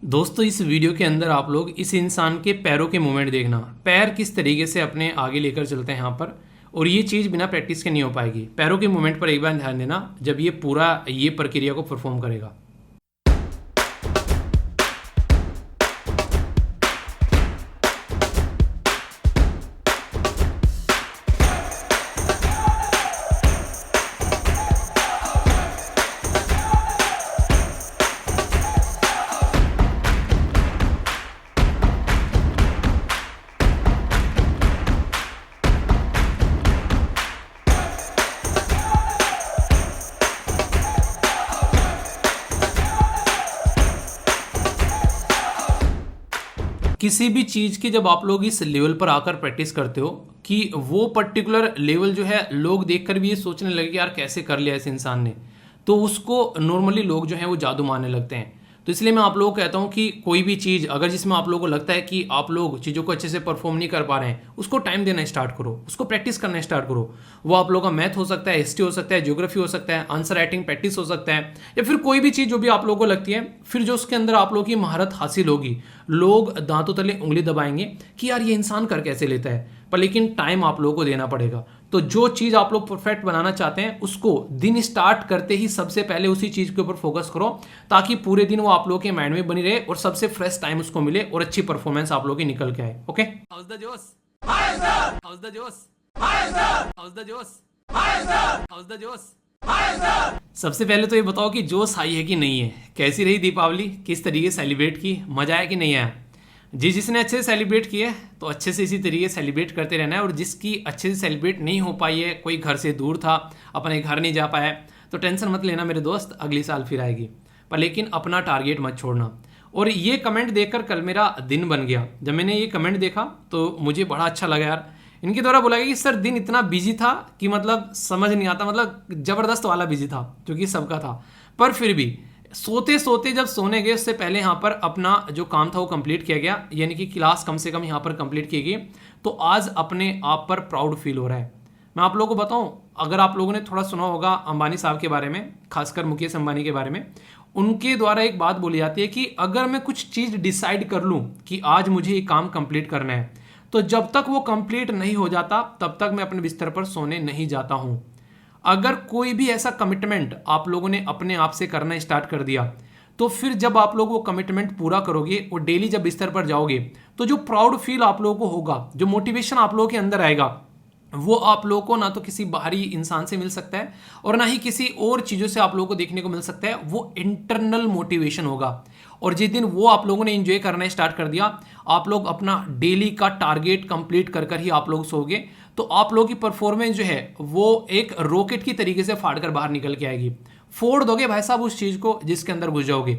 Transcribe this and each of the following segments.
दोस्तों इस वीडियो के अंदर आप लोग इस इंसान के पैरों के मूवमेंट देखना, पैर किस तरीके से अपने आगे लेकर चलते हैं यहाँ पर। और ये चीज़ बिना प्रैक्टिस के नहीं हो पाएगी। पैरों के मूवमेंट पर एक बार ध्यान देना जब ये पूरा ये प्रक्रिया को परफॉर्म करेगा। किसी भी चीज़ की जब आप लोग इस लेवल पर आकर प्रैक्टिस करते हो कि वो पर्टिकुलर लेवल जो है लोग देखकर भी ये सोचने लगे कि यार कैसे कर लिया इस इंसान ने, तो उसको नॉर्मली लोग जो है वो जादू मानने लगते हैं। तो इसलिए मैं आप लोगों को कहता हूँ कि कोई भी चीज़ अगर जिसमें आप लोगों को लगता है कि आप लोग चीज़ों को अच्छे से परफॉर्म नहीं कर पा रहे हैं, उसको टाइम देना स्टार्ट करो, उसको प्रैक्टिस करना स्टार्ट करो। वो आप लोगों का मैथ हो सकता है, हिस्ट्री हो सकता है, ज्योग्राफी हो सकता है, आंसर राइटिंग प्रैक्टिस हो सकता है, या फिर कोई भी चीज़ जो भी आप लोगों को लगती है। फिर जो उसके अंदर आप लोगों की महारत हासिल होगी, लोग दांतों तले उंगली दबाएंगे कि यार ये इंसान कर कैसे लेता है। पर लेकिन टाइम आप लोगों को देना पड़ेगा। तो जो चीज़ आप लोग परफेक्ट बनाना चाहते हैं उसको दिन स्टार्ट करते ही सबसे पहले उसी चीज़ के ऊपर फोकस करो, ताकि पूरे दिन वो आप लोगों के माइंड में बनी रहे और सबसे फ्रेश टाइम उसको मिले और अच्छी परफॉर्मेंस आप लोगों की निकल के आए। ओके, हाउस द जोश, हाउस द जोश, हाउस द जोश, हाउस द जोश। सबसे पहले तो ये बताओ कि जोश आई है कि नहीं है, कैसी रही दीपावली, किस तरीके से सेलिब्रेट की, मजा आया कि नहीं आया। जिसने अच्छे से सेलिब्रेट किया है तो अच्छे से इसी तरीके से सेलिब्रेट करते रहना है। और जिसकी अच्छे से सेलिब्रेट नहीं हो पाई है, कोई घर से दूर था, अपने घर नहीं जा पाया, तो टेंशन मत लेना मेरे दोस्त, अगली साल फिर आएगी। पर लेकिन अपना टारगेट मत छोड़ना। और ये कमेंट देखकर कल मेरा दिन बन गया। जब मैंने ये कमेंट देखा तो मुझे बड़ा अच्छा लगा यार। इनके द्वारा बोला गया कि सर दिन इतना बिजी था कि मतलब समझ नहीं आता, मतलब ज़बरदस्त वाला बिजी था जो कि सबका था। पर फिर भी सोते सोते जब सोने गए उससे पहले यहाँ पर अपना जो काम था वो कंप्लीट किया गया, यानी कि क्लास कम से कम यहाँ पर कंप्लीट की गई। तो आज अपने आप पर प्राउड फील हो रहा है। मैं आप लोगों को बताऊं, अगर आप लोगों ने थोड़ा सुना होगा अंबानी साहब के बारे में, खासकर मुकेश अंबानी के बारे में, उनके द्वारा एक बात बोली जाती है कि अगर मैं कुछ चीज़ डिसाइड कर लूँ कि आज मुझे ये काम कंप्लीट करना है, तो जब तक वो कंप्लीट नहीं हो जाता तब तक मैं अपने बिस्तर पर सोने नहीं जाता हूँ। अगर कोई भी ऐसा कमिटमेंट आप लोगों ने अपने आप से करना स्टार्ट कर दिया, तो फिर जब आप लोग वो कमिटमेंट पूरा करोगे और डेली जब बिस्तर पर जाओगे, तो जो प्राउड फील आप लोगों को होगा, जो मोटिवेशन आप लोगों के अंदर आएगा, वो आप लोगों को ना तो किसी बाहरी इंसान से मिल सकता है और ना ही किसी और चीज़ों से आप लोगों को देखने को मिल सकता है। वो इंटरनल मोटिवेशन होगा। और जिस दिन वो आप लोगों ने एंजॉय करना स्टार्ट कर दिया, आप लोग अपना डेली का टारगेट कंप्लीट कर कर ही आप लोग सोगे, तो आप लोगों की परफॉर्मेंस जो है वो एक रॉकेट की तरीके से फाड़ कर बाहर निकल के आएगी। फोड़ दोगे भाई साहब उस चीज़ को जिसके अंदर घुस जाओगे।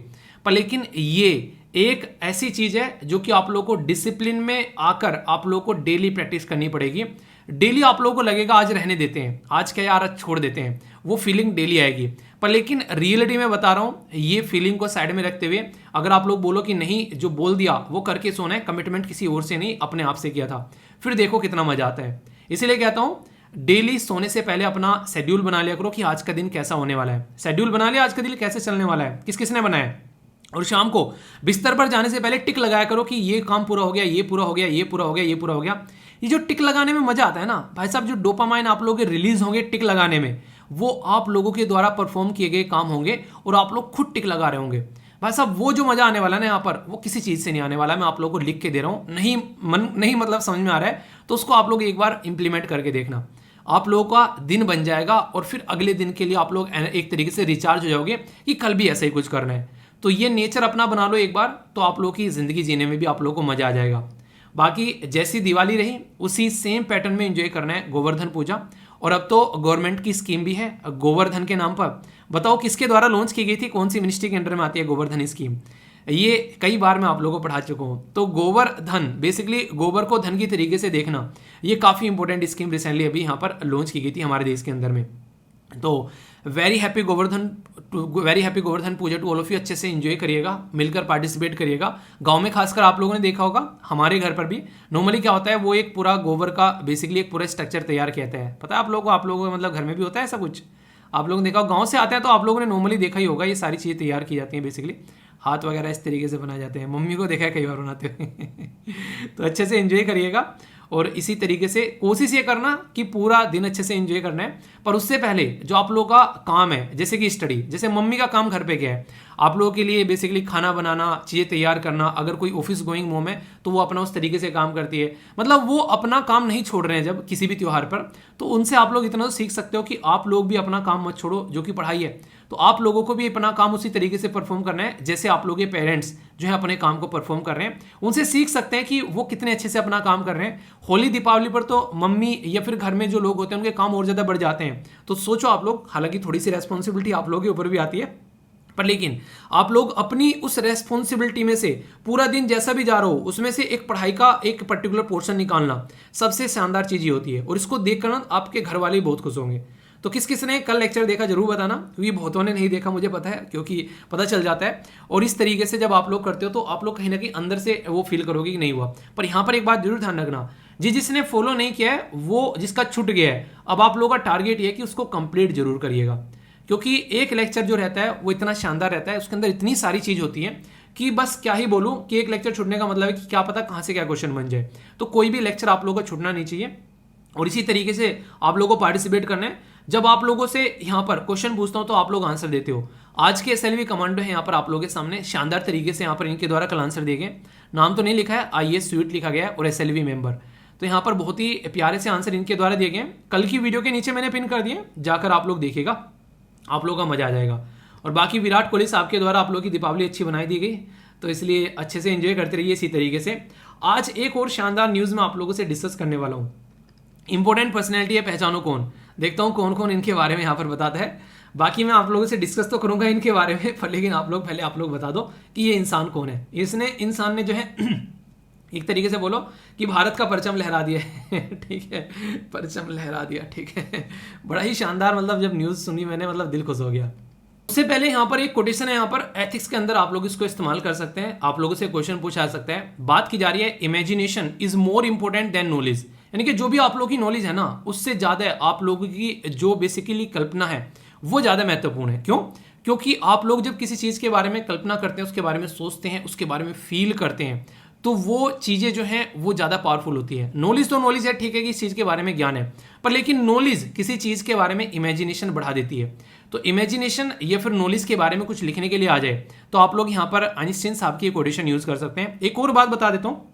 पर लेकिन ये एक ऐसी चीज़ है जो कि आप लोगों को डिसिप्लिन में आकर आप लोगों को डेली प्रैक्टिस करनी पड़ेगी। डेली आप लोगों को लगेगा आज रहने देते हैं, आज क्या यार आज छोड़ देते हैं, वो फीलिंग डेली आएगी। पर लेकिन रियलिटी में बता रहा हूँ, ये फीलिंग को साइड में रखते हुए अगर आप लोग बोलो कि नहीं जो बोल दिया वो करके सोना है, कमिटमेंट किसी और से नहीं अपने आप से किया था, फिर देखो कितना मजा आता है। इसीलिए कहता हूँ डेली सोने से पहले अपना शेड्यूल बना लिया करो कि आज का दिन कैसा होने वाला है। शेड्यूल बना लिया आज का दिन कैसे चलने वाला है, किस किसने बनाया है। और शाम को बिस्तर पर जाने से पहले टिक लगाया करो कि ये काम पूरा हो गया, ये पूरा हो गया, ये पूरा हो गया, ये पूरा हो गया। ये जो टिक लगाने में मजा आता है ना भाई साहब, जो डोपामाइन आप लोगों के रिलीज होंगे टिक लगाने में, वो आप लोगों के द्वारा परफॉर्म किए गए काम होंगे और आप लोग खुद टिक लगा रहे होंगे। भाई साहब वो जो मजा आने वाला है ना यहाँ पर, वो किसी चीज़ से नहीं आने वाला। मैं आप लोगों को लिख के दे रहा हूँ, नहीं मतलब समझ में आ रहा है तो उसको आप लोग एक बार इंप्लीमेंट करके देखना, आप लोगों का दिन बन जाएगा। और फिर अगले दिन के लिए आप लोग एक तरीके से रिचार्ज हो जाओगे कि कल भी ऐसा ही कुछ करना है। तो ये नेचर अपना बना लो एक बार, तो आप लोगों की ज़िंदगी जीने में भी आप लोगों को मज़ा आ जाएगा। बाकी जैसी दिवाली रही उसी सेम पैटर्न में एंजॉय करना है गोवर्धन पूजा। और अब तो गवर्नमेंट की स्कीम भी है गोवर्धन के नाम पर। बताओ किसके द्वारा लॉन्च की गई थी, कौन सी मिनिस्ट्री के अंडर में आती है गोवर्धन स्कीम। ये कई बार मैं आप लोगों को पढ़ा चुका हूँ। तो गोवर्धन बेसिकली गोबर को धन की तरीके से देखना, ये काफ़ी इंपॉर्टेंट स्कीम रिसेंटली अभी यहाँ पर लॉन्च की गई थी हमारे देश के अंदर में। तो very happy Govardhan Puja to all of you. अच्छे से एंजॉय करिएगा, मिलकर पार्टिसिपेट करिएगा। गांव में खासकर आप लोगों ने देखा होगा, हमारे घर पर भी नॉर्मली क्या होता है, वो एक पूरा गोबर का बेसिकली एक पूरा स्ट्रक्चर तैयार किया जाता है। पता है आप लोगों को मतलब घर में भी होता है ऐसा कुछ, आप लोगों ने देखा, गाँव से आता है तो आप लोगों ने नॉर्मली देखा ही होगा, ये सारी चीज़ें तैयार की जाती हैं बेसिकली। हाथ वगैरह इस तरीके से बनाए जाते हैं, मम्मी को देखा है कई बार बनाते हुए। तो अच्छे से एंजॉय करिएगा और इसी तरीके से कोशिश ये करना कि पूरा दिन अच्छे से एंजॉय करना है। पर उससे पहले जो आप लोगों का काम है, जैसे कि स्टडी, जैसे मम्मी का काम घर पे क्या है, आप लोगों के लिए बेसिकली खाना बनाना, चीज़ें तैयार करना। अगर कोई ऑफिस गोइंग मोम है तो वो अपना उस तरीके से काम करती है, मतलब वो अपना काम नहीं छोड़ रहे हैं जब किसी भी त्यौहार पर। तो उनसे आप लोग इतना तो सीख सकते हो कि आप लोग भी अपना काम मत छोड़ो, जो कि पढ़ाई है। तो आप लोगों को भी अपना काम उसी तरीके से परफॉर्म करना है जैसे आप लोग के पेरेंट्स जो है अपने काम को परफॉर्म कर रहे हैं। उनसे सीख सकते हैं कि वो कितने अच्छे से अपना काम कर रहे हैं। होली दीपावली पर तो मम्मी या फिर घर में जो लोग होते हैं उनके काम और ज़्यादा बढ़ जाते हैं। तो सोचो आप लोग, हालांकि थोड़ी सी रेस्पॉन्सिबिलिटी आप लोगों के ऊपर भी आती है, पर लेकिन आप लोग अपनी उस रेस्पॉन्सिबिलिटी में से पूरा दिन जैसा भी जा रहा हो उसमें से एक पढ़ाई का एक पर्टिकुलर पोर्शन निकालना सबसे शानदार चीज़ ये होती है। और इसको देखकर ना आपके घर वाले बहुत खुश होंगे। तो किस किस ने कल लेक्चर देखा जरूर बताना, क्योंकि बहुतों ने नहीं देखा, मुझे पता है, क्योंकि पता चल जाता है। और इस तरीके से जब आप लोग करते हो तो आप लोग कहीं ना कहीं अंदर से वो फील करोगे कि नहीं हुआ। पर यहाँ पर एक बात जरूर ध्यान रखना, जिसने फॉलो नहीं किया है, वो जिसका छूट गया है, अब आप लोगों का टारगेट ये है कि उसको कंप्लीट जरूर करिएगा। क्योंकि एक लेक्चर जो रहता है वो इतना शानदार रहता है, उसके अंदर इतनी सारी चीज़ होती है कि बस क्या ही बोलूँ कि एक लेक्चर छूटने का मतलब है कि क्या पता कहाँ से क्या क्वेश्चन बन जाए। तो कोई भी लेक्चर आप लोगों को छूटना नहीं चाहिए। और इसी तरीके से आप लोगों को पार्टिसिपेट करना है। जब आप लोगों से यहाँ पर क्वेश्चन पूछता हूँ तो आप लोग आंसर देते हो। आज के एसएलवी कमांडो है यहाँ पर आप लोगों के सामने शानदार तरीके से यहाँ पर इनके द्वारा कल आंसर दिए गए। नाम तो नहीं लिखा है, आईएएस स्वीट लिखा गया है और एसएलवी मेंबर। तो यहाँ पर बहुत ही प्यारे से आंसर इनके द्वारा दिए गए। कल की वीडियो के नीचे मैंने पिन कर दिए, जाकर आप लोग देखिएगा, आप लोगों का मजा आ जाएगा। और बाकी विराट कोहली साहब के द्वारा आप लोगों की दीपावली अच्छी बनाई दी गई, तो इसलिए अच्छे से एंजॉय करते रहिए इसी तरीके से। आज एक और शानदार न्यूज़ मैं आप लोगों से डिस्कस करने वाला हूँ। इंपॉर्टेंट पर्सनैलिटी है, पहचानो कौन। देखता हूँ कौन कौन इनके बारे में यहाँ पर बताता है। बाकी मैं आप लोगों से डिस्कस तो करूँगा इनके बारे में, पर लेकिन आप लोग पहले आप लोग बता दो कि ये इंसान कौन है। इंसान ने जो है एक तरीके से बोलो कि भारत का परचम लहरा दिया है। ठीक है, परचम लहरा दिया, ठीक है। बड़ा ही शानदार, मतलब जब न्यूज़ सुनी मैंने, मतलब दिल खुश हो गया। उससे पहले यहाँ पर एक कोटेशन है, यहाँ पर एथिक्स के अंदर आप लोग इसको इस्तेमाल कर सकते हैं, आप लोगों से क्वेश्चन पूछा जा सकता है। बात की जा रही है imagination is more important than knowledge, यानी कि जो भी आप लोगों की नॉलेज है ना, उससे ज़्यादा आप लोगों की जो बेसिकली कल्पना है वो ज़्यादा महत्वपूर्ण है। क्यों? क्योंकि आप लोग जब किसी चीज़ के बारे में कल्पना करते हैं, उसके बारे में सोचते हैं, उसके बारे में फील करते हैं, तो वो चीज़ें जो हैं वो ज़्यादा पावरफुल होती है। नॉलेज तो नॉलेज है, ठीक है कि इस चीज़ के बारे में ज्ञान है, पर लेकिन नॉलेज किसी चीज़ के बारे में इमेजिनेशन बढ़ा देती है। तो इमेजिनेशन या फिर नॉलेज के बारे में कुछ लिखने के लिए आ जाए तो आप लोग यहाँ पर आइंस्टीन साहब की कोटेशन यूज़ कर सकते हैं। एक और बात बता देता हूँ,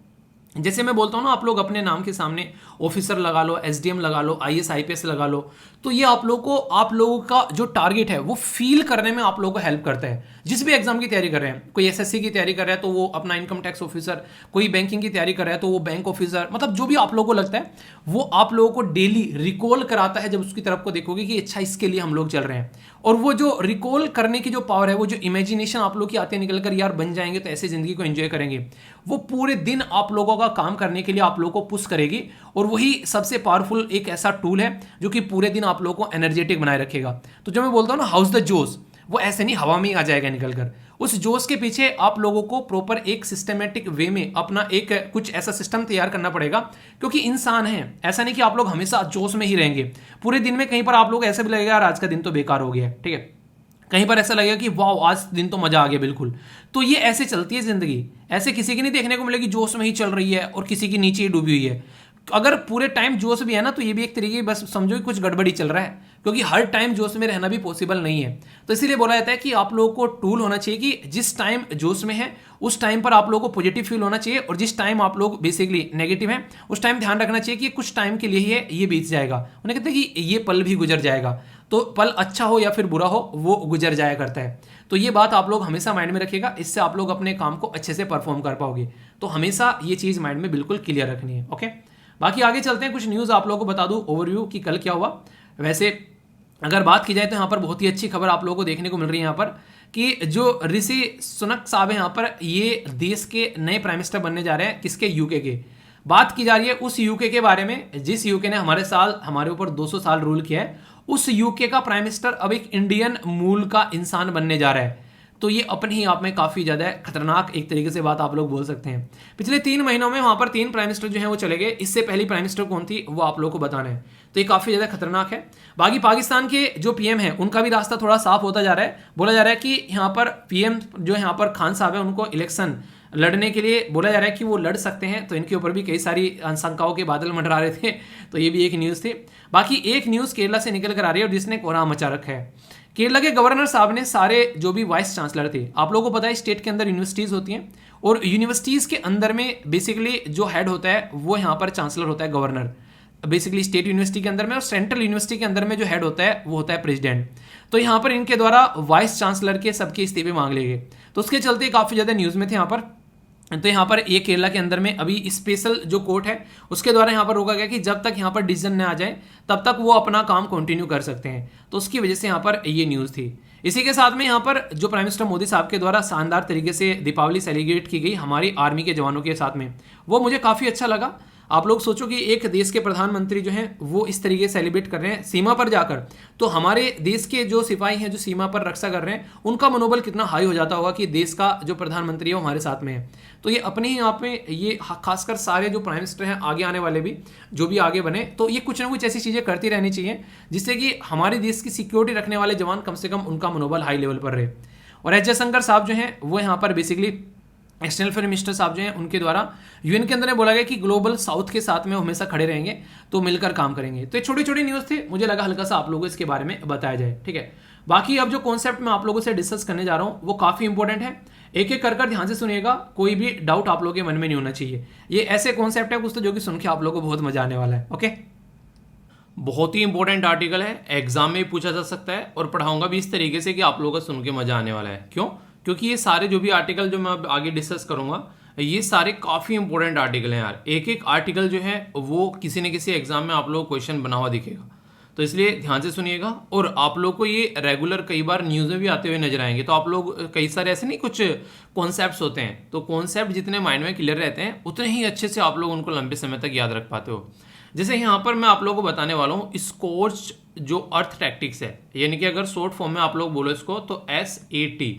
जैसे मैं बोलता हूँ ना, आप लोग अपने नाम के सामने ऑफिसर लगा लो, एसडीएम लगा लो, आईएएस आईपीएस लगा लो, तो ये आप लोगों का जो टारगेट है वो फील करने में आप लोगों को हेल्प करता है। जिस भी एग्जाम की तैयारी कर रहे हैं, कोई एसएससी की तैयारी कर रहा है तो वो अपना इनकम टैक्स ऑफिसर, कोई बैंकिंग की तैयारी कर रहा है तो वो बैंक ऑफिसर, मतलब जो भी आप लोगों को लगता है वो आप लोगों को डेली रिकॉल कराता है। जब उसकी तरफ को देखोगे कि अच्छा इसके लिए हम लोग चल रहे हैं, और वो जो रिकॉल करने की जो पावर है, वो जो इमेजिनेशन आप लोग की आते निकल कर यार बन जाएंगे तो ऐसे जिंदगी को एंजॉय करेंगे, वो पूरे दिन आप लोगों का काम करने के लिए आप लोगों को पुश करेगी। और वही सबसे पावरफुल एक ऐसा टूल है जो कि पूरे दिन आप लोगों को एनर्जेटिक बनाए रखेगा। तो जो मैं बोलता हूँ ना हाउस द जोश, वो ऐसे नहीं हवा में ही आ जाएगा निकल कर। उस जोश के पीछे आप लोगों को प्रॉपर एक सिस्टमेटिक वे में अपना एक कुछ ऐसा सिस्टम तैयार करना पड़ेगा, क्योंकि इंसान है, ऐसा नहीं कि आप लोग हमेशा जोश में ही रहेंगे पूरे दिन में। कहीं पर आप लोग ऐसा भी लगेगा यार आज का दिन तो बेकार हो गया है, ठीक है, कहीं पर ऐसा लगेगा कि वाह आज दिन तो मजा आ गया बिल्कुल। तो ये ऐसे चलती है जिंदगी, ऐसे किसी की नहीं देखने को मिलेगी जोश में ही चल रही है और किसी की नीचे ही डूबी हुई है। अगर पूरे टाइम जोश भी है ना, तो ये भी एक तरीके बस समझो कि कुछ गड़बड़ी चल रहा है, क्योंकि हर टाइम जोश में रहना भी पॉसिबल नहीं है। तो इसीलिए बोला जाता है कि आप लोगों को टूल होना चाहिए कि जिस टाइम जोश में है उस टाइम पर आप लोगों को पॉजिटिव फील होना चाहिए, और जिस टाइम आप लोग बेसिकली नेगेटिव हैं उस टाइम ध्यान रखना चाहिए कि कुछ टाइम के लिए ही है, ये बीत जाएगा। उन्हें कहते हैं कि ये पल भी गुजर जाएगा। तो पल अच्छा हो या फिर बुरा हो वो गुजर जाया करता है। तो ये बात आप लोग हमेशा माइंड में रखिएगा, इससे आप लोग अपने काम को अच्छे से परफॉर्म कर पाओगे। तो हमेशा ये चीज़ माइंड में बिल्कुल क्लियर रखनी है। ओके, बाकी आगे चलते हैं, कुछ न्यूज़ आप लोगों को बता दूं ओवरव्यू कि कल क्या हुआ। वैसे अगर बात की जाए तो यहाँ पर बहुत ही अच्छी खबर आप लोगों को देखने को मिल रही है यहाँ पर कि जो ऋषि सुनक साहब है यहाँ पर, ये देश के नए प्राइम मिनिस्टर बनने जा रहे हैं। किसके? यूके के। बात की जा रही है उस यूके के बारे में जिस यूके ने हमारे ऊपर 200 साल रूल किया है। उस यूके का प्राइम मिनिस्टर अब एक इंडियन मूल का इंसान बनने जा रहा है। तो ये अपने ही आप में काफ़ी ज़्यादा खतरनाक एक तरीके से बात आप लोग बोल सकते हैं। पिछले 3 महीनों में वहाँ पर 3 प्राइम मिनिस्टर जो हैं वो चले गए। इससे पहली प्राइम मिनिस्टर कौन थी वो आप लोगों को बताना है। तो ये काफ़ी ज़्यादा खतरनाक है। बाकी पाकिस्तान के जो पीएम हैं उनका भी रास्ता थोड़ा साफ होता जा रहा है। बोला जा रहा है कि यहाँ पर पीएम जो यहाँ पर खान साहब है उनको इलेक्शन लड़ने के लिए बोला जा रहा है कि वो लड़ सकते हैं। तो इनके ऊपर भी कई सारी आशंकाओं के बादल मंडरा रहे थे। तो ये भी एक न्यूज़ थी। बाकी एक न्यूज़ केरला से निकल कर आ रही है और जिसने कोहराम मचा रखा है। केरला के गवर्नर साहब ने सारे जो भी वाइस चांसलर थे, आप लोगों को पता है स्टेट के अंदर यूनिवर्सिटीज़ होती हैं और यूनिवर्सिटीज़ के अंदर में बेसिकली जो हेड होता है वो यहाँ पर चांसलर होता है, गवर्नर। बेसिकली स्टेट यूनिवर्सिटी के अंदर में और सेंट्रल यूनिवर्सिटी के अंदर में जो हेड होता है वो होता है प्रेसिडेंट। तो यहाँ पर इनके द्वारा वाइस चांसलर के सबके इस्तीफे मांग लिए गए। तो उसके चलते काफ़ी ज़्यादा न्यूज़ में थे यहाँ पर। तो यहाँ पर ये केरला के अंदर में अभी स्पेशल जो कोर्ट है उसके द्वारा यहाँ पर रोका गया कि जब तक यहाँ पर डिसीजन न आ जाए तब तक वो अपना काम कंटिन्यू कर सकते हैं। तो उसकी वजह से यहाँ पर ये न्यूज़ थी। इसी के साथ में यहाँ पर जो प्राइम मिनिस्टर मोदी साहब के द्वारा शानदार तरीके से दीपावली सेलिब्रेट की गई हमारी आर्मी के जवानों के साथ में, वो मुझे काफ़ी अच्छा लगा। आप लोग सोचो कि एक देश के प्रधानमंत्री जो हैं वो इस तरीके से सेलिब्रेट कर रहे हैं सीमा पर जाकर, तो हमारे देश के जो सिपाही हैं जो सीमा पर रक्षा कर रहे हैं उनका मनोबल कितना हाई हो जाता होगा कि देश का जो प्रधानमंत्री है वो हमारे साथ में है। तो ये अपने ही आप में ये खासकर सारे जो प्राइम मिनिस्टर हैं आगे आने वाले भी जो भी आगे बने, तो ये कुछ ना कुछ ऐसी चीज़ें करती रहनी चाहिए जिससे कि हमारे देश की सिक्योरिटी रखने वाले जवान कम से कम उनका मनोबल हाई लेवल पर रहे। और एस जयशंकर साहब जो हैं वो यहाँ पर बेसिकली एक्सटर्नल अफेयर मिनिस्टर साहब जो हैं उनके द्वारा यूएन के अंदर बोला गया कि ग्लोबल साउथ के साथ में हमेशा खड़े रहेंगे, तो मिलकर काम करेंगे। तो ये छोटी छोटी न्यूज़ थे, मुझे लगा हल्का सा आप लोगों को इसके बारे में बताया जाए। ठीक है, बाकी अब जो कॉन्सेप्ट मैं आप लोगों से डिस्कस करने जा रहा हूँ वो काफ़ी इंपॉर्टेंट है। एक एक कर ध्यान से सुनिएगा, कोई भी डाउट आप लोगों के मन में नहीं होना चाहिए। ये ऐसे कॉन्सेप्ट है कुछ तो जो कि सुन के आप लोगों को बहुत मजा आने वाला है। ओके, बहुत ही इंपॉर्टेंट आर्टिकल है, एग्जाम में पूछा जा सकता है और पढ़ाऊंगा भी इस तरीके से कि आप लोगों को सुन के मजा आने वाला है। क्यों? क्योंकि ये सारे जो भी आर्टिकल जो मैं अब आगे डिस्कस करूंगा ये सारे काफ़ी इंपॉर्टेंट आर्टिकल हैं यार। एक एक आर्टिकल जो है वो किसी न किसी एग्जाम में आप लोगों को क्वेश्चन बना हुआ दिखेगा। तो इसलिए ध्यान से सुनिएगा। और आप लोग को ये रेगुलर कई बार न्यूज़ में भी आते हुए नजर आएंगे। तो आप लोग कई सारे ऐसे नहीं कुछ कॉन्सेप्ट्स होते हैं, तो कॉन्सेप्ट जितने माइंड में क्लियर रहते हैं उतने ही अच्छे से आप लोग उनको लंबे समय तक याद रख पाते हो। जैसे यहाँ पर मैं आप लोगों को बताने वाला हूँ स्कोर्च जो अर्थ टैक्टिक्स है, यानी कि अगर शॉर्ट फॉर्म में आप लोग बोलो इसको तो SAT,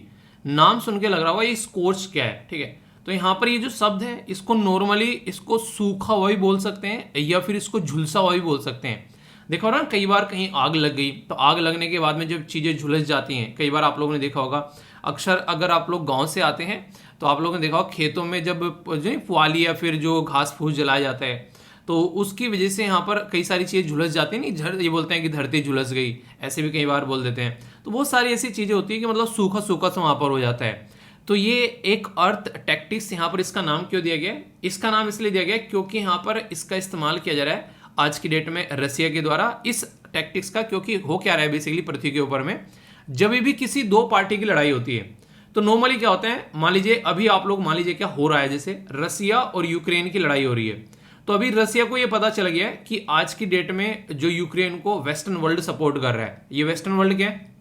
नाम सुन के लग रहा होगा ये स्कोर्च क्या है। ठीक है, तो यहाँ पर ये जो शब्द है इसको नॉर्मली इसको सूखा हुआ भी बोल सकते हैं या फिर इसको झुलसा हुआ भी बोल सकते हैं। देखो ना, कई बार कहीं आग लग गई तो आग लगने के बाद में जब चीज़ें झुलस जाती हैं, कई बार आप लोगों ने देखा होगा, अक्सर अगर आप लोग गांव से आते हैं तो आप लोगों ने देखा होगा खेतों में जब जो पुआली या फिर जो घास फूस जलाया जाता है तो उसकी वजह से यहाँ पर कई सारी चीज़ें झुलस जाती हैं। नहीं, ये बोलते हैं कि धरती झुलस गई, ऐसे भी कई बार बोल देते हैं। तो बहुत सारी ऐसी चीज़ें होती है कि मतलब सूखा सूखा सा वहाँ पर हो जाता है। तो ये एक अर्थ टैक्टिक्स यहाँ पर इसका नाम क्यों दिया गया? इसका नाम इसलिए दिया गया क्योंकि यहाँ पर इसका इस्तेमाल किया जा रहा है आज की डेट में रसिया के द्वारा इस टैक्टिक्स का। क्योंकि हो क्या रहा है बेसिकली पृथ्वी के ऊपर में जब भी किसी दो पार्टी की लड़ाई होती है तो नॉर्मली क्या होता है, मान लीजिए अभी आप लोग मान लीजिए क्या हो रहा है, जैसे रसिया और यूक्रेन की लड़ाई हो रही है। तो अभी रसिया को ये पता चल गया है कि आज की डेट में जो यूक्रेन को वेस्टर्न वर्ल्ड सपोर्ट कर रहा है। ये वेस्टर्न वर्ल्ड क्या है?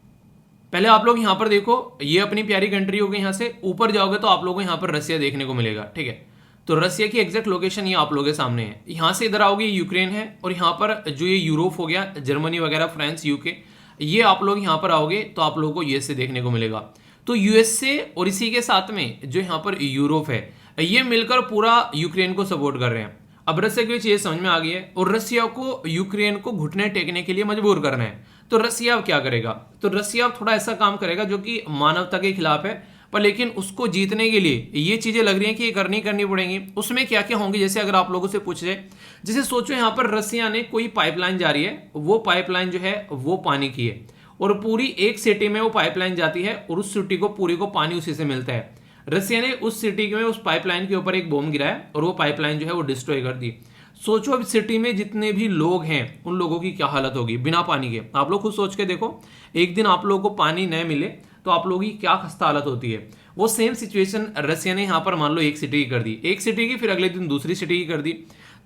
पहले आप लोग यहाँ पर देखो, ये अपनी प्यारी कंट्री होगी, यहाँ से ऊपर जाओगे तो आप लोगों को यहाँ पर रसिया देखने को मिलेगा। ठीक है, तो रसिया की एग्जैक्ट लोकेशन ये आप लोगों के सामने है। यहाँ से इधर आओगे यूक्रेन है और यहाँ पर जो ये यूरोप हो गया, जर्मनी वगैरह, फ्रांस, यूके, ये आप लोग यहाँ पर आओगे तो आप लोगों को यूएसए देखने को मिलेगा। तो यूएसए और इसी के साथ में जो यहाँ पर यूरोप है ये मिलकर पूरा यूक्रेन को सपोर्ट कर रहे हैं। अब रसिया की चीज समझ में आ गई है और रसिया को यूक्रेन को घुटने टेकने के लिए मजबूर करना है। तो रसिया अब क्या करेगा? तो रसिया अब थोड़ा ऐसा काम करेगा जो कि मानवता के खिलाफ है, पर लेकिन उसको जीतने के लिए ये चीजें लग रही हैं कि ये करनी पड़ेंगी। उसमें क्या क्या होंगी, जैसे अगर आप लोगों से पूछ जाए, जैसे सोचो यहाँ पर रसिया ने कोई पाइपलाइन जा रही है, वो पाइपलाइन जो है वो पानी की है और पूरी एक सिटी में वो पाइपलाइन जाती है और उस सिटी को पूरी को पानी उसी से मिलता है। रसिया ने उस सिटी में उस पाइपलाइन के ऊपर एक बॉम्ब गिराया और वो पाइपलाइन जो है वो डिस्ट्रॉय कर दी। सोचो अब सिटी में जितने भी लोग हैं उन लोगों की क्या हालत होगी बिना पानी के। आप लोग खुद सोच के देखो, एक दिन आप लोगों को पानी न मिले तो आप लोगों की क्या खस्ता हालत होती है। वो सेम सिचुएशन रसिया ने यहाँ पर मान लो एक सिटी की कर दी, एक सिटी की, फिर अगले दिन दूसरी सिटी की कर दी।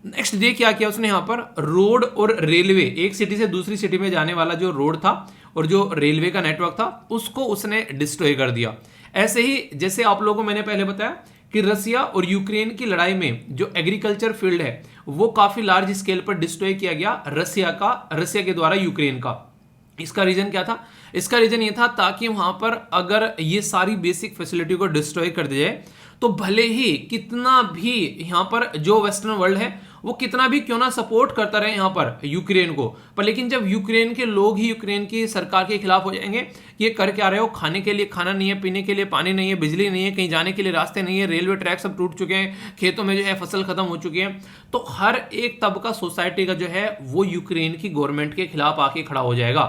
नेक्स्ट डे क्या किया उसने, यहाँ पर रोड और रेलवे, एक सिटी से दूसरी सिटी में जाने वाला जो रोड था और जो रेलवे का नेटवर्क था उसको उसने डिस्ट्रॉय कर दिया। ऐसे ही जैसे आप लोगों को मैंने पहले बताया कि रसिया और यूक्रेन की लड़ाई में जो एग्रीकल्चर फील्ड है वो काफी लार्ज स्केल पर डिस्ट्रॉय किया गया रसिया के द्वारा यूक्रेन का। इसका रीजन क्या था? इसका रीजन ये था ताकि वहां पर अगर ये सारी बेसिक फैसिलिटी को डिस्ट्रॉय कर दिया जाए तो भले ही कितना भी यहाँ पर जो वेस्टर्न वर्ल्ड है वो कितना भी क्यों ना सपोर्ट करता रहे यहाँ पर यूक्रेन को, पर लेकिन जब यूक्रेन के लोग ही यूक्रेन की सरकार के खिलाफ हो जाएंगे, ये कर क्या रहे हो, खाने के लिए खाना नहीं है, पीने के लिए पानी नहीं है, बिजली नहीं है, कहीं जाने के लिए रास्ते नहीं है, रेलवे ट्रैक सब टूट चुके हैं, खेतों में जो है फसल खत्म हो चुकी है, तो हर एक तबका सोसाइटी का जो है वो यूक्रेन की गवर्नमेंट के खिलाफ आके खड़ा हो जाएगा।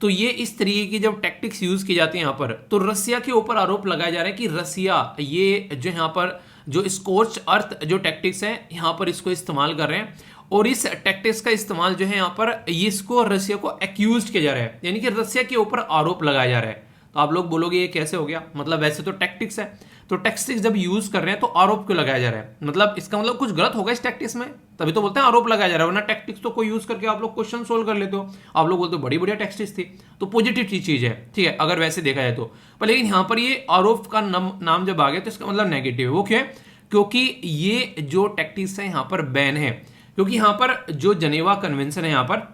तो ये इस तरीके की जब टैक्टिक्स यूज की जाती है यहाँ पर, तो रसिया के ऊपर आरोप लगाया जा रहा है कि रसिया ये जो यहाँ पर जो स्कोर्च अर्थ जो टैक्टिक्स है यहाँ पर इसको इस्तेमाल कर रहे हैं, और इस टैक्टिक्स का इस्तेमाल जो है यहाँ पर इसको रसिया को एक्यूज किया जा रहा है, यानी कि रसिया के ऊपर आरोप लगाया जा रहा है। तो आप लोग बोलोगे ये कैसे हो गया, मतलब वैसे तो टैक्टिक्स है, तो टैक्टिक्स जब यूज कर रहे हैं तो आरोप क्यों लगाया जा रहा है, मतलब इसका मतलब कुछ गलत होगा इस टैक्टिक्स में, तभी तो बोलते हैं आरोप लगाया जा रहा है, वरना टैक्टिक्स तो कोई यूज करके आप लोग क्वेश्चन सोल्व कर लेते हो। आप लोग बोलते हो बड़ी बढ़िया टैक्टिक्स थी, तो पॉजिटिव चीज है, ठीक है अगर वैसे देखा जाए तो। पर लेकिन यहाँ पर ये आरोप का नाम जब आ गया तो इसका मतलब नेगेटिव है। वो क्या है? क्योंकि ये जो टैक्टिक्स है यहाँ पर बैन है, क्योंकि यहाँ पर जो जनेवा कन्वेंशन है, यहाँ पर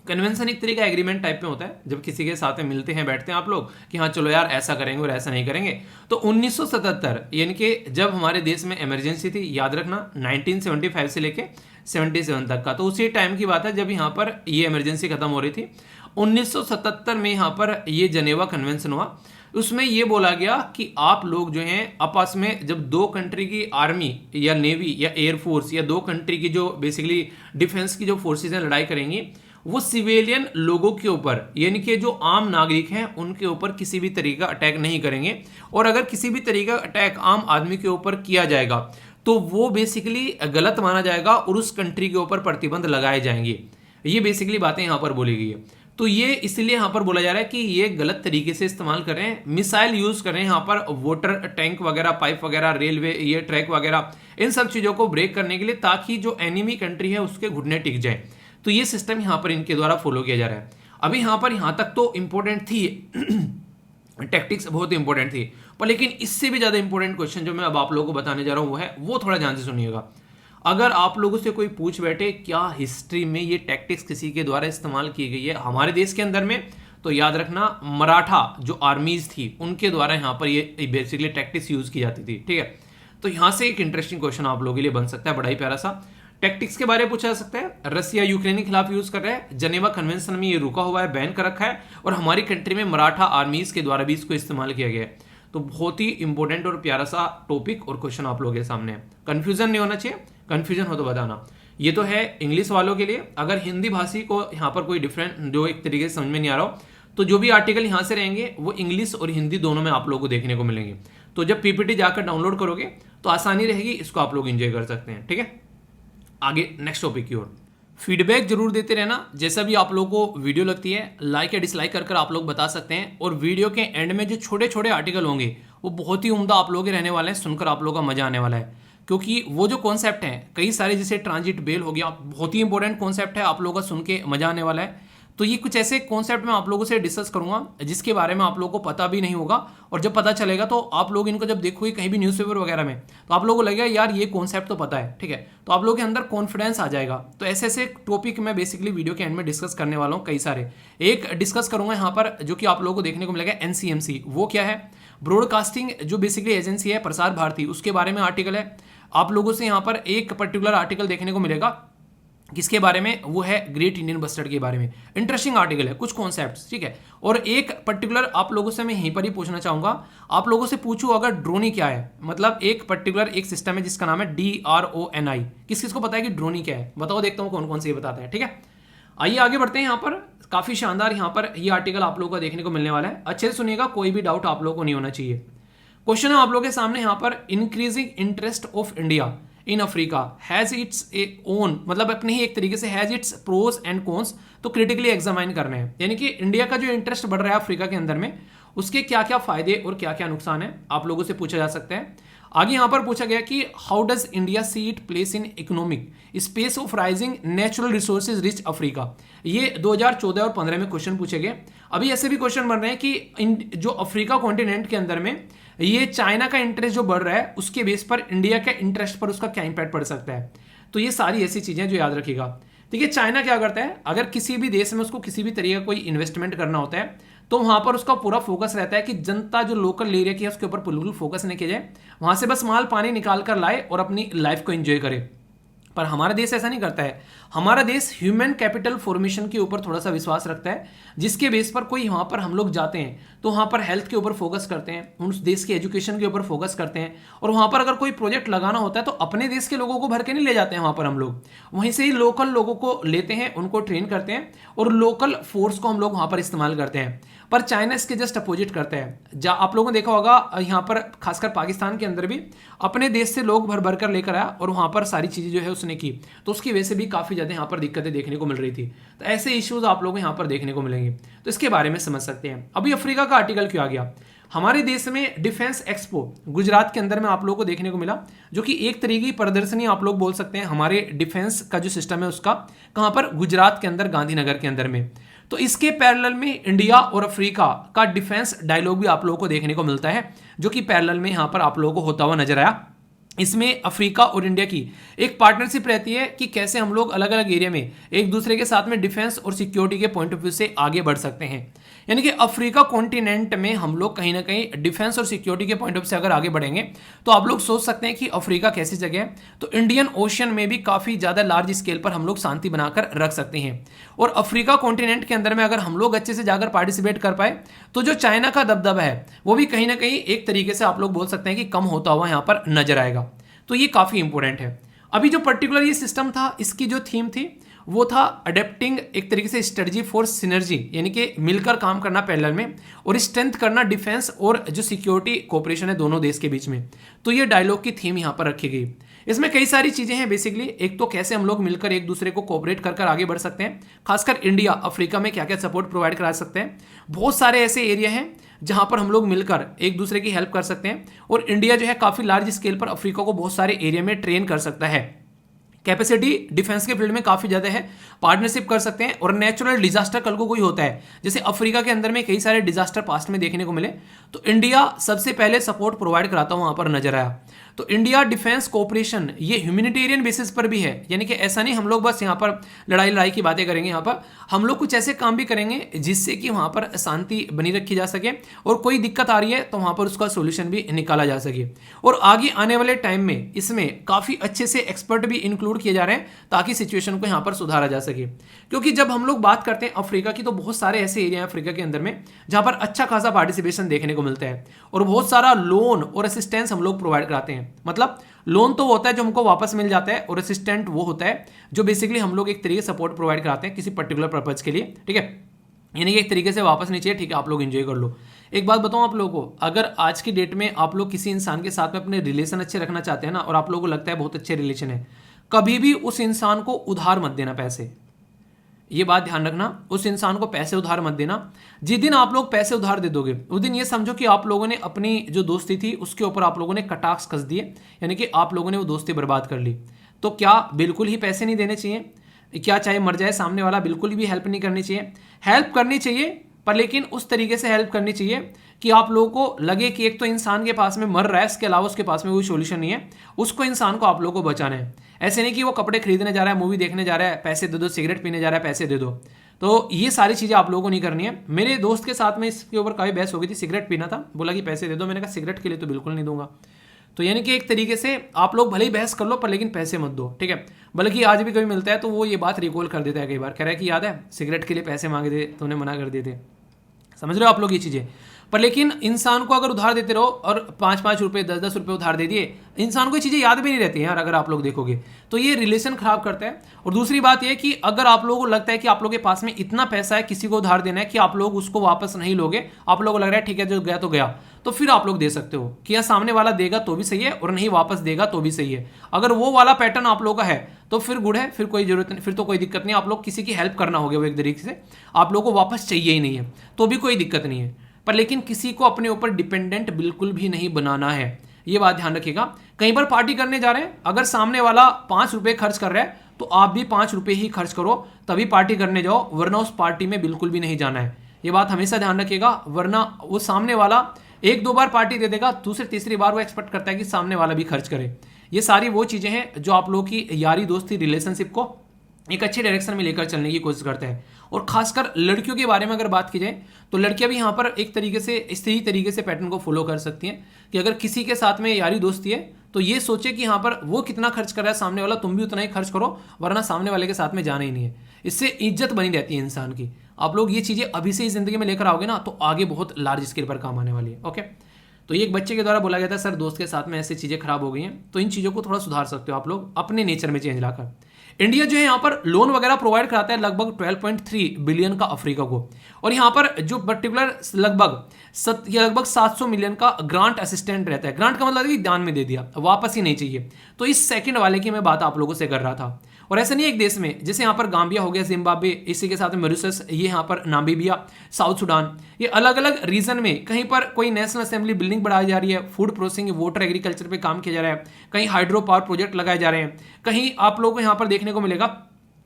कन्वेंशन एक तरीका एग्रीमेंट टाइप में होता है, जब किसी के साथ में मिलते हैं बैठते हैं आप लोग कि हाँ चलो यार ऐसा करेंगे और ऐसा नहीं करेंगे। तो 1977 यानी कि जब हमारे देश में इमरजेंसी थी, याद रखना 1975 से लेके 77 तक का, तो उसी टाइम की बात है जब यहाँ पर ये इमरजेंसी खत्म हो रही थी। 1977 में यहाँ पर ये जनेवा कन्वेंशन हुआ, उसमें ये बोला गया कि आप लोग जो हैं आपस में जब दो कंट्री की आर्मी या नेवी या एयरफोर्स या दो कंट्री की जो बेसिकली डिफेंस की जो फोर्सेज हैं लड़ाई करेंगी, वो सिविलियन लोगों के ऊपर यानी कि जो आम नागरिक हैं उनके ऊपर किसी भी तरीके का अटैक नहीं करेंगे, और अगर किसी भी तरीके का अटैक आम आदमी के ऊपर किया जाएगा तो वो बेसिकली गलत माना जाएगा और उस कंट्री के ऊपर प्रतिबंध लगाए जाएंगे। ये बेसिकली बातें यहां पर बोली गई है। तो ये इसलिए यहां पर बोला जा रहा है कि ये गलत तरीके से इस्तेमाल कर रहे हैं, मिसाइल यूज कर रहे हैं यहां पर, वाटर टैंक वगैरह, पाइप वगैरह, रेलवे ये ट्रैक वगैरह, इन सब चीजों को ब्रेक करने के लिए, ताकि जो एनिमी कंट्री है उसके घुटने टिक जाए। तो ये सिस्टम यहां पर इनके द्वारा फॉलो किया जा रहा है। अभी यहां पर यहां तक तो इंपॉर्टेंट थी टैक्टिक्स बहुत इंपॉर्टेंट थी, पर लेकिन इससे भी ज्यादा इंपॉर्टेंट क्वेश्चन जो मैं अब आप लोगों को बताने जा रहा हूं वो थोड़ा ध्यान से सुनिएगा। अगर आप लोगों से कोई पूछ बैठे क्या हिस्ट्री में ये टैक्टिक्स किसी के द्वारा इस्तेमाल की गई है हमारे देश के अंदर में, तो याद रखना मराठा जो आर्मीज थी उनके द्वारा यहाँ पर ये बेसिकली टैक्टिक्स यूज की जाती थी, ठीक है। तो यहाँ से एक इंटरेस्टिंग क्वेश्चन आप लोगों के लिए बन सकता है, बड़ा ही प्यारा सा। टैक्टिक्स के बारे में पूछा जा सकता है, रसिया यूक्रेन के खिलाफ यूज कर रहा है, जनेवा कन्वेंशन में ये रुका हुआ है, बैन कर रखा है, और हमारी कंट्री में मराठा आर्मीज के द्वारा भी इसको इस्तेमाल किया गया है। तो बहुत ही इंपॉर्टेंट और प्यारा सा टॉपिक और क्वेश्चन आप लोगों के सामने है। कंफ्यूजन नहीं होना चाहिए, कंफ्यूजन हो तो बताना। ये तो है इंग्लिश वालों के लिए। अगर हिंदी भाषी को यहाँ पर कोई डिफरेंट जो एक तरीके से समझ में नहीं आ रहा हो, तो जो भी आर्टिकल यहाँ से रहेंगे वो इंग्लिश और हिंदी दोनों में आप लोगों को देखने को मिलेंगे। तो जब पीपीटी जाकर डाउनलोड करोगे तो आसानी रहेगी, इसको आप लोग एंजॉय कर सकते हैं, ठीक है। आगे नेक्स्ट टॉपिक की ओर। फीडबैक जरूर देते रहना, जैसा भी आप लोगों को वीडियो लगती है लाइक या डिसलाइक कर आप लोग बता सकते हैं। और वीडियो के एंड में जो छोटे छोटे आर्टिकल होंगे वो बहुत ही उम्दा आप लोगों के रहने वाले हैं, सुनकर आप लोगों का मजा आने वाला है। क्योंकि वो जो कॉन्सेप्ट हैं कई सारे, जैसे ट्रांजिट बेल हो गया, बहुत ही इंपॉर्टेंट कॉन्सेप्ट है, आप लोगों का सुन के मजा आने वाला है। तो ये कुछ ऐसे कॉन्सेप्ट मैं आप लोगों से डिस्कस करूंगा जिसके बारे में आप लोगों को पता भी नहीं होगा, और जब पता चलेगा तो आप लोग इनको जब देखोगे कहीं भी न्यूज़पेपर वगैरह में तो आप लोगों को लगेगा यार ये कॉन्सेप्ट तो पता है, ठीक है। तो आप लोगों के अंदर कॉन्फिडेंस आ जाएगा। तो ऐसे ऐसे टॉपिक मैं बेसिकली वीडियो के एंड में डिस्कस करने वाला हूँ कई सारे। एक डिस्कस करूंगा यहाँ पर जो कि आप लोगों को देखने को मिलेगा एनसीएमसी, वो क्या है, ब्रॉडकास्टिंग जो बेसिकली एजेंसी है प्रसार भारती, उसके बारे में आर्टिकल है। आप लोगों से यहाँ पर एक पर्टिकुलर आर्टिकल देखने को मिलेगा, किसके बारे में, वो है ग्रेट इंडियन बस्टर्ड के बारे में। इंटरेस्टिंग आर्टिकल है, कुछ कॉन्सेप्ट्स, ठीक है। और एक पर्टिकुलर आप लोगों से मैं यहीं पर ही पूछना चाहूंगा, आप लोगों से पूछूं अगर ड्रोनी क्या है, मतलब एक पर्टिकुलर एक सिस्टम है जिसका नाम है DRONI, किस किस को पता है कि ड्रोनी क्या है, बताओ, देखता हूँ कौन कौन से ये बताता है, ठीक है। आइए आगे बढ़ते हैं। यहाँ पर काफी शानदार यहाँ पर ये आर्टिकल आप लोगों को देखने को मिलने वाला है, अच्छे से सुनिएगा, कोई भी डाउट आप लोगों को नहीं होना चाहिए। क्वेश्चन है आप लोगों के सामने यहाँ पर, increasing interest of India in Africa has its own, मतलब अपने ही एक तरीके से has its pros and cons, तो क्रिटिकली एग्जामाइन करने हैं। यानी कि इंडिया का जो इंटरेस्ट बढ़ रहा है अफ्रीका के अंदर में, उसके क्या क्या फायदे और क्या क्या नुकसान है, आप लोगों से पूछा जा सकता है। आगे यहां पर पूछा गया कि how does India see it place in economic space of rising natural resources rich Africa. ये 2014 और 15 में क्वेश्चन पूछे गए। अभी ऐसे भी क्वेश्चन बन रहे हैं कि जो अफ्रीका कॉन्टिनेंट के अंदर में ये चाइना का इंटरेस्ट जो बढ़ रहा है उसके बेस पर इंडिया के इंटरेस्ट पर उसका क्या इंपैक्ट पड़ सकता है। तो ये सारी ऐसी चीजें जो याद रखिएगा। ठीक है, चाइना क्या करता है, अगर किसी भी देश में उसको किसी भी तरीके का कोई इन्वेस्टमेंट करना होता है तो वहां पर उसका पूरा फोकस रहता है कि जनता जो लोकल एरिया की है उसके ऊपर बिल्कुल फोकस नहीं किया जाए, वहां से बस माल पानी निकाल कर लाए और अपनी लाइफ को एंजॉय करे। पर हमारा देश ऐसा नहीं करता है। हमारा देश ह्यूमन कैपिटल फॉर्मेशन के ऊपर थोड़ा सा विश्वास रखता है, जिसके बेस पर कोई वहां पर हम लोग जाते हैं तो वहां पर हेल्थ के ऊपर फोकस करते हैं, उस देश के एजुकेशन के ऊपर फोकस करते हैं, और वहां पर अगर कोई प्रोजेक्ट लगाना होता है तो अपने देश के लोगों को भर के नहीं ले जाते हैं वहां पर हम लोग, वहीं से ही लोकल लोगों को लेते हैं, उनको ट्रेन करते हैं और लोकल फोर्स को हम लोग वहां पर इस्तेमाल करते हैं। पर चाइना इसके जस्ट अपोजिट करता है। आप लोगों ने देखा होगा यहाँ पर खासकर पाकिस्तान के अंदर भी अपने देश से लोग भर भर कर लेकर आया और वहाँ पर सारी चीज़ें जो है उसने की, तो उसकी वजह से भी काफ़ी ज़्यादा यहाँ पर दिक्कतें देखने को मिल रही थी। तो ऐसे इश्यूज आप लोगों को यहाँ पर देखने को मिलेंगे, तो इसके बारे में समझ सकते हैं। अभी अफ्रीका का आर्टिकल क्यों आ गया, हमारे देश में डिफेंस एक्सपो गुजरात के अंदर में आप लोगों को देखने को मिला, जो कि एक तरीके की प्रदर्शनी आप लोग बोल सकते हैं हमारे डिफेंस का जो सिस्टम है उसका, कहाँ पर, गुजरात के अंदर, गांधीनगर के अंदर में। तो इसके पैरेलल में इंडिया और अफ्रीका का डिफेंस डायलॉग भी आप लोगों को देखने को मिलता है, जो कि पैरेलल में यहाँ पर आप लोगों को होता हुआ नजर आया। इसमें अफ्रीका और इंडिया की एक पार्टनरशिप रहती है कि कैसे हम लोग अलग अलग एरिया में एक दूसरे के साथ में डिफेंस और सिक्योरिटी के पॉइंट ऑफ व्यू से आगे बढ़ सकते हैं। यानी कि अफ्रीका कॉन्टिनेंट में हम लोग कहीं ना कहीं डिफेंस और सिक्योरिटी के पॉइंट ऑफ व्यू से अगर आगे बढ़ेंगे तो आप लोग सोच सकते हैं कि अफ्रीका कैसी जगह है। तो इंडियन ओशन में भी काफ़ी ज़्यादा लार्ज स्केल पर हम लोग शांति बनाकर रख सकते हैं। और अफ्रीका कॉन्टिनेंट के अंदर में अगर हम लोग अच्छे से जाकर पार्टिसिपेट कर पाए तो जो चाइना का दबदबा है वो भी कहीं ना कहीं एक तरीके से आप लोग बोल सकते हैं कि कम होता हुआ यहाँ पर नजर आएगा। तो ये काफ़ी इंपॉर्टेंट है। अभी जो पर्टिकुलर ये सिस्टम था, इसकी जो थीम थी वो था अडेप्टिंग एक तरीके से स्ट्रेटजी फॉर सिनर्जी, यानी कि मिलकर काम करना पैरेलल में और स्ट्रेंथ करना डिफेंस और जो सिक्योरिटी कोऑपरेशन है दोनों देश के बीच में। तो ये डायलॉग की थीम यहाँ पर रखी गई। इसमें कई सारी चीज़ें हैं बेसिकली। एक तो कैसे हम लोग मिलकर एक दूसरे को कोऑपरेट कर आगे बढ़ सकते हैं, खासकर इंडिया अफ्रीका में क्या क्या सपोर्ट प्रोवाइड करा सकते हैं। बहुत सारे ऐसे एरिया हैं जहां पर हम लोग मिलकर एक दूसरे की हेल्प कर सकते हैं, और इंडिया जो है काफ़ी लार्ज स्केल पर अफ्रीका को बहुत सारे एरिया में ट्रेन कर सकता है। कैपेसिटी डिफेंस के फील्ड में काफ़ी ज़्यादा है, पार्टनरशिप कर सकते हैं। और नेचुरल डिजास्टर कल को कोई होता है, जैसे अफ्रीका के अंदर में कई सारे डिजास्टर पास्ट में देखने को मिले, तो इंडिया सबसे पहले सपोर्ट प्रोवाइड कराता हुआ वहाँ पर नजर आया। तो इंडिया डिफेंस कोऑपरेशन ये ह्यूमैनिटेरियन बेसिस पर भी है, यानी कि ऐसा नहीं हम लोग बस यहाँ पर लड़ाई की बातें करेंगे, यहाँ पर हम लोग कुछ ऐसे काम भी करेंगे जिससे कि वहाँ पर शांति बनी रखी जा सके, और कोई दिक्कत आ रही है तो वहाँ पर उसका सोल्यूशन भी निकाला जा सके। और आगे आने वाले टाइम में इसमें काफ़ी अच्छे से एक्सपर्ट भी इंक्लूड किए जा रहे हैं ताकि सिचुएशन को यहाँ पर सुधारा जा सके। क्योंकि जब हम लोग बात करते हैं अफ्रीका की, तो बहुत सारे ऐसे एरिया हैं अफ्रीका के अंदर में जहाँ पर अच्छा खासा पार्टिसिपेशन देखने को मिलता है, और बहुत सारा लोन और असिस्टेंस हम लोग प्रोवाइड कराते हैं। मतलब लोन तो होता है जो हमको वापस मिल जाता है, और असिस्टेंट वो होता है जो बेसिकली हम लोग एक तरीके से सपोर्ट प्रोवाइड कराते हैं किसी पर्टिकुलर पर्पज के लिए, ठीक है। यानी कि एक तरीके से वापस नहीं चाहिए, ठीक है, आप लोग एंजॉय कर लो। एक बात बताऊं आप लोगों को, अगर आज की डेट में आप लोग किसी इंसान के साथ में अपने रिलेशन अच्छे रखना चाहते हैं ना, और आप लोगों को लगता है बहुत अच्छे रिलेशन है, कभी भी उस इंसान को उधार मत देना पैसे। ये बात ध्यान रखना, उस इंसान को पैसे उधार मत देना। जिस दिन आप लोग पैसे उधार दे दोगे उस दिन ये समझो कि आप लोगों ने अपनी जो दोस्ती थी उसके ऊपर आप लोगों ने कटाक्ष कस दिए, यानी कि आप लोगों ने वो दोस्ती बर्बाद कर ली। तो क्या बिल्कुल ही पैसे नहीं देने चाहिए? क्या चाहे मर जाए सामने वाला, बिल्कुल भी हेल्प नहीं करनी चाहिए। हेल्प करनी चाहिए, पर लेकिन उस तरीके से हेल्प करनी चाहिए कि आप लोगों को लगे कि एक तो इंसान के पास में मर रहा है, इसके अलावा उसके पास में कोई सोल्यूशन नहीं है, उसको इंसान को आप लोगों को बचाना है। ऐसे नहीं कि वो कपड़े खरीदने जा रहा है, मूवी देखने जा रहा है, पैसे दे दो, सिगरेट पीने जा रहा है, पैसे दे दो। तो ये सारी चीज़ें आप लोगों को नहीं करनी है। मेरे दोस्त के साथ में इसके ऊपर काफ़ी बहस हो गई थी, सिगरेट पीना था, बोला कि पैसे दे दो, मैंने कहा सिगरेट के लिए तो बिल्कुल नहीं दूंगा। तो यानी कि एक तरीके से आप लोग भले ही बहस कर लो पर लेकिन पैसे मत दो, ठीक है। बल्कि आज भी कभी मिलता है तो वो ये बात रिकॉल कर देता है कई बार, कह रहा है कि याद है सिगरेट के लिए पैसे मांगे थे, तूने मना कर दिए थे। समझ रहे हो आप लोग ये चीज़ें। पर लेकिन इंसान को अगर उधार देते रहो और 5-5 रुपये 10-10 रुपये उधार दे दिए, इंसान को ये चीज़ें याद भी नहीं रहती हैं यार, अगर आप लोग देखोगे तो ये रिलेशन खराब करता है। और दूसरी बात ये कि अगर आप लोगों को लगता है कि आप लोगों के पास में इतना पैसा है किसी को उधार देना है कि आप लोग उसको वापस नहीं लोगे, आप लोगों को लग रहा है ठीक है जो गया तो गया, तो फिर आप लोग दे सकते हो कि या सामने वाला देगा तो भी सही है और नहीं वापस देगा तो भी सही है। अगर वो वाला पैटर्न आप लोगों का है तो फिर गुड है, फिर कोई जरूरत नहीं, फिर तो कोई दिक्कत नहीं। आप लोग किसी की हेल्प करना होगा वो एक तरीके से, आप लोगों को वापस चाहिए ही नहीं है तो भी कोई दिक्कत नहीं है। पर लेकिन किसी को अपने ऊपर डिपेंडेंट बिल्कुल भी नहीं बनाना है, ये बात ध्यान रखिएगा। कई बार पार्टी करने जा रहे हैं, अगर सामने वाला 5 रुपये खर्च कर रहा है तो आप भी 5 रुपये ही खर्च करो तभी पार्टी करने जाओ, वरना उस पार्टी में बिल्कुल भी नहीं जाना है। ये बात हमेशा ध्यान रखिएगा, वरना वो सामने वाला 1-2 बार पार्टी दे देगा, दूसरी तीसरी बार वो एक्सपेक्ट करता है कि सामने वाला भी खर्च करे। ये सारी वो चीज़ें हैं जो आप लोगों की यारी दोस्ती रिलेशनशिप को एक अच्छे डायरेक्शन में लेकर चलने की कोशिश करता है। और खासकर लड़कियों के बारे में अगर बात की जाए तो लड़कियां भी यहाँ पर एक तरीके से इसी तरीके से पैटर्न को फॉलो कर सकती हैं कि अगर किसी के साथ में यारी दोस्ती है तो ये सोचे कि यहाँ पर वो कितना खर्च कर रहा है सामने वाला, तुम भी उतना ही खर्च करो, वरना सामने वाले के साथ में जाना ही नहीं है। इससे इज्जत बनी रहती है इंसान की। आप लोग ये चीज़ें अभी से ही जिंदगी में लेकर आओगे ना तो आगे बहुत लार्ज स्केल पर काम आने वाली है। ओके, तो ये एक बच्चे के द्वारा बोला गया था, सर दोस्त के साथ में ऐसी चीज़ें खराब हो गई हैं, तो इन चीज़ों को थोड़ा सुधार सकते हो आप लोग अपने नेचर में चेंज लाकर। इंडिया जो है यहाँ पर लोन वगैरह प्रोवाइड कराता है लगभग 12.3 बिलियन का अफ्रीका को, और यहाँ पर जो पर्टिकुलर लगभग 700 मिलियन का ग्रांट असिस्टेंट रहता है। ग्रांट का मतलब है कि दान में दे दिया, वापस ही नहीं चाहिए। तो इस सेकंड वाले की मैं बात आप लोगों से कर रहा था। और ऐसा नहीं एक देश में, जैसे यहाँ पर गाम्बिया हो गया, जिम्बाब्वे, इसी के साथ में मॉरिशस, ये यहाँ पर नामीबिया, साउथ सुडान, ये अलग अलग रीजन में कहीं पर कोई नेशनल असेंबली बिल्डिंग बढ़ाई जा रही है, फूड प्रोसेसिंग, वाटर एग्रीकल्चर पे काम किया जा रहा है, कहीं हाइड्रो पावर प्रोजेक्ट लगाए जा रहे हैं, कहीं आप लोगों को यहाँ पर देखने को मिलेगा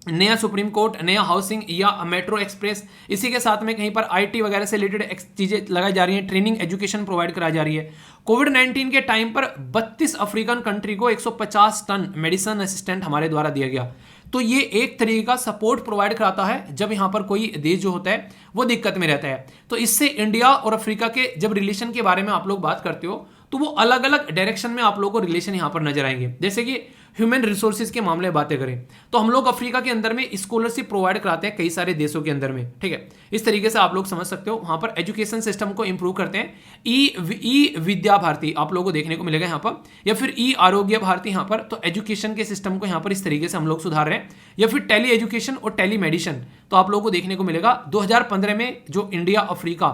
नया सुप्रीम कोर्ट, नया हाउसिंग या मेट्रो एक्सप्रेस, इसी के साथ में कहीं पर आईटी वगैरह से रिलेटेड चीजें लगाई जा रही हैं, ट्रेनिंग एजुकेशन प्रोवाइड कराई जा रही है। कोविड-19 के टाइम पर 32 अफ्रीकन कंट्री को 150 टन मेडिसिन असिस्टेंट हमारे द्वारा दिया गया। तो ये एक तरीके का सपोर्ट प्रोवाइड कराता है जब यहाँ पर कोई देश जो होता है वो दिक्कत में रहता है। तो इससे इंडिया और अफ्रीका के जब रिलेशन के बारे में आप लोग बात करते हो तो वो अलग अलग डायरेक्शन में आप लोगों को रिलेशन यहाँ पर नजर आएंगे। जैसे कि ह्यूमन रिसोर्सेज के मामले में बातें करें तो हम लोग अफ्रीका के अंदर में स्कॉलरशिप प्रोवाइड कराते हैं कई सारे देशों के अंदर में, ठीक है। इस तरीके से आप लोग समझ सकते हो, वहां पर एजुकेशन सिस्टम को इंप्रूव करते हैं। ई विद्या भारती आप लोगों को देखने को मिलेगा यहाँ पर, या फिर ई आरोग्य भारती यहाँ पर। तो एजुकेशन के सिस्टम को यहाँ पर इस तरीके से हम लोग सुधार रहे हैं, या फिर टेली एजुकेशन और टेली मेडिसिन। तो आप लोगों को देखने को मिलेगा 2015 में जो इंडिया अफ्रीका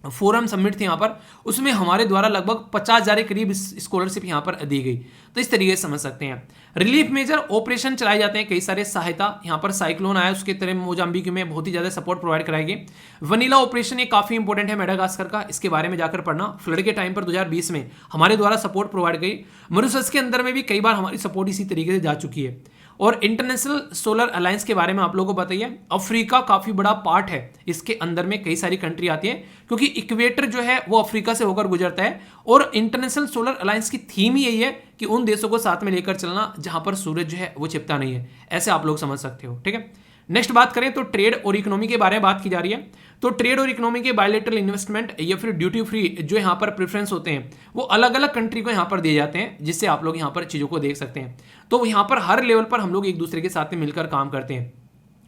फोरम समिट थी यहाँ पर, उसमें हमारे द्वारा लगभग 50,000 के करीब स्कॉलरशिप यहाँ पर दी गई। तो इस तरीके से समझ सकते हैं। रिलीफ मेजर ऑपरेशन चलाए जाते हैं, कई सारे सहायता, यहाँ पर साइक्लोन आया उसके तरह मोजाम्बिक में बहुत ही ज्यादा सपोर्ट प्रोवाइड कराई गई। वनीला ऑपरेशन ये काफी इंपॉर्टेंट है मेडागास्कर का, इसके बारे में जाकर पढ़ना। फ्लड के टाइम पर 2020 में हमारे द्वारा सपोर्ट प्रोवाइड गई। मॉरिशस के अंदर में भी कई बार हमारी सपोर्ट इसी तरीके से जा चुकी है। और इंटरनेशनल सोलर अलायंस के बारे में आप लोगों को बताइए, अफ्रीका काफी बड़ा पार्ट है, इसके अंदर में कई सारी कंट्री आती है क्योंकि इक्वेटर जो है वो अफ्रीका से होकर गुजरता है। और इंटरनेशनल सोलर अलायंस की थीम ही यही है कि उन देशों को साथ में लेकर चलना जहां पर सूरज जो है वो छिपता नहीं है। ऐसे आप लोग समझ सकते हो, ठीक है। नेक्स्ट बात करें तो ट्रेड और इकोनॉमी के बारे में बात की जा रही है। तो ट्रेड और इकोनॉमी के बायलैटरल इन्वेस्टमेंट या फिर ड्यूटी फ्री जो यहाँ पर प्रेफरेंस होते हैं वो अलग अलग कंट्री को यहाँ पर दिए जाते हैं, जिससे आप लोग यहाँ पर चीज़ों को देख सकते हैं। तो यहाँ पर हर लेवल पर हम लोग एक दूसरे के साथ में मिलकर काम करते हैं।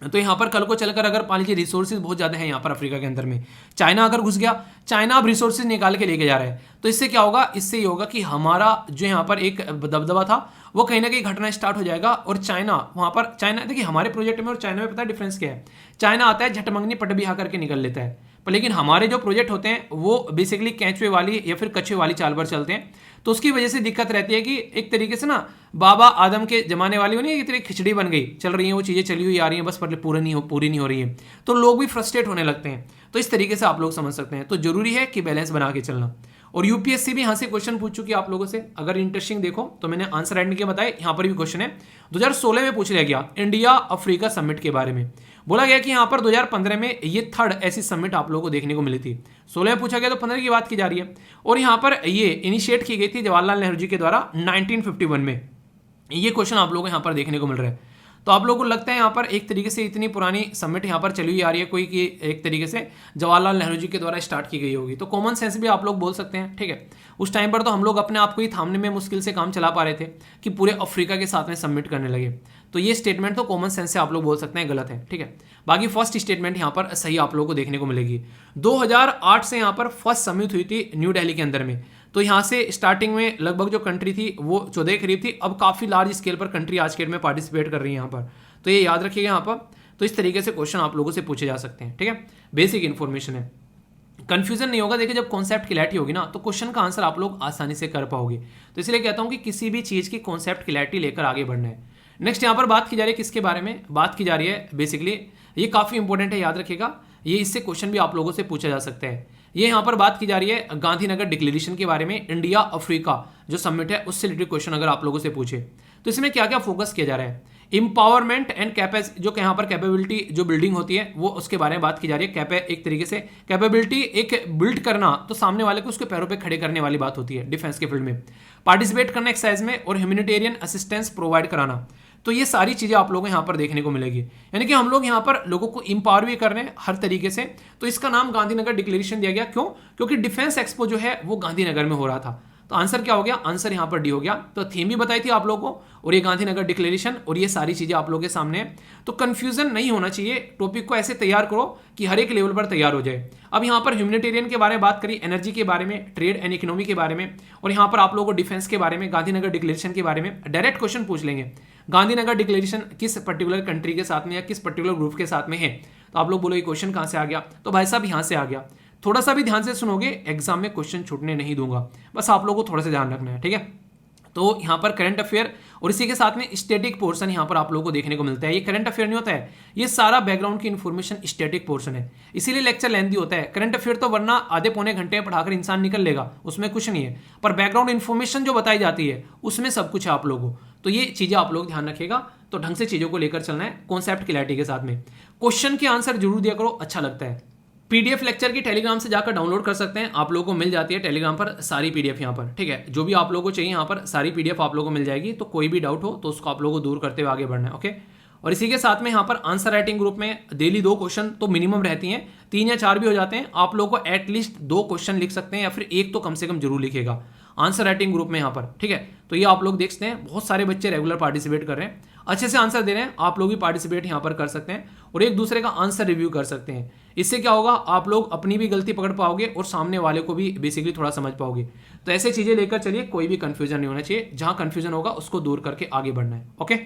तो यहाँ पर कल को चलकर अगर मान लीजिए रिसोर्सेज बहुत ज़्यादा है यहाँ पर अफ्रीका के अंदर में, चाइना अगर घुस गया, चाइना अब रिसोर्सेज निकाल के लेके जा रहा है, तो इससे क्या होगा, इससे ये होगा कि हमारा जो यहाँ पर एक दबदबा था वो कहीं ना कहीं घटना स्टार्ट हो जाएगा। और चाइना वहाँ पर, चाइना देखिए हमारे प्रोजेक्ट में और चाइना में पता है डिफरेंस क्या है। चाइना आता है झटमंगनी पट बिहा करके निकल लेता है, पर लेकिन हमारे जो प्रोजेक्ट होते हैं वो बेसिकली कैचवे वाली या फिर कच्चे वाली चाल पर चलते हैं। तो उसकी वजह से दिक्कत रहती है कि एक तरीके से ना बाबा आदम के जमाने वाली हो नहीं, एक तरीके खिचड़ी बन गई, चल रही है वो चीज़ें चली हुई आ रही हैं, बस पर पूरी नहीं हो रही है, तो लोग भी फ्रस्ट्रेट होने लगते हैं। तो इस तरीके से आप लोग समझ सकते हैं। तो जरूरी है कि बैलेंस बना के चलना। और यूपीएससी भी यहाँ से क्वेश्चन पूछ चुकी है आप लोगों से, अगर इंटरेस्टिंग देखो तो मैंने आंसर एंड के बताए, यहाँ पर भी क्वेश्चन है 2016 में पूछ लिया गया इंडिया अफ्रीका समिट के बारे में। बोला गया कि यहाँ पर 2015 में ये थर्ड ऐसी समिट आप लोगों को देखने को मिली थी। 16 में पूछा गया तो 15 की बात की जा रही है। और यहाँ पर ये इनिशिएट की गई थी जवाहरलाल नेहरू जी के द्वारा 1951 में। ये क्वेश्चन आप लोगों को यहाँ पर देखने को मिल रहा है। तो आप लोगों को लगता है यहाँ पर एक तरीके से इतनी पुरानी समिट यहाँ पर चली हुई आ रही है कोई कि एक तरीके से जवाहरलाल नेहरू जी के द्वारा स्टार्ट की गई होगी, तो कॉमन सेंस भी आप लोग बोल सकते हैं, ठीक है। उस टाइम पर तो हम लोग अपने आप को ही थामने में मुश्किल से काम चला पा रहे थे कि पूरे अफ्रीका के साथ में सबमिट करने लगे। तो ये स्टेटमेंट तो कॉमन सेंस से आप लोग बोल सकते हैं गलत है, ठीक है। बाकी फर्स्ट स्टेटमेंट यहाँ पर सही आप लोगों को देखने को मिलेगी। 2008 से यहाँ पर फर्स्ट समिट हुई थी न्यू दिल्ली के अंदर में। तो यहाँ से स्टार्टिंग में लगभग जो कंट्री थी वो 14 के करीब थी, अब काफ़ी लार्ज स्केल पर कंट्री आज के डेट में पार्टिसिपेट कर रही है यहाँ पर। तो ये याद रखिएगा यहाँ पर। तो इस तरीके से क्वेश्चन आप लोगों से पूछे जा सकते हैं, ठीक है। बेसिक इन्फॉर्मेशन है, कंफ्यूजन नहीं होगा। देखिए जब कॉन्सेप्ट क्लैरिटी होगी ना तो क्वेश्चन का आंसर आप लोग आसानी से कर पाओगे। तो इसलिए कहता हूँ कि किसी भी चीज़ की कॉन्सेप्ट क्लैरिटी लेकर आगे बढ़ना है। नेक्स्ट यहाँ पर बात की जा रही है किसके बारे में, बात की जा रही है बेसिकली, ये काफ़ी इंपॉर्टेंट है, याद रखिएगा। ये इससे क्वेश्चन भी आप लोगों से पूछा जा सकता है। ये यहाँ पर बात की जा रही है गांधीनगर डिक्लेरेशन के बारे में, इंडिया अफ्रीका जो समिट है उससे रिलेटेड क्वेश्चन अगर आप लोगों से पूछे तो इसमें क्या क्या फोकस किया जा रहा है। इंपावरमेंट एंड कैपेसिटी, जो यहाँ पर कैपेबिलिटी जो बिल्डिंग होती है वो उसके बारे में बात की जा रही है। एक तरीके से कैपेबिलिटी एक बिल्ड करना, तो सामने वाले को उसके पैरों पे खड़े करने वाली बात होती है डिफेंस के फील्ड में। पार्टिसिपेट करना एक्सरसाइज में, और ह्यूमैनिटेरियन असिस्टेंस प्रोवाइड कराना। तो ये सारी चीज़ें आप लोगों को यहाँ पर देखने को मिलेगी। यानी कि हम लोग यहाँ पर लोगों को इंपावर भी कर रहे हैं हर तरीके से। तो इसका नाम गांधीनगर डिक्लेरेशन दिया गया। क्यों? क्योंकि डिफेंस एक्सपो जो है वो गांधीनगर में हो रहा था। तो आंसर क्या हो गया? आंसर यहाँ पर डी हो गया। तो थीम भी बताई थी आप लोगों को, और ये गांधीनगर डिक्लेरेशन और ये सारी चीजें आप लोगों के सामने है। तो कंफ्यूजन नहीं होना चाहिए, टॉपिक को ऐसे तैयार करो कि हर एक लेवल पर तैयार हो जाए। अब यहाँ पर ह्यूमैनिटेरियन के बारे में बात करी, एनर्जी के बारे में, ट्रेड एंड इकोनॉमी के बारे में, और यहाँ पर आप लोगों को डिफेंस के बारे में, गांधीनगर डिक्लेरेशन के बारे में डायरेक्ट क्वेश्चन पूछ लेंगे। गांधीनगर डिक्लेरेशन किस पर्टिकुलर कंट्री के साथ में या किस पर्टिकुलर ग्रुप के साथ में है? तो आप लोग बोलोगे क्वेश्चन कहाँ से आ गया? तो भाई साहब यहाँ से आ गया। थोड़ा सा भी ध्यान से सुनोगे, एग्जाम में क्वेश्चन छूटने नहीं दूंगा, बस आप लोगों को थोड़ा सा ध्यान रखना है, ठीक है। तो यहाँ पर करंट अफेयर और इसी के साथ में स्टैटिक पोर्शन यहाँ पर आप लोगों को देखने को मिलता है। ये करंट अफेयर नहीं होता है, ये सारा बैकग्राउंड की इन्फॉर्मेशन स्टैटिक पोर्शन है, इसीलिए लेक्चर लेंथी होता है। करंट अफेयर तो वरना आधे पौने घंटे में पढ़ाकर इंसान निकल लेगा, उसमें कुछ नहीं है, पर बैकग्राउंड इन्फॉर्मेशन जो बताई जाती है उसमें सब कुछ है आप लोगों को। तो ये चीजें आप लोग ध्यान रखिएगा, तो ढंग से चीजों को लेकर चलना है, कॉन्सेप्ट क्लैरिटी के साथ में। क्वेश्चन के आंसर जरूर दिया करो, अच्छा लगता है। पीडीएफ लेक्चर की टेलीग्राम से जाकर डाउनलोड कर सकते हैं, आप लोगों को मिल जाती है टेलीग्राम पर सारी पीडीएफ यहाँ पर, ठीक है। जो भी आप लोगों को चाहिए यहाँ पर सारी पीडीएफ आप लोगों को मिल जाएगी। तो कोई भी डाउट हो तो उसको आप लोगों को दूर करते हुए आगे बढ़ना है, ओके। और इसी के साथ में यहाँ पर आंसर राइटिंग ग्रुप में डेली 2 क्वेश्चन तो मिनिमम रहती हैं, 3 या 4 भी हो जाते हैं। आप लोगों को एटलीस्ट 2 क्वेश्चन लिख सकते हैं, या फिर एक तो कम से कम जरूर लिखेगा आंसर राइटिंग ग्रुप में यहाँ पर, ठीक है। तो ये आप लोग देख सकते हैं, बहुत सारे बच्चे रेगुलर पार्टिसिपेट कर रहे हैं, अच्छे से आंसर दे रहे हैं। आप लोग भी पार्टिसिपेट यहाँ पर कर सकते हैं और एक दूसरे का आंसर रिव्यू कर सकते हैं। इससे क्या होगा, आप लोग अपनी भी गलती पकड़ पाओगे और सामने वाले को भी बेसिकली थोड़ा समझ पाओगे। तो ऐसे चीजें लेकर चलिए, कोई भी कंफ्यूजन नहीं होना चाहिए, जहां कंफ्यूजन होगा उसको दूर करके आगे बढ़ना है, ओके।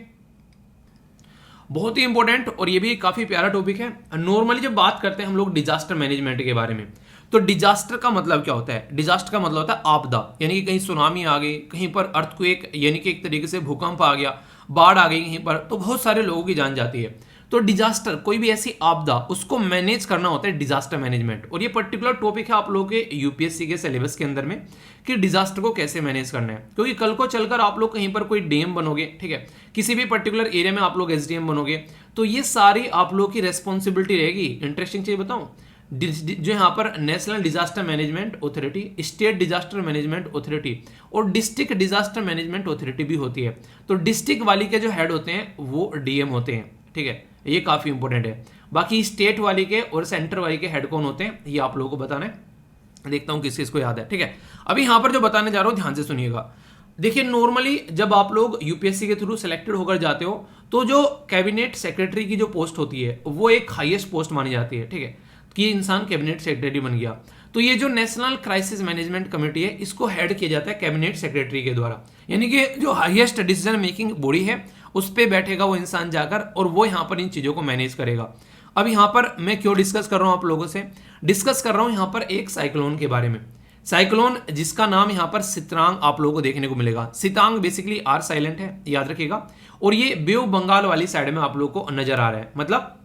बहुत ही इंपॉर्टेंट और ये भी काफी प्यारा टॉपिक है। नॉर्मली जब बात करते हैं हम लोग डिजास्टर मैनेजमेंट के बारे में, तो डिजास्टर का मतलब क्या होता है? डिजास्टर का मतलब होता है आपदा, यानी कि कहीं सुनामी आ गई, कहीं पर अर्थक्वेक यानी कि एक तरीके से भूकंप आ गया, बाढ़ आ गई कहीं पर, तो बहुत सारे लोगों की जान जाती है। तो डिजास्टर, कोई भी ऐसी आपदा, उसको मैनेज करना होता है डिजास्टर मैनेजमेंट। और ये पर्टिकुलर टॉपिक है आप लोगों के यूपीएससी के सिलेबस के अंदर में कि डिजास्टर को कैसे मैनेज करना है। क्योंकि कल को चलकर आप लोग कहीं पर कोई डीएम बनोगे, ठीक है, किसी भी पर्टिकुलर एरिया में आप लोग एसडीएम बनोगे, तो ये सारी आप लोग की रेस्पॉन्सिबिलिटी रहेगी। इंटरेस्टिंग चीज बताऊं, जो यहाँ पर national disaster management authority, state disaster management authority और डिस्ट्रिक्ट डिजास्टर मैनेजमेंट अथॉरिटी भी होती है। तो डिस्ट्रिक्ट वाली के जो हेड होते हैं वो डीएम होते हैं, ठीक है, ये काफी इंपॉर्टेंट है। बाकी स्टेट वाली के और सेंटर वाली के हेड कौन होते हैं ये आप लोगों को बताना है, देखता हूं किस किसको याद है, ठीक है। अभी यहां पर जो बताने जा रहा हूं ध्यान से सुनिएगा। देखिए नॉर्मली जब आप लोग यूपीएससी के थ्रू सिलेक्टेड होकर जाते हो, तो जो कैबिनेट सेक्रेटरी की जो पोस्ट होती है वो एक हाईएस्ट पोस्ट मानी जाती है, ठीक है, कि इंसान कैबिनेट सेक्रेटरी बन गया। तो ये जो नेशनल क्राइसिस मैनेजमेंट कमेटी है, इसको हेड किया जाता है कैबिनेट सेक्रेटरी के द्वारा, यानी कि जो हाईएस्ट डिसीजन मेकिंग बॉडी है उस पे बैठेगा वो इंसान जाकर, और वो यहाँ पर इन चीजों को मैनेज करेगा। अब यहाँ पर मैं क्यों डिस्कस कर रहा हूँ, आप लोगों से डिस्कस कर रहा हूँ यहाँ पर एक साइक्लोन के बारे में। साइक्लोन जिसका नाम यहाँ पर सित्रांग आप लोगों को देखने को मिलेगा। सितांग बेसिकली आर साइलेंट है, याद रखिएगा, और ये बे ऑफ बंगाल वाली साइड में आप लोगों को नजर आ रहा है। मतलब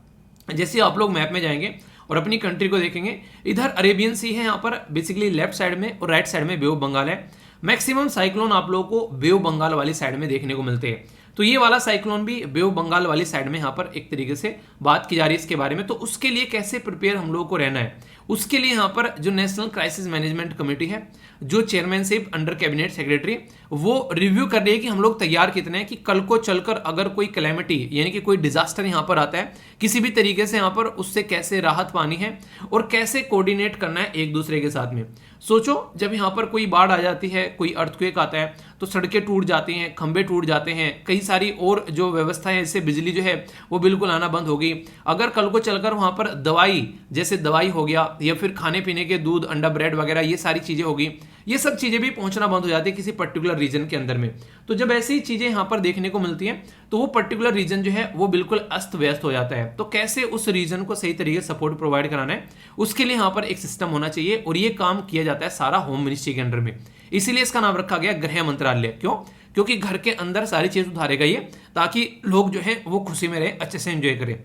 जैसे आप लोग मैप में जाएंगे और अपनी कंट्री को देखेंगे, इधर अरेबियन सी है यहाँ पर बेसिकली लेफ्ट साइड में, और राइट साइड में बे ऑफ बंगाल है। मैक्सिमम साइक्लोन आप लोगों को बे ऑफ बंगाल वाली साइड में देखने को मिलते हैं। तो ये वाला साइक्लोन भी बे ऑफ बंगाल वाली साइड में यहाँ पर एक तरीके से बात की जा रही है इसके बारे में। तो उसके लिए कैसे प्रिपेयर हम लोगों को रहना है, उसके लिए यहाँ पर जो नेशनल क्राइसिस मैनेजमेंट कमेटी है, जो चेयरमैनशिप अंडर कैबिनेट सेक्रेटरी, वो रिव्यू कर रही है कि हम लोग तैयार कितने हैं कि कल को चलकर अगर कोई कैलेमिटी यानी कि कोई डिजास्टर यहाँ पर आता है किसी भी तरीके से, यहाँ पर उससे कैसे राहत पानी है और कैसे कोऑर्डिनेट करना है एक दूसरे के साथ में। सोचो जब यहाँ पर कोई बाढ़ आ जाती है, कोई अर्थक्वेक आता है, तो सड़कें टूट जाती हैं, खंबे टूट जाते हैं, कई सारी और जो व्यवस्था है, इससे बिजली जो है वो बिल्कुल आना बंद हो गई। अगर कल को चलकर वहां पर दवाई, जैसे दवाई हो गया या फिर खाने पीने के दूध, अंडा, ब्रेड वगैरह, ये सारी चीजें होगी, ये सब चीजें भी पहुंचना बंद हो जाती है किसी पर्टिकुलर रीजन के अंदर में। तो जब ऐसी चीजें यहाँ पर देखने को मिलती हैं तो वो पर्टिकुलर रीजन जो है वो बिल्कुल अस्त व्यस्त हो जाता है। तो कैसे उस रीजन को सही तरीके से सपोर्ट प्रोवाइड कराना है, उसके लिए यहाँ पर एक सिस्टम होना चाहिए, और ये काम किया जाता है सारा होम मिनिस्ट्री के अंडर में। इसीलिए इसका नाम रखा गया गृह मंत्रालय। क्यों? क्योंकि घर के अंदर सारी चीज उधारेगा ये, ताकि लोग जो है वो खुशी में रहे, अच्छे से एंजॉय करें।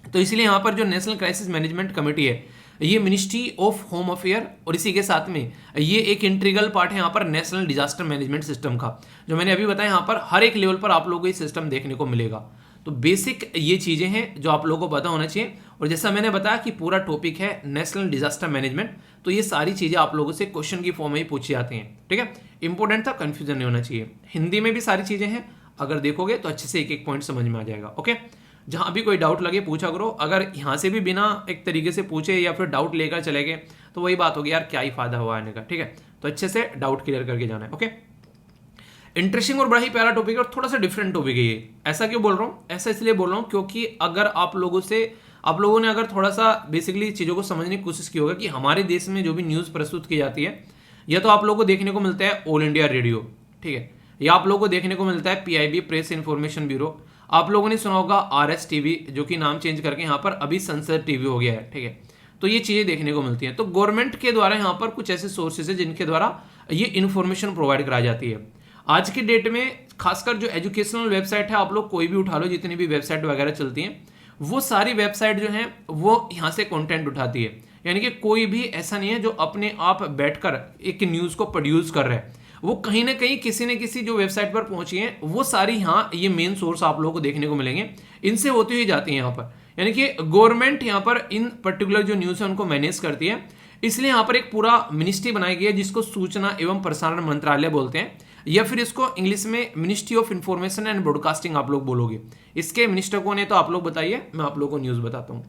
तो इसलिए यहाँ पर जो नेशनल क्राइसिस मैनेजमेंट कमेटी है, ये मिनिस्ट्री ऑफ होम अफेयर, और इसी के साथ में ये एक इंटीग्रल पार्ट है यहाँ पर नेशनल डिजास्टर मैनेजमेंट सिस्टम का। जो मैंने अभी बताया, यहाँ पर हर एक लेवल पर आप लोगों को ये सिस्टम देखने को मिलेगा। तो बेसिक ये चीजें हैं जो आप लोगों को पता होना चाहिए। और जैसा मैंने बताया कि पूरा टॉपिक है नेशनल डिजास्टर मैनेजमेंट, तो ये सारी चीजें आप लोगों से क्वेश्चन की फॉर्म में ही पूछी जाती हैं, ठीक है। इंपॉर्टेंट था, कंफ्यूजन नहीं होना चाहिए। हिंदी में भी सारी चीजें हैं, अगर देखोगे तो अच्छे से एक एक पॉइंट समझ में आ जाएगा। ओके, जहां भी कोई डाउट लगे पूछा करो, अगर यहाँ से भी बिना एक तरीके से पूछे या फिर डाउट लेकर चले गए तो वही बात होगी, यार क्या ही फायदा हुआ आने का। ठीक है, तो अच्छे से डाउट क्लियर करके जाना है। ओके, इंटरेस्टिंग और बड़ा ही प्यारा टॉपिक है और थोड़ा सा डिफरेंट टॉपिक है ये। ऐसा क्यों बोल रहा हूँ? ऐसा इसलिए बोल रहा हूँ क्योंकि अगर आप लोगों ने अगर थोड़ा सा बेसिकली चीज़ों को समझने की कोशिश की होगा कि हमारे देश में जो भी न्यूज़ प्रस्तुत की जाती है, या तो आप लोगों को देखने को मिलता है ऑल इंडिया रेडियो, ठीक है, या आप लोगों को देखने को मिलता है PIB प्रेस इन्फॉर्मेशन ब्यूरो, आप लोगों ने सुना होगा RS TV, जो कि नाम चेंज करके यहाँ पर अभी संसद TV हो गया है। ठीक है, तो ये चीज़ें देखने को मिलती हैं। तो गवर्नमेंट के द्वारा यहाँ पर कुछ ऐसे सोर्सेज है जिनके द्वारा ये इन्फॉर्मेशन प्रोवाइड कराई जाती है। आज के डेट में खासकर जो एजुकेशनल वेबसाइट है, आप लोग कोई भी उठा लो, जितनी भी वेबसाइट वगैरह चलती हैं, वो सारी वेबसाइट जो है वो यहाँ से कंटेंट उठाती है। यानी कि कोई भी ऐसा नहीं है जो अपने आप बैठकर एक न्यूज़ को प्रोड्यूस कर रहा है, वो कहीं ना कहीं किसी न किसी जो वेबसाइट पर पहुंची है, वो सारी यहाँ ये मेन सोर्स आप लोगों को देखने को मिलेंगे, इनसे होती हुई जाती है यहाँ पर। यानी कि गवर्नमेंट यहाँ पर इन पर्टिकुलर जो न्यूज़ है उनको मैनेज करती है, इसलिए यहाँ पर एक पूरा मिनिस्ट्री बनाई गई है जिसको सूचना एवं प्रसारण मंत्रालय बोलते हैं, या फिर इसको इंग्लिश में ministry of information and broadcasting आप लोग बोलोगे। इसके मिनिस्टर कौन है तो आप लोग बताइए, मैं आप लोगों को न्यूज़ बताता हूँ।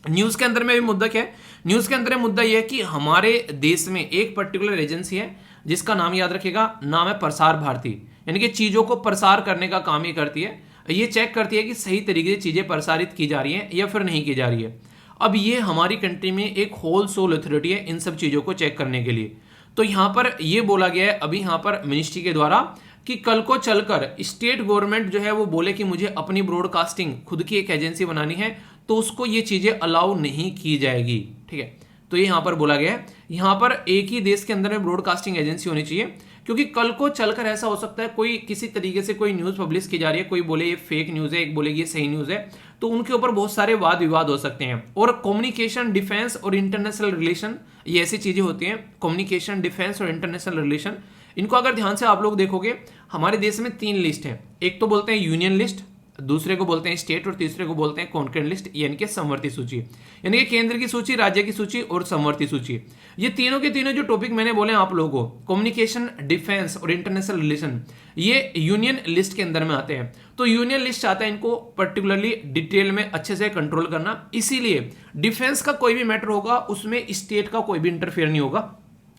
न्यूज़ के अंदर में भी मुद्दा क्या है? न्यूज़ के अंदर मुद्दा यह है कि हमारे देश में एक पर्टिकुलर एजेंसी है जिसका नाम याद रखिएगा, नाम है प्रसार भारती। यानी कि चीज़ों को प्रसार करने का काम ये करती है, ये चेक करती है कि सही तरीके से चीज़ें प्रसारित की जा रही हैं या फिर नहीं की जा रही है। अब ये हमारी कंट्री में एक होल सोल अथॉरिटी है इन सब चीज़ों को चेक करने के लिए। तो यहाँ पर ये बोला गया है अभी यहाँ पर मिनिस्ट्री के द्वारा कि कल को चलकर स्टेट गवर्नमेंट जो है वो बोले कि मुझे अपनी ब्रॉडकास्टिंग खुद की एक एजेंसी बनानी है, तो उसको ये चीज़ें अलाउ नहीं की जाएगी। ठीक है, तो ये यहाँ पर बोला गया है, यहाँ पर एक ही देश के अंदर में ब्रॉडकास्टिंग एजेंसी होनी चाहिए, क्योंकि कल को चलकर ऐसा हो सकता है कोई किसी तरीके से कोई न्यूज़ पब्लिश की जा रही है, कोई बोले ये फेक न्यूज़ है, एक बोले ये सही न्यूज़ है, तो उनके ऊपर बहुत सारे वाद विवाद हो सकते हैं। और कम्युनिकेशन, डिफेंस और इंटरनेशनल रिलेशन, ये ऐसी चीज़ें होती हैं, कम्युनिकेशन, डिफेंस और इंटरनेशनल रिलेशन, इनको अगर ध्यान से आप लोग देखोगे, हमारे देश में 3 लिस्ट हैं। एक तो बोलते हैं यूनियन लिस्ट, दूसरे को बोलते हैं स्टेट और तीसरे को बोलते हैं कॉन्करेंट लिस्ट, यानी कि समवर्ती सूची। यानी कि केंद्र की सूची, राज्य की सूची और समवर्ती सूची। ये तीनों के तीनों जो टॉपिक मैंने बोले आप लोगों को, कम्युनिकेशन, डिफेंस और इंटरनेशनल रिलेशन, ये यूनियन लिस्ट के अंदर में आते हैं। तो यूनियन लिस्ट चाहता है इनको पर्टिकुलरली डिटेल में अच्छे से कंट्रोल करना, इसीलिए डिफेंस का कोई भी मैटर होगा उसमें स्टेट का कोई भी इंटरफेयर नहीं होगा,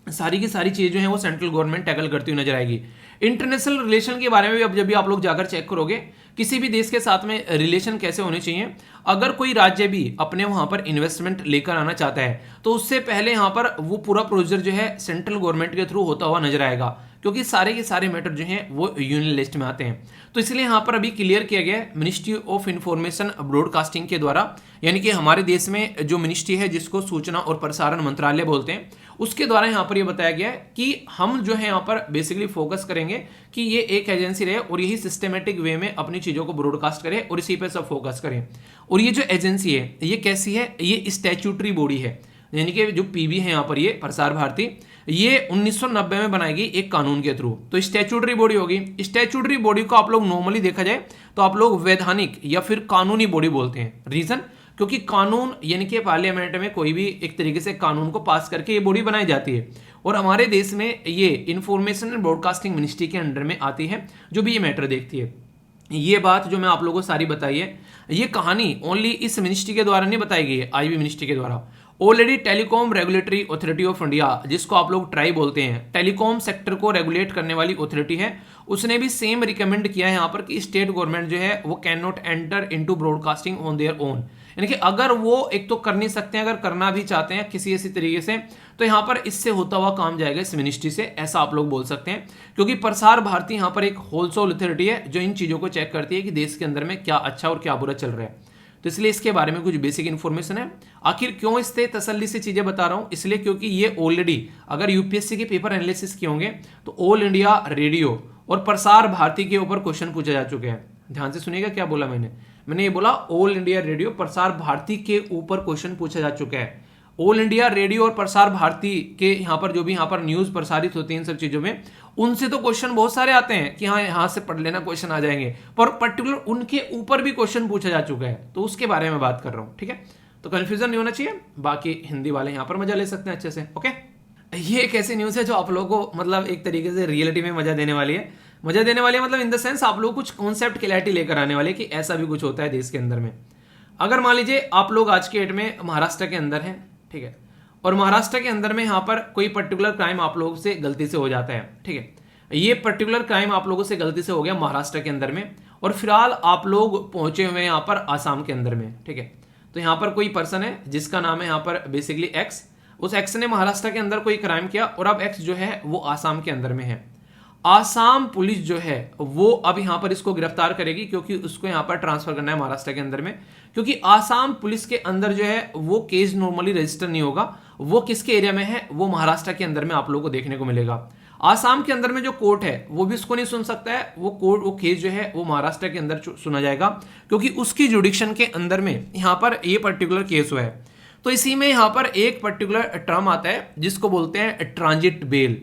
सारी की सारी चीजें जो हैं वो सेंट्रल गवर्नमेंट टैकल करती हुई नजर आएगी। इंटरनेशनल रिलेशन के बारे में भी अब जब भी आप लोग जाकर चेक करोगे, किसी भी देश के साथ में रिलेशन कैसे होने चाहिए, अगर कोई राज्य भी अपने वहां पर इन्वेस्टमेंट लेकर आना चाहता है तो उससे पहले यहाँ पर वो पूरा प्रोसीजर जो है सेंट्रल गवर्नमेंट के थ्रू होता हुआ नजर आएगा, क्योंकि सारे के सारे मैटर जो हैं वो यूनियन लिस्ट में आते हैं। तो इसलिए यहाँ पर अभी क्लियर किया गया है मिनिस्ट्री ऑफ इंफॉर्मेशन ब्रॉडकास्टिंग के द्वारा, यानी कि हमारे देश में जो मिनिस्ट्री है जिसको सूचना और प्रसारण मंत्रालय बोलते हैं, उसके द्वारा यहाँ पर यह बताया गया है कि हम जो है यहाँ पर बेसिकली फोकस करेंगे कि ये एक एजेंसी रहे और यही सिस्टमेटिक वे में अपनी चीज़ों को ब्रॉडकास्ट करे और इसी पे सब फोकस करें। और ये जो एजेंसी है ये कैसी है? ये स्टैट्यूटरी बॉडी है, यानी कि जो PB है यहाँ पर ये प्रसार भारती, ये 1990 में बनाई गई एक कानून के थ्रू। तो स्टैट्यूटरी बॉडी होगी। स्टैट्यूटरी बॉडी को आप लोग नॉर्मली देखा जाए तो आप लोग वैधानिक या फिर कानूनी बॉडी बोलते हैं। रीजन, क्योंकि कानून यानी कि पार्लियामेंट में कोई भी एक तरीके से कानून को पास करके ये बॉडी बनाई जाती है, और हमारे देश में ये इंफॉर्मेशन एंड ब्रॉडकास्टिंग मिनिस्ट्री के अंडर में आती है जो भी ये मैटर देखती है। ये बात जो मैं आप लोगों को सारी बताई है, ये कहानी ओनली इस मिनिस्ट्री के द्वारा नहीं बताई गई है, IB मिनिस्ट्री के द्वारा। Already telecom regulatory authority of India, जिसको आप लोग ट्राई बोलते हैं, टेलीकॉम सेक्टर को रेगुलेट करने वाली अथॉरिटी है, उसने भी सेम रिकमेंड किया है यहाँ पर कि स्टेट गवर्नमेंट जो है वो can not enter into broadcasting on their own. यानी कि अगर वो एक तो कर नहीं सकते हैं, अगर करना भी चाहते हैं किसी ऐसी तरीके से, तो यहाँ पर इससे होता हुआ काम जाएगा इस मिनिस्ट्री से, ऐसा आप लोग बोल सकते हैं। क्योंकि प्रसार भारती यहाँ पर एक होलसेल अथॉरिटी है जो इन चीज़ों को चेक करती है कि देश के अंदर में क्या अच्छा और क्या बुरा चल रहा है। तो इसलिए इसके बारे में कुछ बेसिक इन्फॉर्मेशन है। आखिर क्यों इससे तसल्ली से चीजें बता रहा हूं? इसलिए क्योंकि ये ऑलरेडी अगर यूपीएससी के पेपर एनालिसिस किए होंगे तो ऑल इंडिया रेडियो और प्रसार भारती के ऊपर क्वेश्चन पूछे जा चुके हैं। ध्यान से सुनिएगा क्या बोला मैंने ये बोला all India radio Prasar Bharati के ऊपर क्वेश्चन पूछा जा चुका है। ऑल इंडिया रेडियो और प्रसार भारती के यहाँ पर जो भी यहाँ पर न्यूज प्रसारित होती है इन सब चीजों में, उनसे तो क्वेश्चन बहुत सारे आते हैं कि हाँ यहाँ से पढ़ लेना क्वेश्चन आ जाएंगे, पर पर्टिकुलर उनके ऊपर भी क्वेश्चन पूछा जा चुका है, तो उसके बारे में बात कर रहा हूँ। ठीक है, तो कंफ्यूजन नहीं होना चाहिए। बाकी हिंदी वाले यहाँ पर मजा ले सकते हैं अच्छे से। ओके, ये एक ऐसी न्यूज है जो आप लोगों को मतलब एक तरीके से रियलिटी में मजा देने वाली है। मजा देने वाली मतलब इन द सेंस आप लोग कुछ कॉन्सेप्ट क्लैरिटी लेकर आने वाले कि ऐसा भी कुछ होता है देश के अंदर में। अगर मान लीजिए आप लोग आज के डेट में महाराष्ट्र के अंदर हैं, ठीक है, और महाराष्ट्र के अंदर में यहाँ पर कोई पर्टिकुलर क्राइम आप लोगों से गलती से हो जाता है, ठीक है, ये पर्टिकुलर क्राइम आप लोगों से गलती से हो गया महाराष्ट्र के अंदर में, और फिलहाल आप लोग पहुंचे हुए हैं यहाँ पर आसाम के अंदर में, ठीक है। तो यहाँ पर कोई पर्सन है जिसका नाम है यहाँ पर बेसिकली एक्स, उस एक्स ने महाराष्ट्र के अंदर कोई क्राइम किया और अब एक्स जो है वो आसाम के अंदर में है। आसाम पुलिस जो है वो अब यहाँ पर इसको गिरफ्तार करेगी क्योंकि उसको यहाँ पर ट्रांसफर करना है महाराष्ट्र के अंदर में, क्योंकि आसाम पुलिस के अंदर जो है वो केस नॉर्मली रजिस्टर नहीं होगा। वो किसके एरिया में है, वो महाराष्ट्र के अंदर में आप लोगों को देखने को मिलेगा। आसाम के अंदर में जो कोर्ट है वो भी उसको नहीं सुन सकता है, वो केस जो है वो महाराष्ट्र के अंदर सुना जाएगा क्योंकि उसकी जुडिक्शन के अंदर में यहाँ पर ये पर्टिकुलर केस हुआ है। तो इसी में यहाँ पर एक पर्टिकुलर टर्म आता है जिसको बोलते हैं ट्रांजिट बेल,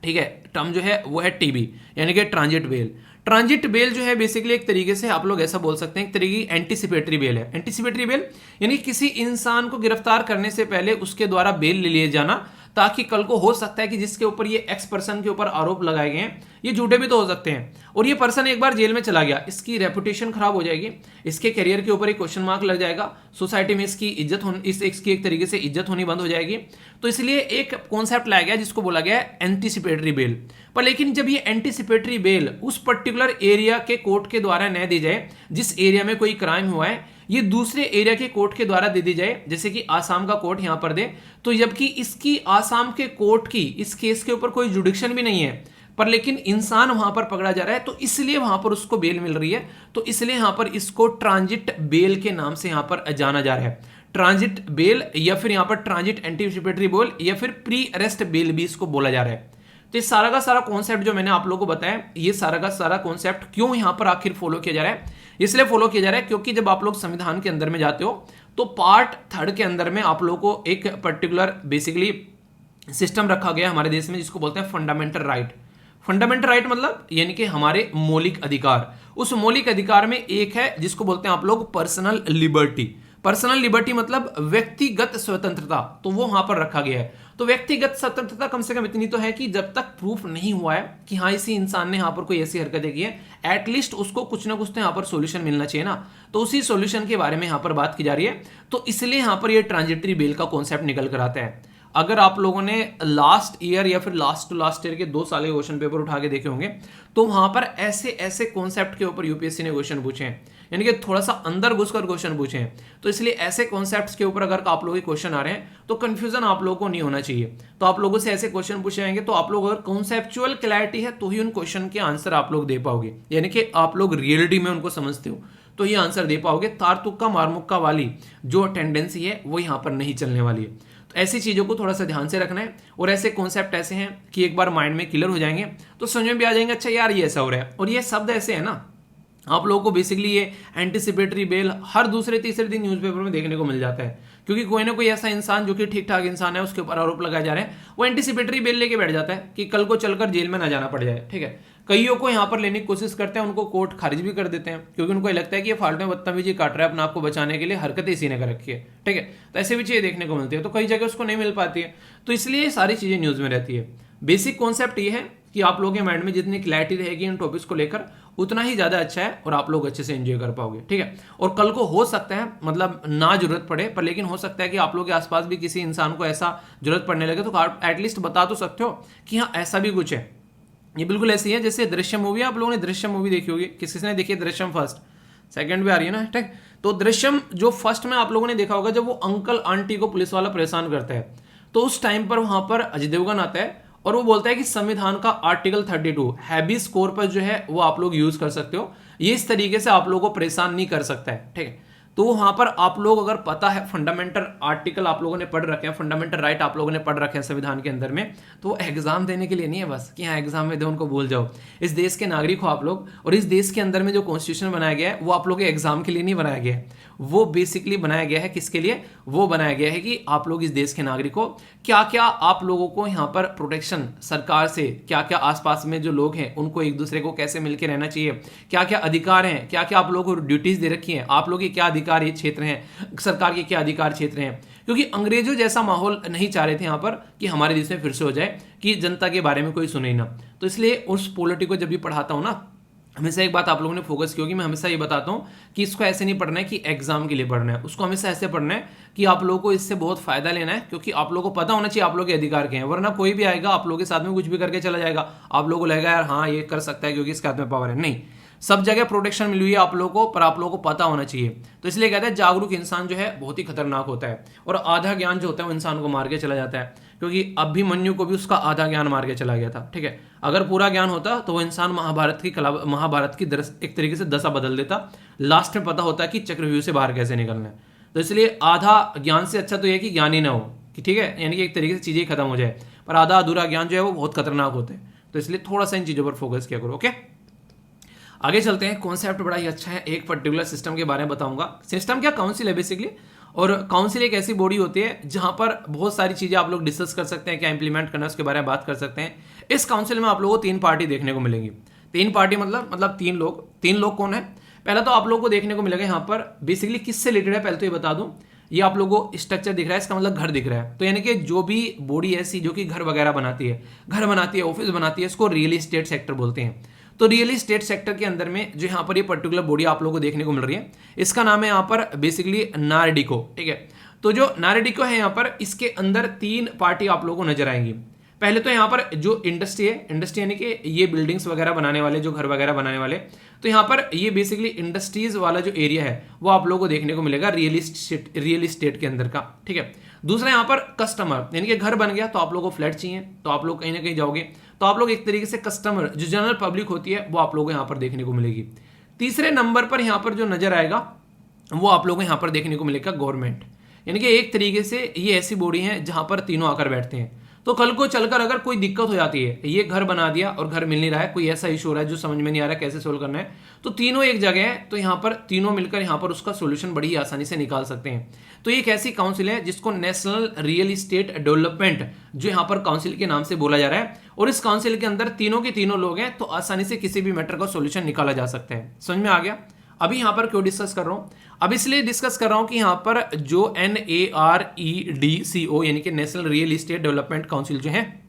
ठीक है। टर्म जो है वो है टीबी, यानी कि ट्रांजिट बेल। ट्रांजिट बेल जो है बेसिकली एक तरीके से आप लोग ऐसा बोल सकते हैं, एक तरीके की एंटीसिपेटरी बेल है। एंटीसिपेटरी बेल यानी किसी इंसान को गिरफ्तार करने से पहले उसके द्वारा बेल ले लिया जाना, ताकि कल को हो सकता है कि जिसके ऊपर ये एक्स पर्सन के ऊपर आरोप लगाए गए हैं ये झूठे भी तो हो सकते हैं, और ये पर्सन एक बार जेल में चला गया, इसकी रेपुटेशन खराब हो जाएगी, इसके करियर के ऊपर एक क्वेश्चन मार्क लग जाएगा, सोसाइटी में इसकी इज्जत होनी, इसकी एक तरीके से इज्जत होनी बंद हो जाएगी। तो इसलिए एक कॉन्सेप्ट लाया गया जिसको बोला गया है एंटीसिपेटरी बेल। पर लेकिन जब ये एंटीसिपेटरी बेल उस पर्टिकुलर एरिया के कोर्ट के द्वारा न दी जाए जिस एरिया में कोई क्राइम हुआ है, ये दूसरे एरिया के कोर्ट के द्वारा दे दी जाए, जैसे कि आसाम का कोर्ट यहां पर दे, तो जबकि इसकी आसाम के कोर्ट की इस केस के ऊपर कोई जुडिक्शन भी नहीं है, पर लेकिन इंसान वहां पर पकड़ा जा रहा है, तो इसलिए वहां पर उसको बेल मिल रही है, तो इसलिए यहां पर इसको ट्रांजिट बेल के नाम से यहां पर जाना जा रहा है। ट्रांजिट बेल या फिर यहां पर ट्रांजिट एंटीसिपेटरी बेल या फिर प्री अरेस्ट बेल भी इसको बोला जा रहा है। तो ये सारा का सारा कॉन्सेप्ट जो मैंने आप लोगों को बताया, ये सारा का सारा कॉन्सेप्ट क्यों यहां पर आखिर फॉलो किया जा रहा है, इसलिए फॉलो किया जा रहा है क्योंकि जब आप लोग संविधान के अंदर में जाते हो तो पार्ट 3 के अंदर में आप लोगों को एक पर्टिकुलर बेसिकली सिस्टम रखा गया हमारे देश में जिसको बोलते हैं फंडामेंटल राइट। फंडामेंटल राइट मतलब यानी कि हमारे मौलिक अधिकार। उस मौलिक अधिकार में एक है जिसको बोलते हैं आप लोग पर्सनल लिबर्टी। पर्सनल लिबर्टी मतलब व्यक्तिगत स्वतंत्रता, तो वो वहां पर रखा गया है। तो व्यक्तिगत स्वतंत्रता कम से कम इतनी तो है कि जब तक प्रूफ नहीं हुआ है कि हाँ इसी इंसान ने यहाँ पर कोई ऐसी हरकतें की है, एटलीस्ट उसको कुछ ना कुछ तो यहाँ पर सॉल्यूशन मिलना चाहिए ना, तो उसी सॉल्यूशन के बारे में यहाँ पर बात की जा रही है। तो इसलिए यहाँ पर ये ट्रांजिटरी बेल का कॉन्सेप्ट निकल कर आता है। अगर आप लोगों ने लास्ट ईयर या फिर लास्ट टू लास्ट ईयर के 2 साल के क्वेश्चन पेपर उठा के देखे होंगे, तो वहां पर ऐसे ऐसे कॉन्सेप्ट के ऊपर यूपीएससी ने क्वेश्चन पूछे हैं, यानी कि थोड़ा सा अंदर घुसकर क्वेश्चन पूछे हैं। तो इसलिए ऐसे कॉन्सेप्ट्स के ऊपर अगर आप लोगों के क्वेश्चन आ रहे हैं तो कंफ्यूजन आप लोगों को नहीं होना चाहिए। तो आप लोगों से ऐसे क्वेश्चन पूछे जाएंगे तो आप लोग अगर कॉन्सेप्चुअल क्लैरिटी है तो ही उन क्वेश्चन के आंसर आप लोग दे पाओगे, यानी कि आप लोग रियलिटी में उनको समझते हो तो ये आंसर दे पाओगे। तार तुक्का मार मुक्का वाली जो टेंडेंसी है वो यहाँ पर नहीं चलने वाली है। तो ऐसी चीज़ों को थोड़ा सा ध्यान से रखना है, और ऐसे कॉन्सेप्ट ऐसे हैं कि एक बार माइंड में क्लियर हो जाएंगे तो समझ में भी आ जाएंगे, अच्छा यार ये ऐसा हो रहा है। और ये शब्द ऐसे है ना, आप लोगों को बेसिकली ये एंटीसिपेटरी बेल हर दूसरे तीसरे दिन न्यूज़पेपर में देखने को मिल जाता है, क्योंकि कोई ना कोई ऐसा इंसान जो कि ठीक ठाक इंसान है उसके ऊपर आरोप लगाए जा रहे हैं, वो एंटीसिपेटरी बेल लेके बैठ जाता है कि कल को चलकर जेल में ना जाना पड़ जाए। ठीक है, कईयों को यहाँ पर लेने की कोशिश करते हैं, उनको कोर्ट खारिज भी कर देते हैं क्योंकि उनको लगता है कि ये फालतू में बदतमीजी काट रहा है, अपने आप को बचाने के लिए हरकतें इसी ने कर रखी है। ठीक है, तो ऐसे भी चीजें देखने को मिलती है, तो कई जगह उसको नहीं मिल पाती है, तो इसलिए सारी चीजें न्यूज में रहती है। बेसिक कॉन्सेप्ट ये है कि आप लोगों के माइंड में जितनी क्लैरिटी रहेगी इन टॉपिक्स को लेकर उतना ही ज्यादा अच्छा है और आप लोग अच्छे से एंजॉय कर पाओगे। ठीक है, और कल को हो सकता है मतलब ना जरूरत पड़े, पर लेकिन हो सकता है कि आप लोग के आसपास भी किसी इंसान को ऐसा जरूरत पड़ने लगे तो एटलीस्ट बता तो सकते हो कि हाँ ऐसा भी कुछ है। ये बिल्कुल ऐसी है जैसे दृश्यम मूवी, आप लोगों ने दृश्यम मूवी देखी होगी, किसी ने देखी है दृश्यम फर्स्ट, सेकंड भी आ रही है ना। ठीक, तो दृश्यम जो फर्स्ट में आप लोगों ने देखा होगा, जब वो अंकल आंटी को पुलिस वाला परेशान करता है तो उस टाइम पर वहां पर अजय देवगन आता है और वो बोलता है कि संविधान का आर्टिकल 32 हैबिस कॉर्पस जो है वो आप लोग यूज कर सकते हो, ये इस तरीके से आप लोगों को परेशान नहीं कर सकता है। ठीक है, तो वहां पर आप लोग अगर पता है फंडामेंटल आर्टिकल आप लोगों ने पढ़ रखे हैं, फंडामेंटल राइट आप लोगों ने पढ़ रखे हैं संविधान के अंदर में, तो वो एग्जाम देने के लिए नहीं है बस कि हाँ एग्जाम में दो उनको भूल जाओ। इस देश के नागरिक हो आप लोग, और इस देश के अंदर में जो कॉन्स्टिट्यूशन बनाया गया है वो आप लोग के एग्जाम के लिए नहीं बनाया गया है, वो बेसिकली बनाया गया है किसके लिए, वो बनाया गया है कि आप लोग इस देश के नागरिक हो, क्या क्या आप लोगों को यहाँ पर प्रोटेक्शन सरकार से, क्या क्या आसपास में जो लोग हैं उनको एक दूसरे को कैसे मिलकर रहना चाहिए, क्या क्या अधिकार हैं, क्या क्या आप लोगों को ड्यूटीज दे रखी है, आप लोग के क्या अधिकार क्षेत्र हैं, सरकार के क्या अधिकार क्षेत्र हैं, क्योंकि अंग्रेजों जैसा माहौल नहीं चाह रहे थे यहाँ पर कि हमारे देश में फिर से हो जाए कि जनता के बारे में कोई सुने ही ना। तो इसलिए उस पॉलिटी को जब भी पढ़ाता हूँ ना, हमेशा एक बात आप लोगों ने फोकस की होगी, मैं हमेशा ये बताता हूँ कि इसको ऐसे नहीं पढ़ना है कि एग्जाम के लिए पढ़ना है, उसको हमेशा ऐसे पढ़ना है कि आप लोगों को इससे बहुत फायदा लेना है, क्योंकि आप लोगों को पता होना चाहिए आप लोगों के अधिकार क्या हैं। वरना कोई भी आएगा आप लोगों के साथ में कुछ भी करके चला जाएगा, आप लोगों को लगेगा यार हाँ ये कर सकता है क्योंकि इसके हाथ में पावर है। नहीं, सब जगह प्रोटेक्शन मिली हुई है आप लोगों को, पर आप लोगों को पता होना चाहिए। तो इसलिए कहते हैं जागरूक इंसान जो है बहुत ही खतरनाक होता है, और आधा ज्ञान जो होता है वो इंसान को मार के चला जाता है, क्योंकि अभिमन्यु को भी उसका आधा ज्ञान मार के चला गया था। ठीक है, अगर पूरा ज्ञान होता तो वो इंसान महाभारत की एक तरीके से दशा बदल देता। लास्ट में पता होता है कि चक्रव्यूह से बाहर कैसे निकलना है। तो इसलिए आधा ज्ञान से अच्छा तो यह कि ज्ञान ही ना हो, कि ठीक है, यानी कि एक तरीके से चीजें खत्म हो जाए, पर आधा अधूरा ज्ञान जो है वो बहुत खतरनाक होता है। तो इसलिए थोड़ा सा इन चीजों पर फोकस किया करो। ओके, आगे चलते हैं। कॉन्सेप्ट बड़ा ही अच्छा है, एक पर्टिकुलर सिस्टम के बारे में बताऊंगा। सिस्टम क्या, काउंसिल है बेसिकली, और काउंसिल एक ऐसी बॉडी होती है जहां पर बहुत सारी चीजें आप लोग डिस्कस कर सकते हैं, क्या इंप्लीमेंट करना है उसके बारे में बात कर सकते हैं। इस काउंसिल में आप लोगों को 3 पार्टी देखने को मिलेंगी। 3 पार्टी मतलब 3 लोग। 3 लोग कौन है? पहला तो आप लोगों को देखने को मिलेगा यहाँ पर बेसिकली किससे रिलेटेड है, पहले तो ये बता दूं, ये आप लोगों को स्ट्रक्चर दिख रहा है, इसका मतलब घर दिख रहा है। तो यानी कि जो भी बॉडी ऐसी जो कि घर वगैरह बनाती है, घर बनाती है, ऑफिस बनाती है, इसको रियल एस्टेट सेक्टर बोलते हैं। तो रियल एस्टेट सेक्टर के अंदर में जो यहाँ पर ये पर्टिकुलर बॉडी आप लोगों को देखने को मिल रही है, इसका नाम है यहाँ पर बेसिकली नार्डिको। ठीक है, तो जो नार्डिको है यहाँ पर, इसके अंदर 3 पार्टी आप लोगों को नजर आएंगी। पहले तो यहाँ पर जो इंडस्ट्री है, इंडस्ट्री यानी कि ये बिल्डिंग्स वगैरह बनाने वाले, जो घर वगैरह बनाने वाले, तो यहाँ पर ये बेसिकली इंडस्ट्रीज वाला जो एरिया है वो आप लोगों को देखने को मिलेगा रियल एस्टेट के अंदर का। ठीक है, दूसरा यहाँ पर कस्टमर, यानी कि घर बन गया तो आप लोगों को फ्लैट चाहिए, तो आप लोग कहीं ना कहीं जाओगे, तो आप लोग एक तरीके से कस्टमर, जो जनरल पब्लिक होती है, वो आप लोगों को यहाँ पर देखने को मिलेगी। तीसरे नंबर पर यहाँ पर जो नजर आएगा वो आप लोगों को यहाँ पर देखने को मिलेगा गवर्नमेंट, यानी कि एक तरीके से ये ऐसी बॉडी है जहां पर तीनों आकर बैठते हैं। तो कल को चलकर अगर कोई दिक्कत हो जाती है, ये घर बना दिया और घर मिल नहीं रहा है, कोई ऐसा इशू हो रहा है जो समझ में नहीं आ रहा है कैसे सोल्व करना है, तो तीनों एक जगह है, तो यहाँ पर तीनों मिलकर यहाँ पर उसका सोल्यूशन बड़ी आसानी से निकाल सकते हैं। तो ये एक ऐसी काउंसिल है जिसको नेशनल रियल इस्टेट डेवलपमेंट जो यहाँ पर काउंसिल के नाम से बोला जा रहा है, और इस काउंसिल के अंदर तीनों के तीनों लोग हैं, तो आसानी से किसी भी मैटर का सोल्यूशन निकाला जा सकता है। समझ में आ गया? अभी यहां पर क्यों डिस्कस कर रहा हूं? अब इसलिए डिस्कस कर रहा हूं कि यहां पर जो NAREDCO यानी कि national real estate development council जो है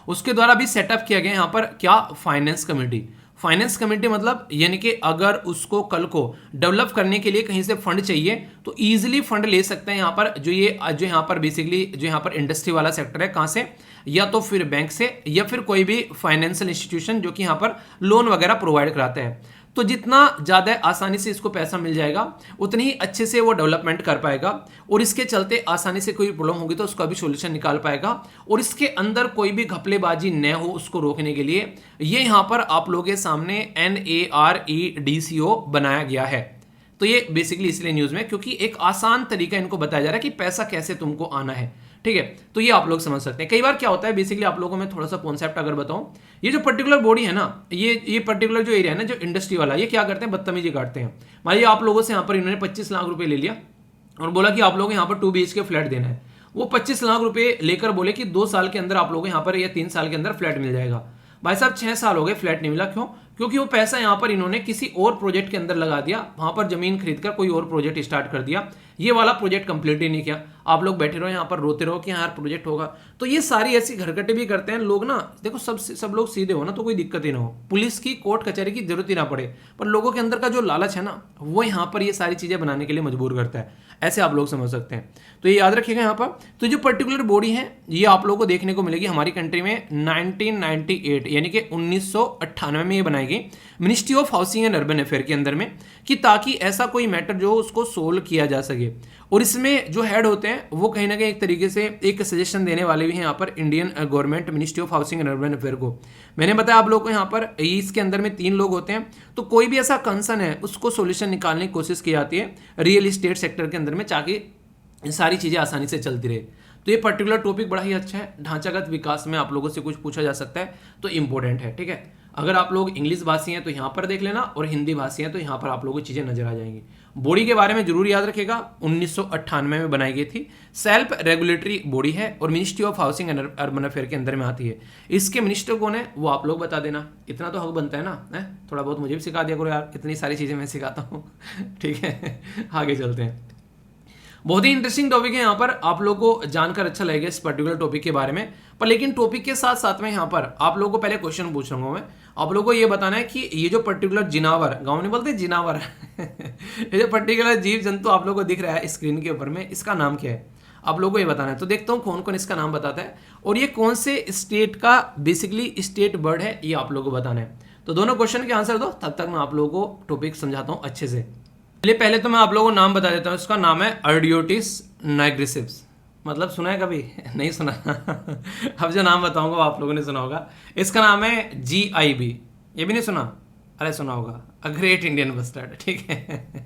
उसके द्वारा भी सेटअप किया गया यहां पर क्या, फाइनेंस कमेटी। फाइनेंस कमेटी मतलब यानी कि अगर उसको कल को डेवलप करने के लिए कहीं से फंड चाहिए तो इजीली फंड ले सकते हैं यहाँ पर, जो यहाँ पर बेसिकली जो यहाँ पर इंडस्ट्री वाला सेक्टर है, कहाँ से, या तो फिर बैंक से या फिर कोई भी फाइनेंशियल इंस्टीट्यूशन जो कि यहाँ पर लोन वगैरह प्रोवाइड कराता है। तो जितना ज़्यादा आसानी से इसको पैसा मिल जाएगा उतनी ही अच्छे से वो डेवलपमेंट कर पाएगा, और इसके चलते आसानी से कोई प्रॉब्लम होगी तो उसका भी सॉल्यूशन निकाल पाएगा, और इसके अंदर कोई भी घपलेबाजी न हो उसको रोकने के लिए ये यहाँ पर आप लोगों के सामने NAREDCO बनाया गया है। तो ये बेसिकली इसलिए न्यूज़ में क्योंकि एक आसान तरीका इनको बताया जा रहा है कि पैसा कैसे तुमको आना है। ठीक है, तो ये आप लोग समझ सकते हैं। कई बार क्या होता है, बेसिकली आप लोगों को मैं थोड़ा सा कॉन्सेप्ट अगर बताऊं, ये जो पर्टिकुलर बॉडी है ना, ये पर्टिकुलर जो एरिया है ना, जो इंडस्ट्री वाला, ये क्या करते हैं, बदतमीजी काटते हैं। मान लीजिए आप लोगों से यहाँ पर इन्होंने 25 लाख रुपए ले लिया और बोला कि आप लोग यहाँ पर 2 BHK फ्लैट देना है। वो 25 लाख रुपए लेकर बोले कि 2 साल के अंदर आप लोग यहाँ पर या 3 साल के अंदर फ्लैट मिल जाएगा। भाई साहब 6 साल हो गए, फ्लैट नहीं मिला। क्यों? क्योंकि वो पैसा यहाँ पर इन्होंने किसी और प्रोजेक्ट के अंदर लगा दिया, वहां पर जमीन खरीदकर कोई और प्रोजेक्ट स्टार्ट कर दिया, ये वाला प्रोजेक्ट कंप्लीट ही नहीं किया। आप लोग बैठे रहो यहाँ पर रोते रहो कि यार प्रोजेक्ट होगा। तो ये सारी ऐसी घरकटे भी करते हैं लोग ना। देखो सब लोग सीधे हो ना तो कोई दिक्कत ही ना हो, पुलिस की कोर्ट कचहरी की जरूरत ही ना पड़े, पर लोगों के अंदर का जो लालच है ना वो यहाँ पर ये सारी चीजें बनाने के लिए मजबूर करता है। ऐसे आप लोग समझ सकते हैं। तो ये याद रखिएगा यहाँ पर। तो जो पर्टिकुलर बॉडी है ये आप लोगों को देखने को मिलेगी हमारी कंट्री में 1998 यानी कि 1998 में ये बनाई गई ministry of housing and urban affair के अंदर में, कि ताकि ऐसा कोई मैटर जो उसको सोल्व किया जा सके। और इसमें जो हेड होते हैं वो कहीं ना कहीं एक तरीके से एक सजेशन देने वाले भी हैं यहाँ पर Indian government ministry of housing and urban affair को। मैंने बताया आप लोग को यहाँ पर इसके अंदर में 3 लोग होते हैं, तो कोई भी ऐसा कंसर्न है उसको सोल्यूशन निकालने की कोशिश की जाती है रियल इस्टेट सेक्टर के अंदर में, ताकि सारी चीजें आसानी से चलती रहे। तो ये पर्टिकुलर टॉपिक बड़ा ही अच्छा है। ढांचागत विकास में आप लोगों से कुछ पूछा जा सकता है तो इंपॉर्टेंट है। ठीक है, अगर आप लोग इंग्लिश भाषी हैं तो यहाँ पर देख लेना, और हिंदी भाषी हैं तो यहाँ पर आप लोगों को चीजें नजर आ जाएंगी। बॉडी के बारे में जरूर याद रखेगा, 1998 में बनाई गई थी। सेल्फ रेगुलेटरी बॉडी है और ministry of housing and urban affair के अंदर में आती है। इसके मिनिस्टर कौन है वो आप लोग बता देना, इतना तो हक बनता है ना, है थोड़ा बहुत मुझे भी सिखा दिया करो यार, इतनी सारी चीजें मैं सिखाता हूँ। ठीक है, आगे चलते हैं। बहुत ही इंटरेस्टिंग टॉपिक है, यहाँ पर आप लोगों को जानकर अच्छा लगेगा इस पर्टिकुलर टॉपिक के बारे में। पर लेकिन टॉपिक के साथ साथ में यहाँ पर आप लोगों को पहले क्वेश्चन पूछ रहा हूँ मैं, आप लोगों को ये बताना है कि ये जो पर्टिकुलर जिनावर, गाँव में बोलते हैं जिनावर ये जो पर्टिकुलर जीव जंतु आप लोगों को दिख रहा है स्क्रीन के ऊपर में, इसका नाम क्या है आप लोगों को ये बताना है। तो देखता हूँ कौन कौन इसका नाम बताता है और ये कौन से स्टेट का बेसिकली स्टेट बर्ड है, ये आप लोगों को बताना है। तो दोनों क्वेश्चन के आंसर दो, तब तक मैं आप लोगों को टॉपिक समझाता हूँ अच्छे से। पहले तो मैं आप लोगों को नाम बता देता हूँ, इसका नाम है अर्डियोटिस नाइग्रिसिप्स। मतलब सुना है कभी? नहीं सुना। अब जो नाम बताऊंगा वो आप लोगों ने सुना होगा। इसका नाम है GIB, ये भी नहीं सुना? अरे सुना होगा, अ ग्रेट इंडियन बस्टर्ड। ठीक है,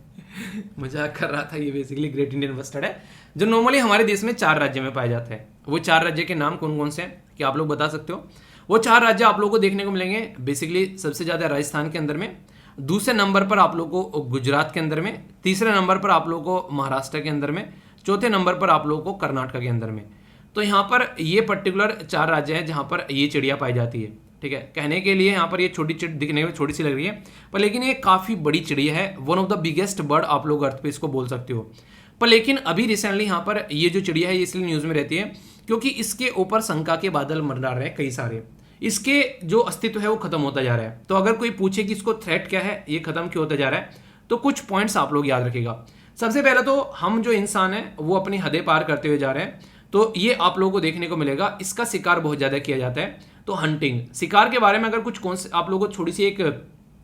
मजाक कर रहा था, ये बेसिकली ग्रेट इंडियन बस्टर्ड है जो नॉर्मली हमारे देश में 4 राज्य में पाया जाता है। वो 4 राज्य के नाम कौन कौन से हैं क्या आप लोग बता सकते हो? वो 4 राज्य आप लोगों को देखने को मिलेंगे बेसिकली सबसे ज्यादा राजस्थान के अंदर में, दूसरे नंबर पर आप लोगों को गुजरात के अंदर में, तीसरे नंबर पर आप लोगों को महाराष्ट्र के अंदर में, चौथे नंबर पर आप लोगों को कर्नाटक के अंदर में। तो यहाँ पर ये पर्टिकुलर 4 राज्य हैं जहाँ पर ये चिड़िया पाई जाती है। ठीक है, कहने के लिए यहाँ पर ये छोटी दिखने में छोटी सी लग रही है, पर लेकिन ये काफ़ी बड़ी चिड़िया है, one of the biggest bird आप लोग अर्थ पे इसको बोल सकते हो। पर लेकिन अभी रिसेंटली यहाँ पर ये जो चिड़िया है ये इसलिए न्यूज़ में रहती है क्योंकि इसके ऊपर शंका के बादल मंडरा रहे हैं कई सारे, इसके जो अस्तित्व है वो खत्म होता जा रहा है। तो अगर कोई पूछे कि इसको थ्रेट क्या है, ये खत्म क्यों होता जा रहा है, तो कुछ पॉइंट्स आप लोग याद रखिएगा। सबसे पहले तो हम जो इंसान है वो अपनी हदें पार करते हुए जा रहे हैं, तो ये आप लोगों को देखने को मिलेगा। इसका शिकार बहुत ज्यादा किया जाता है, तो हंटिंग शिकार के बारे में अगर कुछ कौन से आप लोगों को थोड़ी सी एक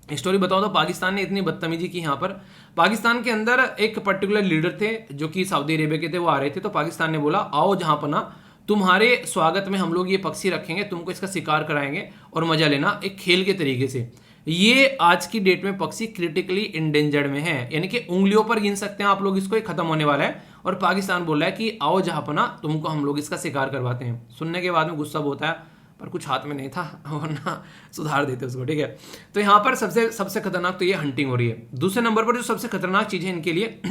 स्टोरी बताओ तो पाकिस्तान ने इतनी बदतमीजी की। यहाँ पर पाकिस्तान के अंदर एक पर्टिकुलर लीडर थे जो कि सऊदी अरेबिया के थे, वो आ रहे थे, तो पाकिस्तान ने बोला आओ जहां पर ना तुम्हारे स्वागत में हम लोग ये पक्षी रखेंगे, तुमको इसका शिकार कराएंगे और मजा लेना एक खेल के तरीके से। ये आज की डेट में पक्षी क्रिटिकली इंडेंजर्ड में है, यानी कि उंगलियों पर गिन सकते हैं आप लोग इसको, ये खत्म होने वाला है। और पाकिस्तान बोल रहा है कि आओ जहां पर ना तुमको हम लोग इसका शिकार करवाते हैं। सुनने के बाद में गुस्सा बहुत आया, पर कुछ हाथ में नहीं था वरना सुधार देते उसको। ठीक है, तो यहाँ पर सबसे खतरनाक तो ये हंटिंग हो रही है। दूसरे नंबर पर जो सबसे खतरनाक चीज है इनके लिए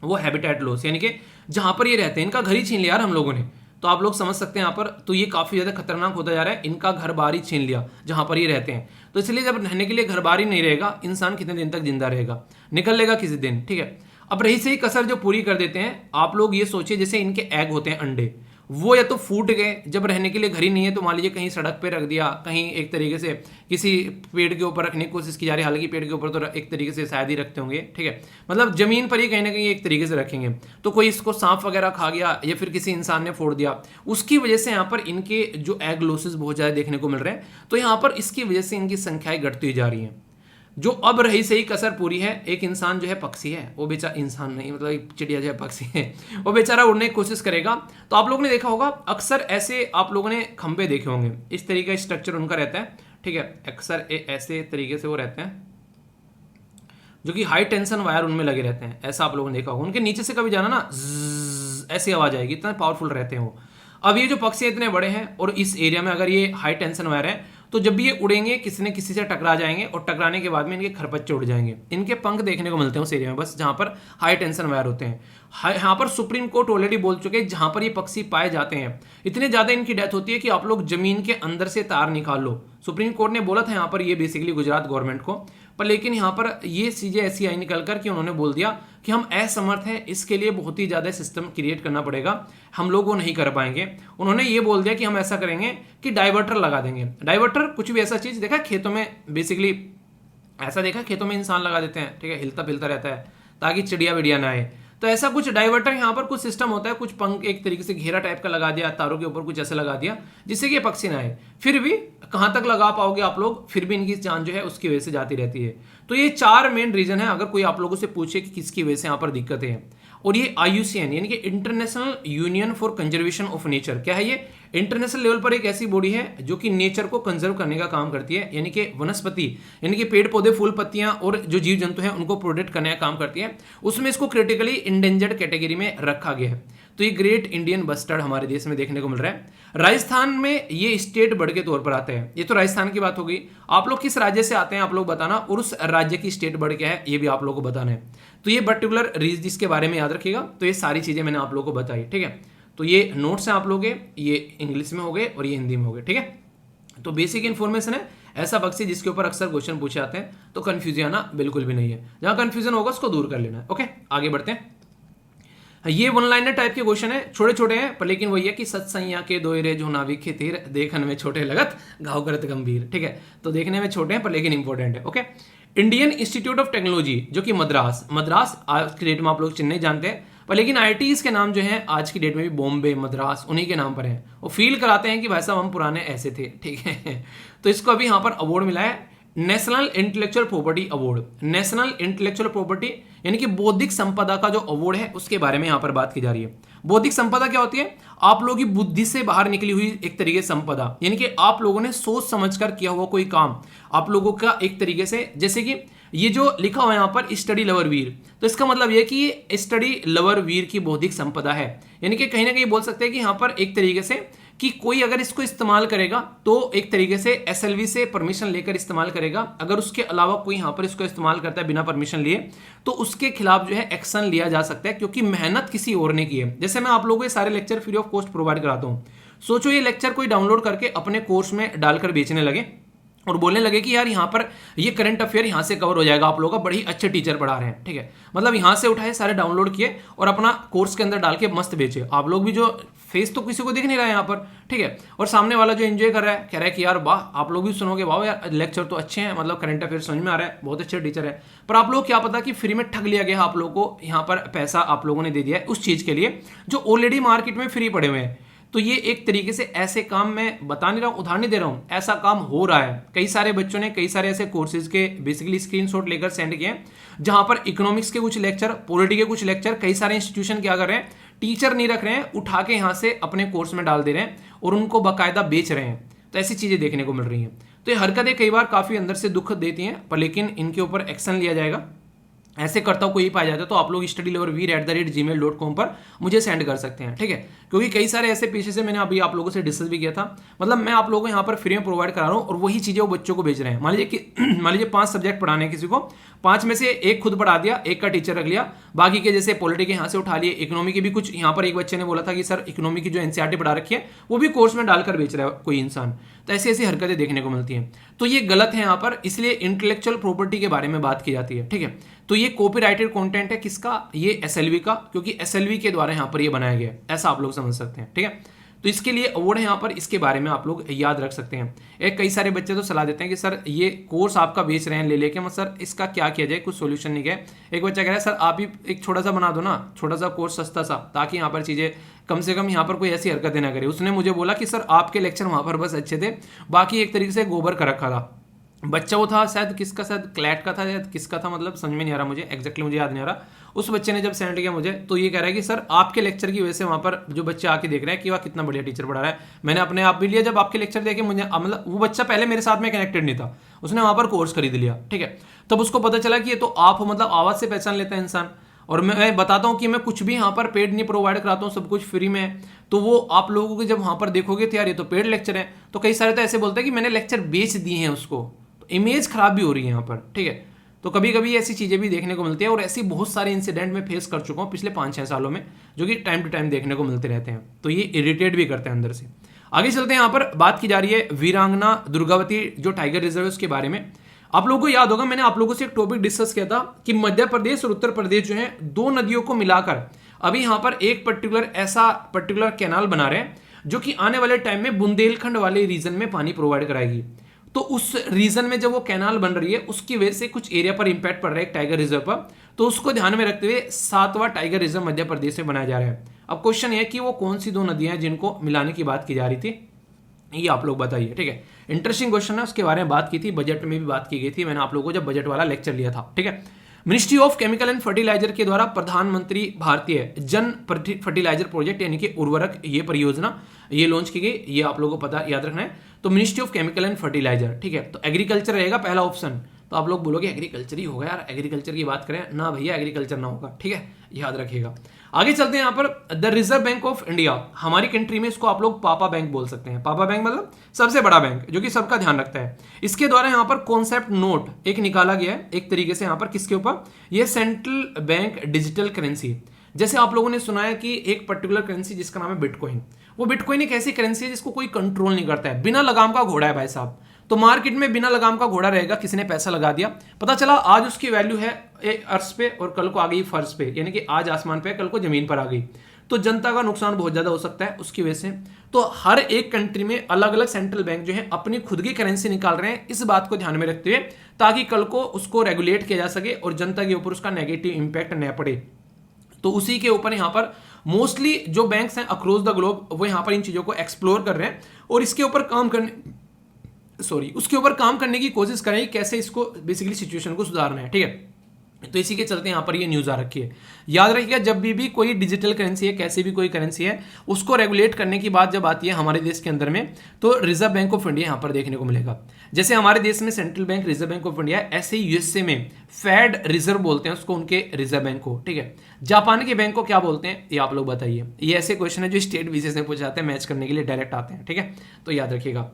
वो हैबिटेट लॉस, यानी कि जहां पर ये रहते हैं इनका घर ही छीन लिया यार हम लोगों ने। तो आप लोग समझ सकते हैं यहाँ पर, तो ये काफी ज्यादा खतरनाक होता जा रहा है। इनका घर बार ही छीन लिया जहां पर ये रहते हैं, तो इसलिए जब रहने के लिए घर बार ही नहीं रहेगा, इंसान कितने दिन तक जिंदा रहेगा, निकल लेगा किसी दिन। ठीक है, अब रही सही कसर जो पूरी कर देते हैं, आप लोग ये सोचिए जैसे इनके एग होते हैं, अंडे, वो या तो फूट गए, जब रहने के लिए घर ही नहीं है तो मान लीजिए कहीं सड़क पे रख दिया, कहीं एक तरीके से किसी पेड़ के ऊपर रखने की कोशिश की जा रही है, हालांकि पेड़ के ऊपर तो एक तरीके से शायद ही रखते होंगे। ठीक है, मतलब जमीन पर ही कहीं ना कहीं एक तरीके से रखेंगे, तो कोई इसको सांप वगैरह खा गया या फिर किसी इंसान ने फोड़ दिया, उसकी वजह से यहाँ पर इनके जो एग लॉसेस बहुत ज्यादा देखने को मिल रहे हैं। तो यहाँ पर इसकी वजह से इनकी संख्याएं घटती जा रही हैं। जो अब रही सही कसर पूरी है, एक इंसान जो है पक्षी है, वो बेचारा इंसान नहीं, मतलब एक चिड़िया जो है पक्षी है, वो बेचारा उड़ने की कोशिश करेगा। तो आप लोगों ने देखा होगा अक्सर ऐसे आप लोगों ने खंबे देखे होंगे, इस तरीके का स्ट्रक्चर उनका रहता है। ठीक है, अक्सर ऐसे तरीके से वो रहते हैं जो कि हाई टेंशन वायर उनमें लगे रहते हैं, ऐसा आप लोगों ने देखा होगा। उनके नीचे से कभी जाना ना ऐसी आवाज आएगी, इतना पावरफुल रहते हैं वो। अब ये जो पक्षी इतने बड़े हैं और इस एरिया में अगर ये हाई टेंशन वायर है, तो जब भी ये उड़ेंगे किसी न किसी से टकरा जाएंगे और टकराने के बाद में इनके खरपच्चे उड़ जाएंगे। इनके पंख देखने को मिलते हैं उस एरिया में बस जहां पर हाई टेंशन वायर होते हैं। यहाँ पर सुप्रीम कोर्ट ऑलरेडी बोल चुके हैं जहां पर ये पक्षी पाए जाते हैं इतने ज्यादा इनकी डेथ होती है कि आप लोग जमीन के अंदर से तार निकाल लो। सुप्रीम कोर्ट ने बोला था यहाँ पर ये बेसिकली गुजरात गवर्नमेंट को, पर लेकिन यहाँ पर ये चीजें ऐसी आई निकल कर कि उन्होंने बोल दिया कि हम असमर्थ हैं, इसके लिए बहुत ही ज्यादा सिस्टम क्रिएट करना पड़ेगा, हम लोग वो नहीं कर पाएंगे। उन्होंने ये बोल दिया कि हम ऐसा करेंगे कि डाइवर्टर लगा देंगे। डाइवर्टर कुछ भी ऐसा चीज देखा खेतों में, बेसिकली ऐसा देखा खेतों में इंसान लगा देते हैं, ठीक है, हिलता फिलता रहता है ताकि चिड़िया विड़िया ना आए। तो ऐसा कुछ डाइवर्टर यहाँ पर कुछ सिस्टम होता है, कुछ पंख एक तरीके से घेरा टाइप का लगा दिया, तारों के ऊपर कुछ ऐसे लगा दिया जिससे कि ये पक्षी ना आए। फिर भी कहां तक लगा पाओगे आप लोग, फिर भी इनकी जान जो है उसकी वजह से जाती रहती है। तो ये 4 मेन रीजन है, अगर कोई आप लोगों से पूछे कि किसकी वजह से यहाँ पर दिक्कत है। और ये IUCN यानी कि international union for conservation of nature, क्या है ये? इंटरनेशनल लेवल पर एक ऐसी बॉडी है जो कि नेचर को कंजर्व करने का काम करती है, यानी कि वनस्पति यानी कि पेड़ पौधे फूल पत्तियां और जो जीव जंतु हैं उनको प्रोटेक्ट करने का काम करती है। उसमें इसको क्रिटिकली इंडेंजर्ड कैटेगरी में रखा गया है। तो ये ग्रेट इंडियन बस्टर्ड हमारे देश में देखने को मिल रहा है। राजस्थान में ये स्टेट बर्ड के तौर पर आते हैं। ये तो राजस्थान की बात हो गई। आप लोग किस राज्य से आते हैं आप लोग बताना, और उस राज्य की स्टेट बर्ड क्या है ये भी आप लोगों को बताना है। तो ये पर्टिकुलर रीज जिसके बारे में याद रखिएगा। तो ये सारी चीजें मैंने आप लोगों को बताई, ठीक है। तो ये नोट्स हैं आप लोग के, ये इंग्लिश में हो गए और ये हिंदी में हो गए, ठीक है। तो बेसिक इन्फॉर्मेशन है, ऐसा बक्सी जिसके ऊपर अक्सर क्वेश्चन पूछे जाते हैं, तो कंफ्यूजन आना बिल्कुल भी नहीं है। जहां कंफ्यूजन होगा उसको दूर कर लेना है। ओके, आगे बढ़ते हैं। ये वन लाइनर टाइप के क्वेश्चन है, छोटे छोटे हैं पर लेकिन वही है कि सत्सैया के दोयरे जो नाविक के तीर, देखन में छोटे लगत घाव करत गंभीर, ठीक है। तो देखने में छोटे हैं पर लेकिन इंपॉर्टेंट है। Okay, Indian institute of technology जो कि मद्रास आज की डेट में आप लोग चेन्नई जानते हैं, पर लेकिन आईआईटीज के नाम जो है आज की डेट में भी बॉम्बे, मद्रास उन्हीं के नाम पर हैं। वो फील कराते हैं कि भाई साहब हम पुराने ऐसे थे, ठीक है। तो इसको अभी यहाँ पर अवार्ड मिला है, national intellectual property award. National intellectual property यानी कि बौद्धिक संपदा का जो अवार्ड है उसके बारे में यहाँ पर बात की जा रही है। बौद्धिक संपदा क्या होती है? आप लोगों की बुद्धि से बाहर निकली हुई एक तरीके से संपदा, यानी कि आप लोगों ने सोच समझकर किया हुआ कोई काम, आप लोगों का एक तरीके से, जैसे कि ये जो लिखा हुआ है यहाँ पर स्टडी लवर वीर, तो इसका मतलब ये कि ये स्टडी लवर वीर की बौद्धिक संपदा है। यानी कि कहीं ना कहीं बोल सकते हैं कि यहाँ पर एक तरीके से कि कोई अगर इसको इस्तेमाल करेगा तो एक तरीके से एसएलवी से परमिशन लेकर इस्तेमाल करेगा, अगर उसके अलावा कोई यहाँ पर इसको इस्तेमाल करता है बिना परमिशन लिए तो उसके खिलाफ जो है एक्शन लिया जा सकता है, क्योंकि मेहनत किसी और ने की है। जैसे मैं आप लोगों को ये सारे lecture free of cost provide कराता हूँ, सोचो ये लेक्चर कोई डाउनलोड करके अपने कोर्स में डालकर बेचने लगे और बोलने लगे कि यार यहाँ पर ये करंट अफेयर यहाँ से कवर हो जाएगा, आप लोगों का बड़ी अच्छे टीचर पढ़ा रहे हैं, ठीक है। मतलब यहाँ से उठाए सारे डाउनलोड किए और अपना कोर्स के अंदर डाल के मस्त बेचे। आप लोग भी जो फेस तो किसी को दिख नहीं रहा है यहाँ पर, ठीक है, और सामने वाला जो एंजॉय कर रहा है कह रहा है कि यार वाह, आप लोग भी सुनोगे वाह यार लेक्चर तो अच्छे हैं, मतलब करंट अफेयर समझ में आ रहा है, बहुत अच्छे टीचर है। पर आप लोग क्या पता कि फ्री में ठग लिया गया आप लोगों को, यहाँ पर पैसा आप लोगों ने दे दिया है उस चीज के लिए जो ऑलरेडी मार्केट में फ्री पड़े हुए हैं। तो ये एक तरीके से ऐसे काम मैं बता नहीं रहा हूं, उदाहरण दे रहा हूं, ऐसा काम हो रहा है। कई सारे बच्चों ने कई सारे ऐसे कोर्सेज के बेसिकली स्क्रीनशॉट लेकर सेंड किए जहां पर इकोनॉमिक्स के कुछ लेक्चर, पॉलिटी के कुछ लेक्चर, कई सारे इंस्टीट्यूशन क्या कर रहे हैं, टीचर नहीं रख रहे हैं, उठा के यहां से अपने कोर्स में डाल दे रहे हैं और उनको बाकायदा बेच रहे हैं। तो ऐसी चीजें देखने को मिल रही हैं। तो ये हरकतें कई बार काफी अंदर से दुख देती हैं, पर लेकिन इनके ऊपर एक्शन लिया जाएगा। ऐसे करता कोई पाया जाता है तो आप लोग studyloverveer@gmail.com पर मुझे सेंड कर सकते हैं, ठीक है। क्योंकि कई सारे ऐसे पीछे से मैंने अभी आप लोगों से डिस्कस भी किया था, मतलब मैं आप लोगों को यहाँ पर फ्री में प्रोवाइड करा रहा हूँ और वही चीजें वो बच्चों को बेच रहे हैं। मान लीजिए 5 सब्जेक्ट पढ़ाने हैं किसी को, 5 में से एक खुद पढ़ा दिया, एक का टीचर रख लिया, बाकी के जैसे पॉलिटी के यहाँ से उठा लिए, इकोनॉमी की भी कुछ यहाँ पर एक बच्चे ने बोला था कि सर इकोनॉमी की जो एनसीईआरटी पढ़ा रखी है वो भी कोर्स में डालकर बेच रहा है कोई इंसान। तो ऐसी ऐसी हरकतें देखने को मिलती हैं, तो ये गलत है यहाँ पर, इसलिए इंटेलेक्चुअल प्रॉपर्टी के बारे में बात की जाती है, ठीक है। तो ये कॉपीराइटेड कंटेंट है किसका? ये एसएलवी का, क्योंकि एसएलवी के द्वारा यहाँ पर ये बनाया गया है, ऐसा आप लोग समझ सकते हैं, ठीक है। तो इसके लिए अवार्ड है यहाँ पर, इसके बारे में आप लोग याद रख सकते हैं। एक कई सारे बच्चे तो सलाह देते हैं कि सर ये कोर्स आपका बेच रहे हैं ले लेके, सर इसका क्या किया जाए, कुछ सोल्यूशन नहीं गया। एक बच्चा कह रहा है सर आप ही एक छोटा सा बना दो ना, छोटा सा कोर्स सस्ता सा, ताकि यहाँ पर चीजें कम से कम यहाँ पर कोई ऐसी हरकतें ना करे। उसने मुझे बोला कि सर आपके लेक्चर वहां पर बस अच्छे थे, बाकी एक तरीके से गोबर कर रखा था। बच्चा वो था शायद किसका, शायद क्लैट का था या किसका था, मतलब समझ में नहीं आ रहा मुझे एग्जैक्टली, मुझे याद नहीं आ रहा। उस बच्चे ने जब सेंड किया मुझे तो ये कह रहा है कि सर आपके लेक्चर की वजह से वहाँ पर जो बच्चे आके देख रहे हैं कि वह कितना बढ़िया टीचर पढ़ा रहा है। मैंने अपने आप भी लिया जब आपके लेक्चर देखे, मुझे मतलब वो बच्चा पहले मेरे साथ में कनेक्टेड नहीं था, उसने वहाँ पर कोर्स खरीद लिया, ठीक है। तब उसको पता चला कि ये तो आप हो, मतलब आवाज़ से पहचान लेता है इंसान। और मैं बताता हूँ कि मैं कुछ भी यहाँ पर पेड नहीं प्रोवाइड कराता हूँ, सब कुछ फ्री में है। तो वो आप लोगों को जब वहाँ पर देखोगे तो यार ये तो पेड लेक्चर है, तो कई सारे तो ऐसे बोलते हैं कि मैंने लेक्चर बेच दिए हैं उसको, तो इमेज खराब भी हो रही है यहाँ पर, ठीक है। तो कभी कभी ऐसी चीज़ें भी देखने को मिलती है और ऐसी बहुत सारे इंसिडेंट में फेस कर चुका हूँ पिछले 5-6 सालों में, जो कि टाइम टू टाइम देखने को मिलते रहते हैं। तो ये इरिटेट भी करते हैं अंदर से। आगे चलते हैं, यहाँ पर बात की जा रही है वीरांगना दुर्गावती जो टाइगर रिजर्व है उसके बारे में। आप लोगों को याद होगा मैंने आप लोगों से एक टॉपिक डिस्कस किया था कि मध्य प्रदेश और उत्तर प्रदेश जो है 2 नदियों को मिलाकर अभी यहाँ पर एक पर्टिकुलर कैनाल बना रहे हैं, जो कि आने वाले टाइम में बुंदेलखंड वाले रीजन में पानी प्रोवाइड कराएगी। तो उस रीजन में जब वो कैनाल बन रही है उसकी वजह से कुछ एरिया पर इंपैक्ट पड़ रहा है एक टाइगर रिजर्व पर, तो उसको ध्यान में रखते हुए 7वां टाइगर रिजर्व मध्य प्रदेश में बनाया जा रहा है। अब क्वेश्चन ये है कि वो कौन सी 2 नदियां हैं जिनको मिलाने की बात की जा रही थी, ये आप लोग बताइए, ठीक है। इंटरेस्टिंग क्वेश्चन है, उसके बारे में बात की थी, बजट में भी बात की गई थी, मैंने आप लोगों को जब बजट वाला लेक्चर लिया था, ठीक है। Ministry of chemical and fertiliser के द्वारा प्रधानमंत्री भारतीय जन फर्टिलाइजर प्रोजेक्ट यानी कि उर्वरक ये परियोजना ये लॉन्च की गई, ये आप लोगों को पता याद रखना है। तो ministry of chemical and fertiliser, ठीक है। तो एग्रीकल्चर रहेगा पहला ऑप्शन, तो आप लोग बोलोगे एग्रीकल्चर ही होगा यार, एग्रीकल्चर की बात करें ना भैया, एग्रीकल्चर ना होगा, ठीक है, याद रखिएगा। आगे चलते हैं यहाँ पर, the reserve bank of India, हमारी कंट्री में इसको आप लोग पापा बैंक बोल सकते हैं। पापा बैंक मतलब सबसे बड़ा बैंक जो कि सबका ध्यान रखता है। इसके द्वारा यहाँ पर कॉन्सेप्ट नोट एक निकाला गया है एक तरीके से, यहाँ पर किसके ऊपर, ये सेंट्रल बैंक डिजिटल करेंसी। जैसे आप लोगों ने सुना है कि एक पर्टिकुलर करेंसी जिसका नाम है बिटकॉइन, वो बिटकॉइन एक ऐसी करेंसी है जिसको कोई कंट्रोल नहीं करता है, बिना लगाम का घोड़ा है भाई साहब। तो मार्केट में बिना लगाम का घोड़ा रहेगा, किसी ने पैसा लगा दिया, पता चला आज उसकी वैल्यू है अर्श पे और कल को आ गई फर्श पे, यानी कि आज आसमान पे कल को जमीन पर आ गई, तो जनता का नुकसान बहुत ज्यादा हो सकता है उसकी वजह से। तो हर एक कंट्री में अलग अलग सेंट्रल बैंक जो है अपनी खुद की करेंसी निकाल रहे हैं, इस बात को ध्यान में रखते हुए, ताकि कल को उसको रेगुलेट किया जा सके और जनता के ऊपर उसका नेगेटिव इंपैक्ट न पड़े। तो उसी के ऊपर यहाँ पर मोस्टली जो बैंक्स हैं अक्रॉस द ग्लोब वो यहाँ पर इन चीजों को एक्सप्लोर कर रहे हैं और इसके ऊपर उसके ऊपर काम करने की कोशिश करें कैसे इसको बेसिकली सिचुएशन को सुधारना है, ठीक है। तो इसी के चलते यहाँ पर ये न्यूज आ रखी है। याद रखिएगा, जब भी कोई डिजिटल करेंसी है, कैसे भी कोई करेंसी है, उसको रेगुलेट करने की बात जब आती है हमारे देश के अंदर में, तो रिजर्व बैंक ऑफ इंडिया यहाँ पर देखने को मिलेगा। जैसे हमारे देश में central bank reserve bank of India, ऐसे ही यूएसए में फेड रिजर्व बोलते हैं उसको, उनके रिजर्व बैंक को, ठीक है। जापान के बैंक को क्या बोलते हैं ये आप लोग बताइए। ये ऐसे क्वेश्चन है जो स्टेट बेसिस में पूछे जाते हैं, मैच करने के लिए डायरेक्ट आते हैं, ठीक है, तो याद रखिएगा।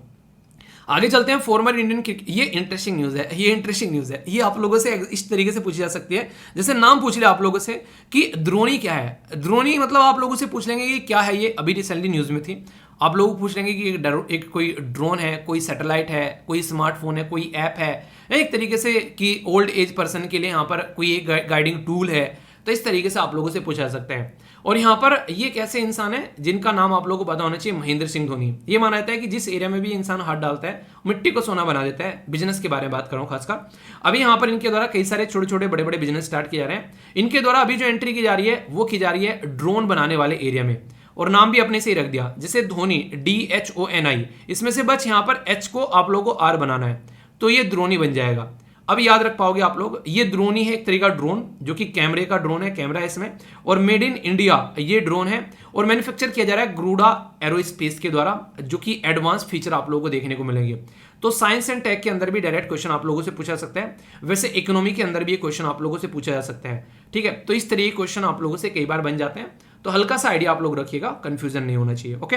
आगे चलते हैं, फॉर्मर इंडियन क्रिकेट, ये इंटरेस्टिंग न्यूज है, ये इंटरेस्टिंग न्यूज है, ये आप लोगों से इस तरीके से पूछी जा सकती है, जैसे नाम पूछ लिया आप लोगों से कि ड्रोनी क्या है। ड्रोनी मतलब आप लोगों से पूछ लेंगे कि क्या है ये, अभी रिसेंटली न्यूज में थी। आप लोग पूछ लेंगे कि एक कोई ड्रोन है, कोई सैटेलाइट है, कोई स्मार्टफोन है, कोई ऐप है, एक तरीके से कि ओल्ड एज पर्सन के लिए यहाँ पर कोई एक गाइडिंग टूल है, तो इस तरीके से आप लोगों से पूछा जा सकता है। और यहाँ पर ये कैसे इंसान है जिनका नाम आप लोगों को पता होना चाहिए, महेंद्र सिंह धोनी। ये माना जाता है कि जिस एरिया में भी इंसान हाथ डालता है मिट्टी को सोना बना देता है। बिजनेस के बारे में बात कर रहा हूँ खासकर, अभी यहाँ पर इनके द्वारा कई सारे छोटे छोटे बड़े बड़े बिजनेस स्टार्ट किए जा रहे हैं। इनके द्वारा अभी जो एंट्री की जा रही है वो की जा रही है ड्रोन बनाने वाले एरिया में, और नाम भी अपने से ही रख दिया, जैसे धोनी DHONI, इसमें से बस यहाँ पर H को आप लोगों को R बनाना है, तो ये ड्रोनी बन जाएगा। अब याद रख पाओगे आप लोग, ये ड्रोन ही है एक तरीका ड्रोन, जो कि कैमरे का ड्रोन है, कैमरा है इसमें, और मेड इन इंडिया ये ड्रोन है, और मैन्युफैक्चर किया जा रहा है गरुड़ा एरोस्पेस के द्वारा, जो कि एडवांस फीचर आप लोगों को देखने को मिलेंगे। तो साइंस एंड टेक के अंदर भी डायरेक्ट क्वेश्चन आप लोगों से पूछा सकता है, वैसे इकोनॉमी के अंदर भी ये क्वेश्चन आप लोगों से पूछा जा सकता है, ठीक है। तो इस तरह के क्वेश्चन आप लोगों से कई बार बन जाते हैं, तो हल्का सा आइडिया आप लोग रखिएगा, कंफ्यूजन नहीं होना चाहिए, ओके।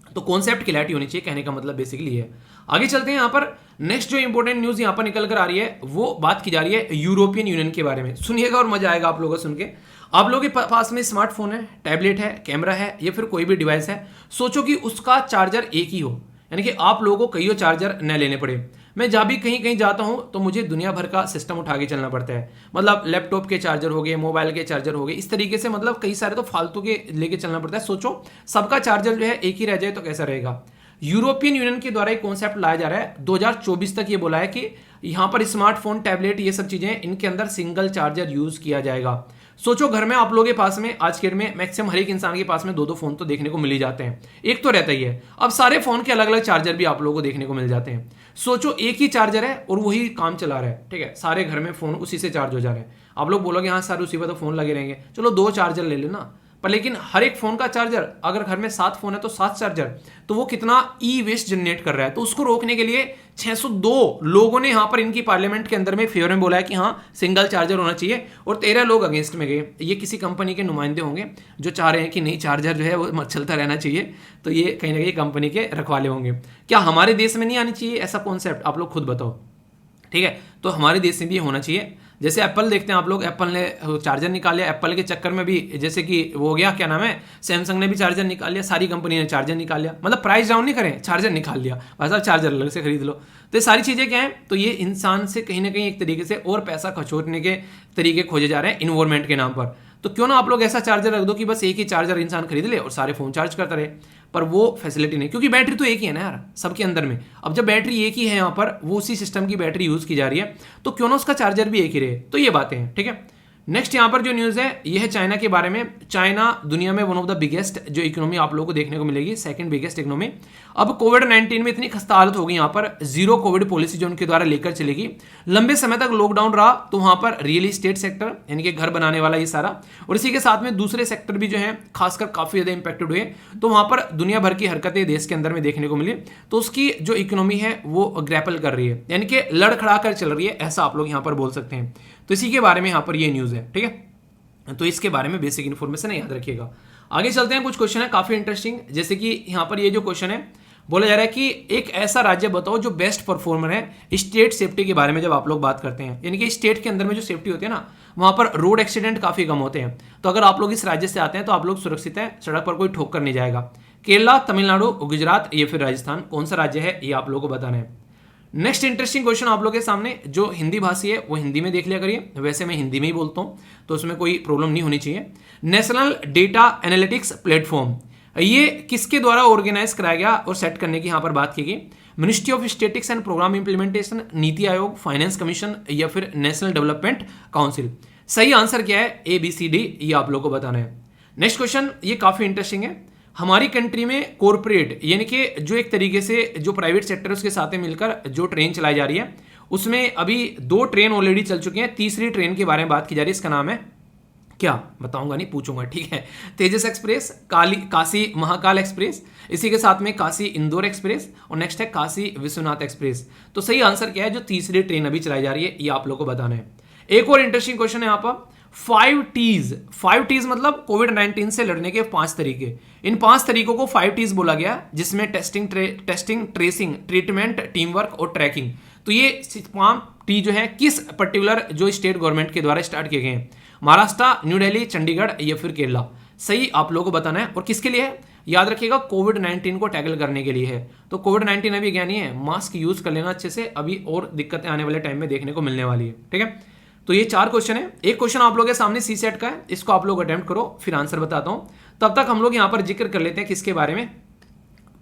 तो कॉन्सेप्ट क्लैरिटी होनी चाहिए, कहने का मतलब बेसिकली है। आगे चलते हैं, यहाँ पर नेक्स्ट जो इंपॉर्टेंट न्यूज यहाँ पर निकल कर आ रही है वो बात की जा रही है यूरोपियन यूनियन के बारे में। सुनिएगा और मजा आएगा आप लोगों को सुन के। आप लोगों के पास में स्मार्टफोन है, टैबलेट है, कैमरा है, या फिर कोई भी डिवाइस है, सोचो कि उसका चार्जर एक ही हो, यानी कि आप लोगों को कईयों चार्जर न लेने पड़े। मैं जब भी कहीं कहीं जाता हूं तो मुझे दुनिया भर का सिस्टम उठा के चलना पड़ता है, मतलब लैपटॉप के चार्जर हो गए, मोबाइल के चार्जर हो गए, इस तरीके से मतलब कई सारे तो फालतू के लेके चलना पड़ता है। सोचो सबका चार्जर जो है एक ही रह जाए तो कैसा रहेगा। यूरोपियन यूनियन के द्वारा एक कॉन्सेप्ट लाया जा रहा है, 2024 तक ये बोला है कि यहां पर स्मार्टफोन, टैबलेट, ये सब चीजें, इनके अंदर सिंगल चार्जर यूज किया जाएगा। सोचो घर में आप लोगों के पास में आज के डेट में मैक्सिमम हर एक इंसान के पास में दो फोन तो देखने को मिल ही जाते हैं, एक तो रहता ही है। अब सारे फोन के अलग अलग चार्जर भी आप लोगों को देखने को मिल जाते हैं। सोचो एक ही चार्जर है और वही काम चला रहा है, ठीक है, सारे घर में फोन उसी से चार्ज हो जा रहे हैं। आप लोग बोलोगे हाँ सर उसी पर तो फोन लगे रहेंगे, चलो 2 चार्जर ले लेना, पर लेकिन हर एक फोन का चार्जर, अगर घर में 7 फोन है तो 7 चार्जर, तो वो कितना ई वेस्ट जनरेट कर रहा है। तो उसको रोकने के लिए 602 लोगों ने यहाँ पर इनकी पार्लियामेंट के अंदर में फेवर में बोला है कि हाँ सिंगल चार्जर होना चाहिए, और 13 लोग अगेंस्ट में गए। ये किसी कंपनी के नुमाइंदे होंगे जो चाह रहे हैं कि नहीं चार्जर जो है वो चलता रहना चाहिए, तो ये कहीं ना कहीं कंपनी के रखवाले होंगे। क्या हमारे देश में नहीं आनी चाहिए ऐसा कॉन्सेप्ट, आप लोग खुद बताओ, ठीक है। तो हमारे देश में भी होना चाहिए। जैसे एप्पल देखते हैं आप लोग, एप्पल ने चार्जर निकाल लिया, एप्पल के चक्कर में भी जैसे कि वो हो गया, क्या नाम है, सैमसंग ने भी चार्जर निकाल लिया, सारी कंपनी ने चार्जर निकाल लिया, मतलब प्राइस डाउन नहीं करें, चार्जर निकाल लिया, भाई साहब चार्जर अलग से खरीद लो। तो ये सारी चीज़ें क्या हैं, तो ये इंसान से कहीं ना कहीं एक तरीके से और पैसा खचोटने के तरीके खोजे जा रहे हैं इन्वायरमेंट के नाम पर। तो क्यों ना आप लोग ऐसा चार्जर रख दो कि बस एक ही चार्जर इंसान खरीद ले और सारे फोन चार्ज करता रहे, पर वो फैसिलिटी नहीं, क्योंकि बैटरी तो एक ही है ना यार सबके अंदर में। अब जब बैटरी एक ही है यहाँ पर, वो उसी सिस्टम की बैटरी यूज की जा रही है, तो क्यों ना उसका चार्जर भी एक ही रहे। तो ये बातें हैं, ठीक है। नेक्स्ट यहाँ पर जो न्यूज़ है ये है चाइना के बारे में। चाइना दुनिया में वन ऑफ द बिगेस्ट जो इकोनॉमी आप लोगों को देखने को मिलेगी, सेकंड बिगेस्ट इकोनॉमी। अब कोविड-19 में इतनी खस्ता हालत होगी यहाँ पर, जीरो कोविड पॉलिसी जो उनके द्वारा लेकर चलेगी, लंबे समय तक लॉकडाउन रहा, तो वहाँ पर रियल इस्टेट सेक्टर यानी कि घर बनाने वाला ये सारा, और इसी के साथ में दूसरे सेक्टर भी जो है खासकर काफ़ी ज़्यादा इंपैक्टेड हुए। तो वहाँ पर दुनिया भर की हरकतें देश के अंदर में देखने को मिली, तो उसकी जो इकोनॉमी है वो ग्रैपल कर रही है, यानी कि लड़खड़ा कर चल रही है, ऐसा आप लोग यहाँ पर बोल सकते हैं। तो इसी के बारे में यहाँ पर ये न्यूज़ है, ठीक है। तो इसके बारे में बेसिक इन्फॉर्मेशन है, याद रखिएगा। आगे चलते हैं, कुछ क्वेश्चन है काफी इंटरेस्टिंग। जैसे कि यहाँ पर ये जो क्वेश्चन है बोला जा रहा है कि एक ऐसा राज्य बताओ जो बेस्ट परफॉर्मर है स्टेट सेफ्टी के बारे में। जब आप लोग बात करते हैं यानी कि स्टेट के अंदर में जो सेफ्टी होती है ना, वहां पर रोड एक्सीडेंट काफी कम होते हैं। तो अगर आप लोग इस राज्य से आते हैं तो आप लोग सुरक्षित हैं, सड़क पर कोई ठोकर नहीं जाएगा। केरला, तमिलनाडु, गुजरात या फिर राजस्थान, कौन सा राज्य है ये आप लोगों को बताना है। नेक्स्ट इंटरेस्टिंग क्वेश्चन आप लोगों के सामने, जो हिंदी भाषी है वो हिंदी में देख लिया करिए, वैसे मैं हिंदी में ही बोलता हूं तो उसमें कोई प्रॉब्लम नहीं होनी चाहिए। नेशनल डेटा एनालिटिक्स प्लेटफॉर्म ये किसके द्वारा ऑर्गेनाइज कराया गया और सेट करने की यहां पर बात की गई। Ministry of statistics and programme implementation, NITI Aayog, finance commission या फिर नेशनल डेवलपमेंट काउंसिल। सही आंसर क्या है, ABCD, ये आप लोगों को बताना है। नेक्स्ट क्वेश्चन ये काफी इंटरेस्टिंग है। हमारी कंट्री में कॉरपोरेट यानी कि जो एक तरीके से जो प्राइवेट सेक्टर उसके साथ मिलकर जो ट्रेन चलाई जा रही है, उसमें अभी 2 ट्रेन ऑलरेडी चल चुकी हैं, तीसरी ट्रेन के बारे में बात की जा रही है। इसका नाम है क्या, बताऊंगा नहीं, पूछूंगा, ठीक है। तेजस एक्सप्रेस, काशी महाकाल एक्सप्रेस, इसी के साथ में काशी इंदौर एक्सप्रेस, और नेक्स्ट है काशी विश्वनाथ एक्सप्रेस। तो सही आंसर क्या है, जो तीसरी ट्रेन अभी चलाई जा रही है, ये आप लोगों को बताना है। एक और इंटरेस्टिंग क्वेश्चन है यहाँ पर, 5 T's मतलब कोविड-19 से लड़ने के 5 तरीके। इन 5 तरीकों को 5 T's बोला गया, जिसमें testing, tracing, treatment, team work और ट्रैकिंग। तो ये 5 T जो है किस पर्टिकुलर जो स्टेट गवर्नमेंट के द्वारा स्टार्ट किए गए हैं, महाराष्ट्र, न्यू दिल्ली, चंडीगढ़ या फिर केरला। सही आप लोगों को बताना है। और किसके लिए है, याद रखिएगा, कोविड-19 को टैकल करने के लिए है। तो कोविड-19 अभी क्या नहीं है, मास्क यूज कर लेना अच्छे से, अभी और दिक्कतें आने वाले टाइम में देखने को मिलने वाली है, ठीक है। तो ये 4 क्वेश्चन है। एक क्वेश्चन आप लोगों के सामने CSET का है, इसको आप लोग अटेम्प्ट करो, फिर आंसर बताता हूं। तब तक हम लोग यहाँ पर जिक्र कर लेते हैं किसके बारे में,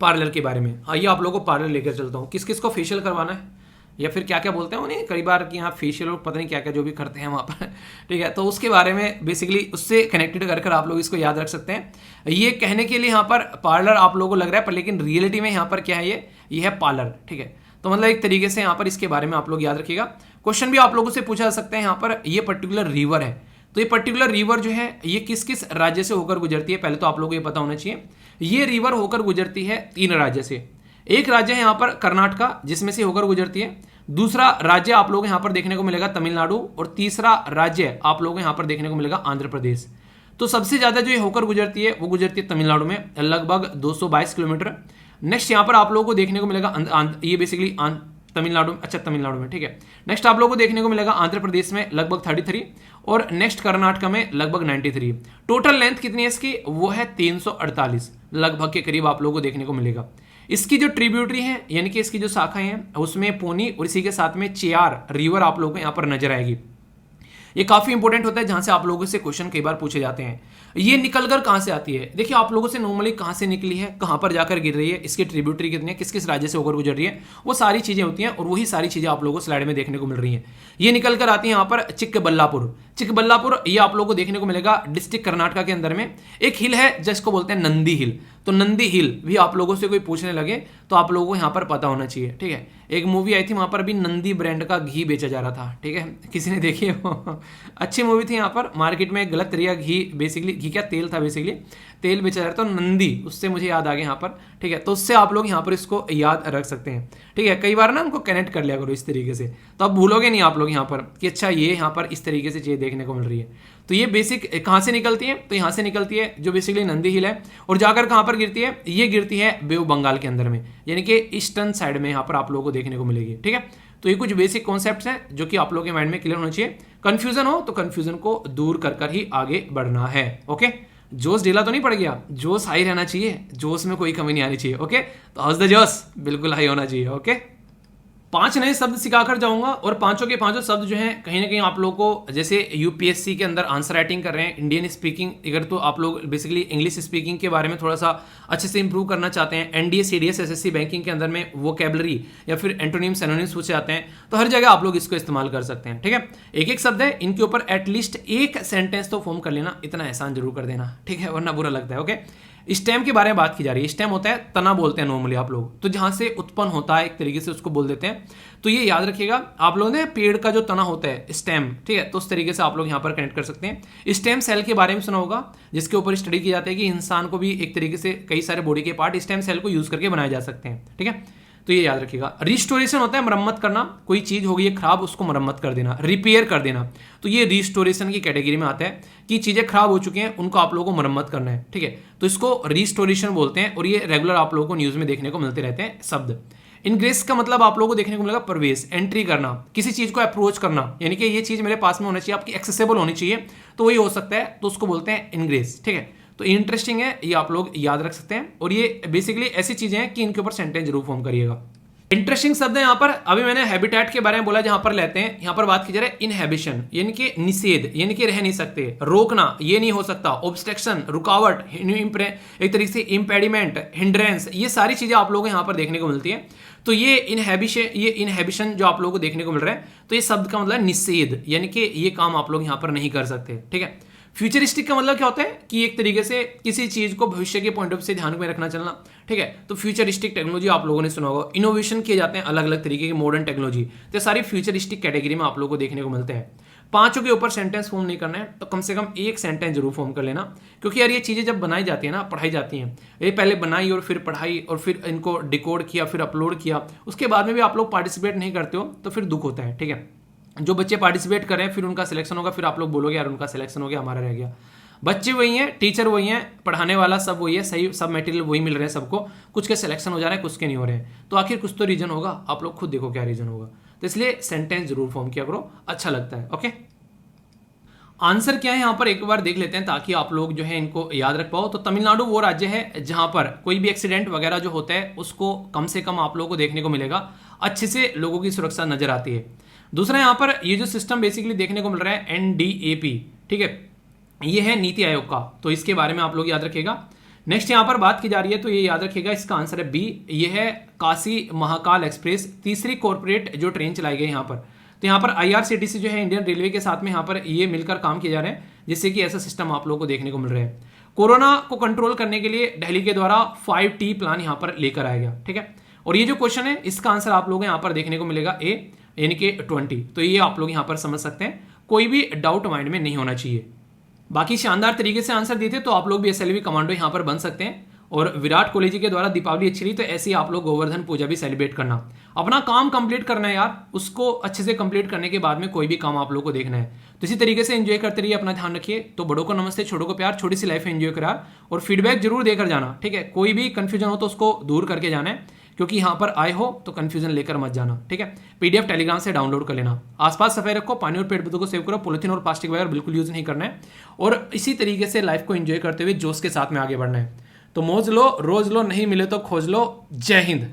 पार्लर के बारे में। आइए आप लोगों को पार्लर लेकर चलता हूँ। किस किस को फेशियल करवाना है या फिर क्या क्या बोलते हैं उन्हें, कई बार कि यहाँ फेशियल और पता नहीं क्या क्या जो भी करते हैं वहाँ पर, ठीक है। तो उसके बारे में बेसिकली उससे कनेक्टेड कर आप लोग इसको याद रख सकते हैं। ये कहने के लिए यहाँ पर पार्लर आप लोगों को लग रहा है, पर लेकिन रियलिटी में यहाँ पर क्या है, ये है पार्लर, ठीक है। तो मतलब एक तरीके से यहाँ पर इसके बारे में आप लोग याद रखिएगा। क्वेश्चन भी आप लोगों से पूछा जा सकता है यहाँ पर, ये पर्टिकुलर रिवर है, तो ये पर्टिकुलर रिवर जो है ये किस किस राज्य से होकर गुजरती है, पहले तो आप लोगों को ये पता होना चाहिए। ये रिवर होकर गुजरती है 3 राज्य से। एक राज्य है यहाँ पर कर्नाटका, जिसमें से होकर गुजरती है। दूसरा राज्य आप लोगों को यहाँ पर देखने को मिलेगा तमिलनाडु, और तीसरा राज्य आप लोगों को यहाँ पर देखने को मिलेगा आंध्र प्रदेश। तो सबसे ज्यादा जो ये होकर गुजरती है वो गुजरती है तमिलनाडु में, लगभग 222 किलोमीटर। नेक्स्ट यहाँ पर आप लोगों को देखने को मिलेगा ये बेसिकली तमिलनाडु, अच्छा तमिलनाडु में, ठीक है। नेक्स्ट आप लोगों को देखने को मिलेगा आंध्र प्रदेश में लगभग 33, और नेक्स्ट कर्नाटका में लगभग 93। टोटल लेंथ कितनी है इसकी, वो है 348 लगभग के करीब आप लोगों को देखने को मिलेगा। इसकी जो ट्रिब्यूटरी है यानी कि इसकी जो शाखाएं हैं उसमें पोनी और इसी के साथ में चेयार रिवर आप लोगों को यहाँ पर नजर आएगी। ये काफी इंपॉर्टेंट होता है, जहां से आप लोगों से क्वेश्चन कई बार पूछे जाते हैं। ये निकलकर कहां से आती है, देखिए आप लोगों से नॉर्मली कहां से निकली है, कहां पर जाकर गिर रही है, इसकी ट्रिब्यूटरी कितनी है, किस किस राज्य से होकर गुजर रही है, वो सारी चीजें होती हैं, और वही सारी चीजें आप लोगों को स्लाइड में देखने को मिल रही हैं। ये निकलकर आती है यहाँ पर चिक्कबल्लापुर। ये आप लोगों को देखने को मिलेगा डिस्ट्रिक्ट कर्नाटका के अंदर में। एक हिल है जिसको बोलते हैं नंदी हिल, तो नंदी हिल भी आप लोगों से कोई पूछने लगे तो आप लोगों को यहाँ पर पता होना चाहिए, ठीक है। एक मूवी आई थी, वहां पर भी नंदी ब्रांड का घी बेचा जा रहा था, ठीक है, किसी ने देखी है वो अच्छी मूवी थी। यहाँ पर मार्केट में गलत तरीका घी, बेसिकली घी क्या तेल था, बेसिकली तेल बेचा जा रहा था, तो नंदी, उससे मुझे याद आ गया यहाँ पर, ठीक है। तो उससे आप लोग यहाँ पर इसको याद रख सकते हैं, ठीक है। कई बार ना उनको कनेक्ट कर लिया करो इस तरीके से, तो आप भूलोगे नहीं आप लोग यहाँ पर कि अच्छा ये यहाँ पर इस तरीके से चीज़ देखने को मिल रही है। तो ये बेसिक कहाँ से निकलती है, तो यहाँ से निकलती है जो बेसिकली नंदी हिल है, और जाकर कहाँ पर गिरती है, ये गिरती है बे ऑफ बंगाल के अंदर में, यानी कि ईस्टर्न साइड में यहाँ पर आप लोगों को देखने को मिलेगी, ठीक है। तो ये कुछ बेसिक कॉन्सेप्ट्स हैं जो कि आप लोगों के माइंड में क्लियर होना चाहिए। कंफ्यूजन हो तो कंफ्यूजन को दूर कर ही आगे बढ़ना है, ओके। जोश ढीला तो नहीं पड़ गया, जोश हाई रहना चाहिए, जोश में कोई कमी नहीं आनी चाहिए, ओके। तो हाउस द जोश बिल्कुल हाई होना चाहिए, ओके। 5 नए शब्द सिखाकर जाऊंगा और पांचों के पांचों शब्द जो हैं कहीं ना कहीं आप लोगों को, जैसे यूपीएससी के अंदर आंसर राइटिंग कर रहे हैं, इंडियन स्पीकिंग, अगर तो आप लोग बेसिकली इंग्लिश स्पीकिंग के बारे में थोड़ा सा अच्छे से इंप्रूव करना चाहते हैं, एनडीए सीडीएस एसएससी बैंकिंग के अंदर में वोकैबुलरी या फिर एंटोनिम सिनोनिम्स पूछे जाते हैं, तो हर जगह आप लोग इसको इस्तेमाल कर सकते हैं। ठीक है, एक एक शब्द है, इनके ऊपर एटलीस्ट एक सेंटेंस तो फॉर्म कर लेना, इतना एहसान जरूर कर देना, ठीक है, वरना बुरा लगता है। ओके, स्टेम के बारे में बात की जा रही है। स्टेम होता है तना बोलते हैं नॉर्मली आप लोग, तो जहां से उत्पन्न होता है एक तरीके से उसको बोल देते हैं। तो ये याद रखिएगा, आप लोगों ने पेड़ का जो तना होता है स्टेम, ठीक है, तो उस तरीके से आप लोग यहाँ पर कनेक्ट कर सकते हैं। स्टेम सेल के बारे में सुना होगा, जिसके ऊपर स्टडी की जाती है कि इंसान को भी एक तरीके से कई सारे बॉडी के पार्ट स्टेम सेल को यूज करके बनाए जा सकते हैं। ठीक है, तो ये याद रखिएगा। रिस्टोरेशन होता है मरम्मत करना, कोई चीज हो गई है खराब, उसको मरम्मत कर देना, रिपेयर कर देना, तो ये रिस्टोरेशन की कैटेगरी में आता है कि चीजें खराब हो चुकी हैं उनको आप लोगों को मरम्मत करना है। ठीक है, तो इसको रिस्टोरेशन बोलते हैं और ये रेगुलर आप लोगों को न्यूज में देखने को मिलते रहते हैं शब्द। इनग्रेस का मतलब आप लोगों को देखने को मिलेगा प्रवेश, एंट्री करना, किसी चीज को अप्रोच करना, यानी कि ये चीज मेरे पास में होना चाहिए, आपकी एक्सेसिबल होनी चाहिए, तो वही हो सकता है, तो उसको बोलते हैं इनग्रेस। ठीक है, तो इंटरेस्टिंग है, ये आप लोग याद रख सकते हैं और ये बेसिकली ऐसी चीजें हैं कि इनके ऊपर सेंटेंस जरूर फॉर्म करिएगा। इंटरेस्टिंग शब्द है यहाँ पर, अभी मैंने हैबिटेट के बारे में बोला, जहां पर लेते हैं, यहाँ पर बात की जा रही है इनहेबिशन, यानी कि निषेध, यानी कि रह नहीं सकते, रोकना, ये नहीं हो सकता, ऑब्स्ट्रक्शन, रुकावट, एक तरीके से इंपेडिमेंट, हिंड्रेंस, ये सारी चीजें आप लोगों को यहाँ पर देखने को मिलती है। तो ये इनहेबिशन जो आप लोगों को देखने को मिल रहा है, तो ये शब्द का मतलब निषेध, यानी कि ये काम आप लोग यहाँ पर नहीं कर सकते। ठीक है, फ्यूचरिस्टिक का मतलब क्या होता है कि एक तरीके से किसी चीज को भविष्य के पॉइंट ऑफ व्यू से ध्यान में रखना चलना। ठीक है, तो फ्यूचरिस्टिक टेक्नोलॉजी आप लोगों ने सुना होगा, इनोवेशन किए जाते हैं अलग अलग तरीके की मॉडर्न टेक्नोलॉजी, तो सारी फ्यूचरिस्टिक कैटेगरी में आप लोगों को देखने को मिलते हैं। पांचों के ऊपर सेंटेंस फॉर्म नहीं करना है, तो कम से कम एक सेंटेंस जरूर फॉर्म कर लेना, क्योंकि यार ये चीजें जब बनाई जाती है ना, पढ़ाई जाती हैं, ये पहले बनाई और फिर पढ़ाई और फिर इनको डिकोड किया, फिर अपलोड किया, उसके बाद में भी आप लोग पार्टिसिपेट नहीं करते हो तो फिर दुख होता है। ठीक है, जो बच्चे पार्टिसिपेट कर रहे हैं फिर उनका सिलेक्शन होगा, फिर आप लोग बोलोगे यार उनका सिलेक्शन हो गया, हमारा रह गया। बच्चे वही हैं, टीचर वही हैं, पढ़ाने वाला सब वही है, सही सब मटेरियल वही मिल रहे हैं सबको, कुछ के सिलेक्शन हो जा रहे हैं, कुछ के नहीं हो रहे हैं, तो आखिर कुछ तो रीजन होगा, आप लोग खुद देखो क्या रीजन होगा। तो इसलिए सेंटेंस जरूर फॉर्म किया करो, अच्छा लगता है। ओके, आंसर क्या है यहाँ पर एक बार देख लेते हैं, ताकि आप लोग जो है इनको याद रख पाओ। तो तमिलनाडु वो राज्य है जहां पर कोई भी एक्सीडेंट वगैरह जो होता है उसको कम से कम आप लोगों को देखने को मिलेगा, अच्छे से लोगों की सुरक्षा नजर आती है। दूसरा यहाँ पर ये जो सिस्टम बेसिकली देखने को मिल रहा है NDAP, ठीक है, ये है नीति आयोग का, तो इसके बारे में आप लोग याद रखिएगा। नेक्स्ट यहाँ पर बात की जा रही है, तो ये याद रखिएगा, इसका आंसर है बी, ये है काशी महाकाल एक्सप्रेस, तीसरी कॉर्पोरेट जो ट्रेन चलाई गई यहाँ पर। तो यहाँ पर IRCTC जो है इंडियन रेलवे के साथ में यहाँ पर ये मिलकर काम किए जा रहे हैं, जिससे कि ऐसा सिस्टम आप लोगों को देखने को मिल रहा है। कोरोना को कंट्रोल करने के लिए दिल्ली के द्वारा 5T प्लान यहाँ पर लेकर आया गया। ठीक है, और ये जो क्वेश्चन है इसका आंसर आप लोग यहाँ पर देखने को मिलेगा ए, यानी कि 20। तो ये आप लोग यहाँ पर समझ सकते हैं, कोई भी डाउट माइंड में नहीं होना चाहिए। बाकी शानदार तरीके से आंसर देते तो आप लोग भी SLV कमांडो यहाँ पर बन सकते हैं। और विराट कोहली जी के द्वारा दीपावली अच्छी रही, तो ऐसे ही आप लोग गोवर्धन पूजा भी सेलिब्रेट करना, अपना काम कंप्लीट करना है यार, उसको अच्छे से कंप्लीट करने के बाद में कोई भी काम आप लोग को देखना है। तो इसी तरीके से एंजॉय करते रहिए, अपना ध्यान रखिए। तो बड़ों को नमस्ते, छोटों को प्यार, छोटी सी लाइफ एंजॉय करा, और फीडबैक जरूर देकर जाना। ठीक है, कोई भी कंफ्यूजन हो तो उसको दूर करके जाना है, क्योंकि यहाँ पर आए हो तो कंफ्यूजन लेकर मत जाना। ठीक है, PDF टेलीग्राम से डाउनलोड कर लेना। आसपास सफाई रखो, पानी और पेड़ पौधों को सेव करो, पॉलिथीन और प्लास्टिक वगैरह बिल्कुल यूज नहीं करना है, और इसी तरीके से लाइफ को एंजॉय करते हुए जोश के साथ में आगे बढ़ना है। तो मौज लो, रोज लो, नहीं मिले तो खोज लो। जय हिंद।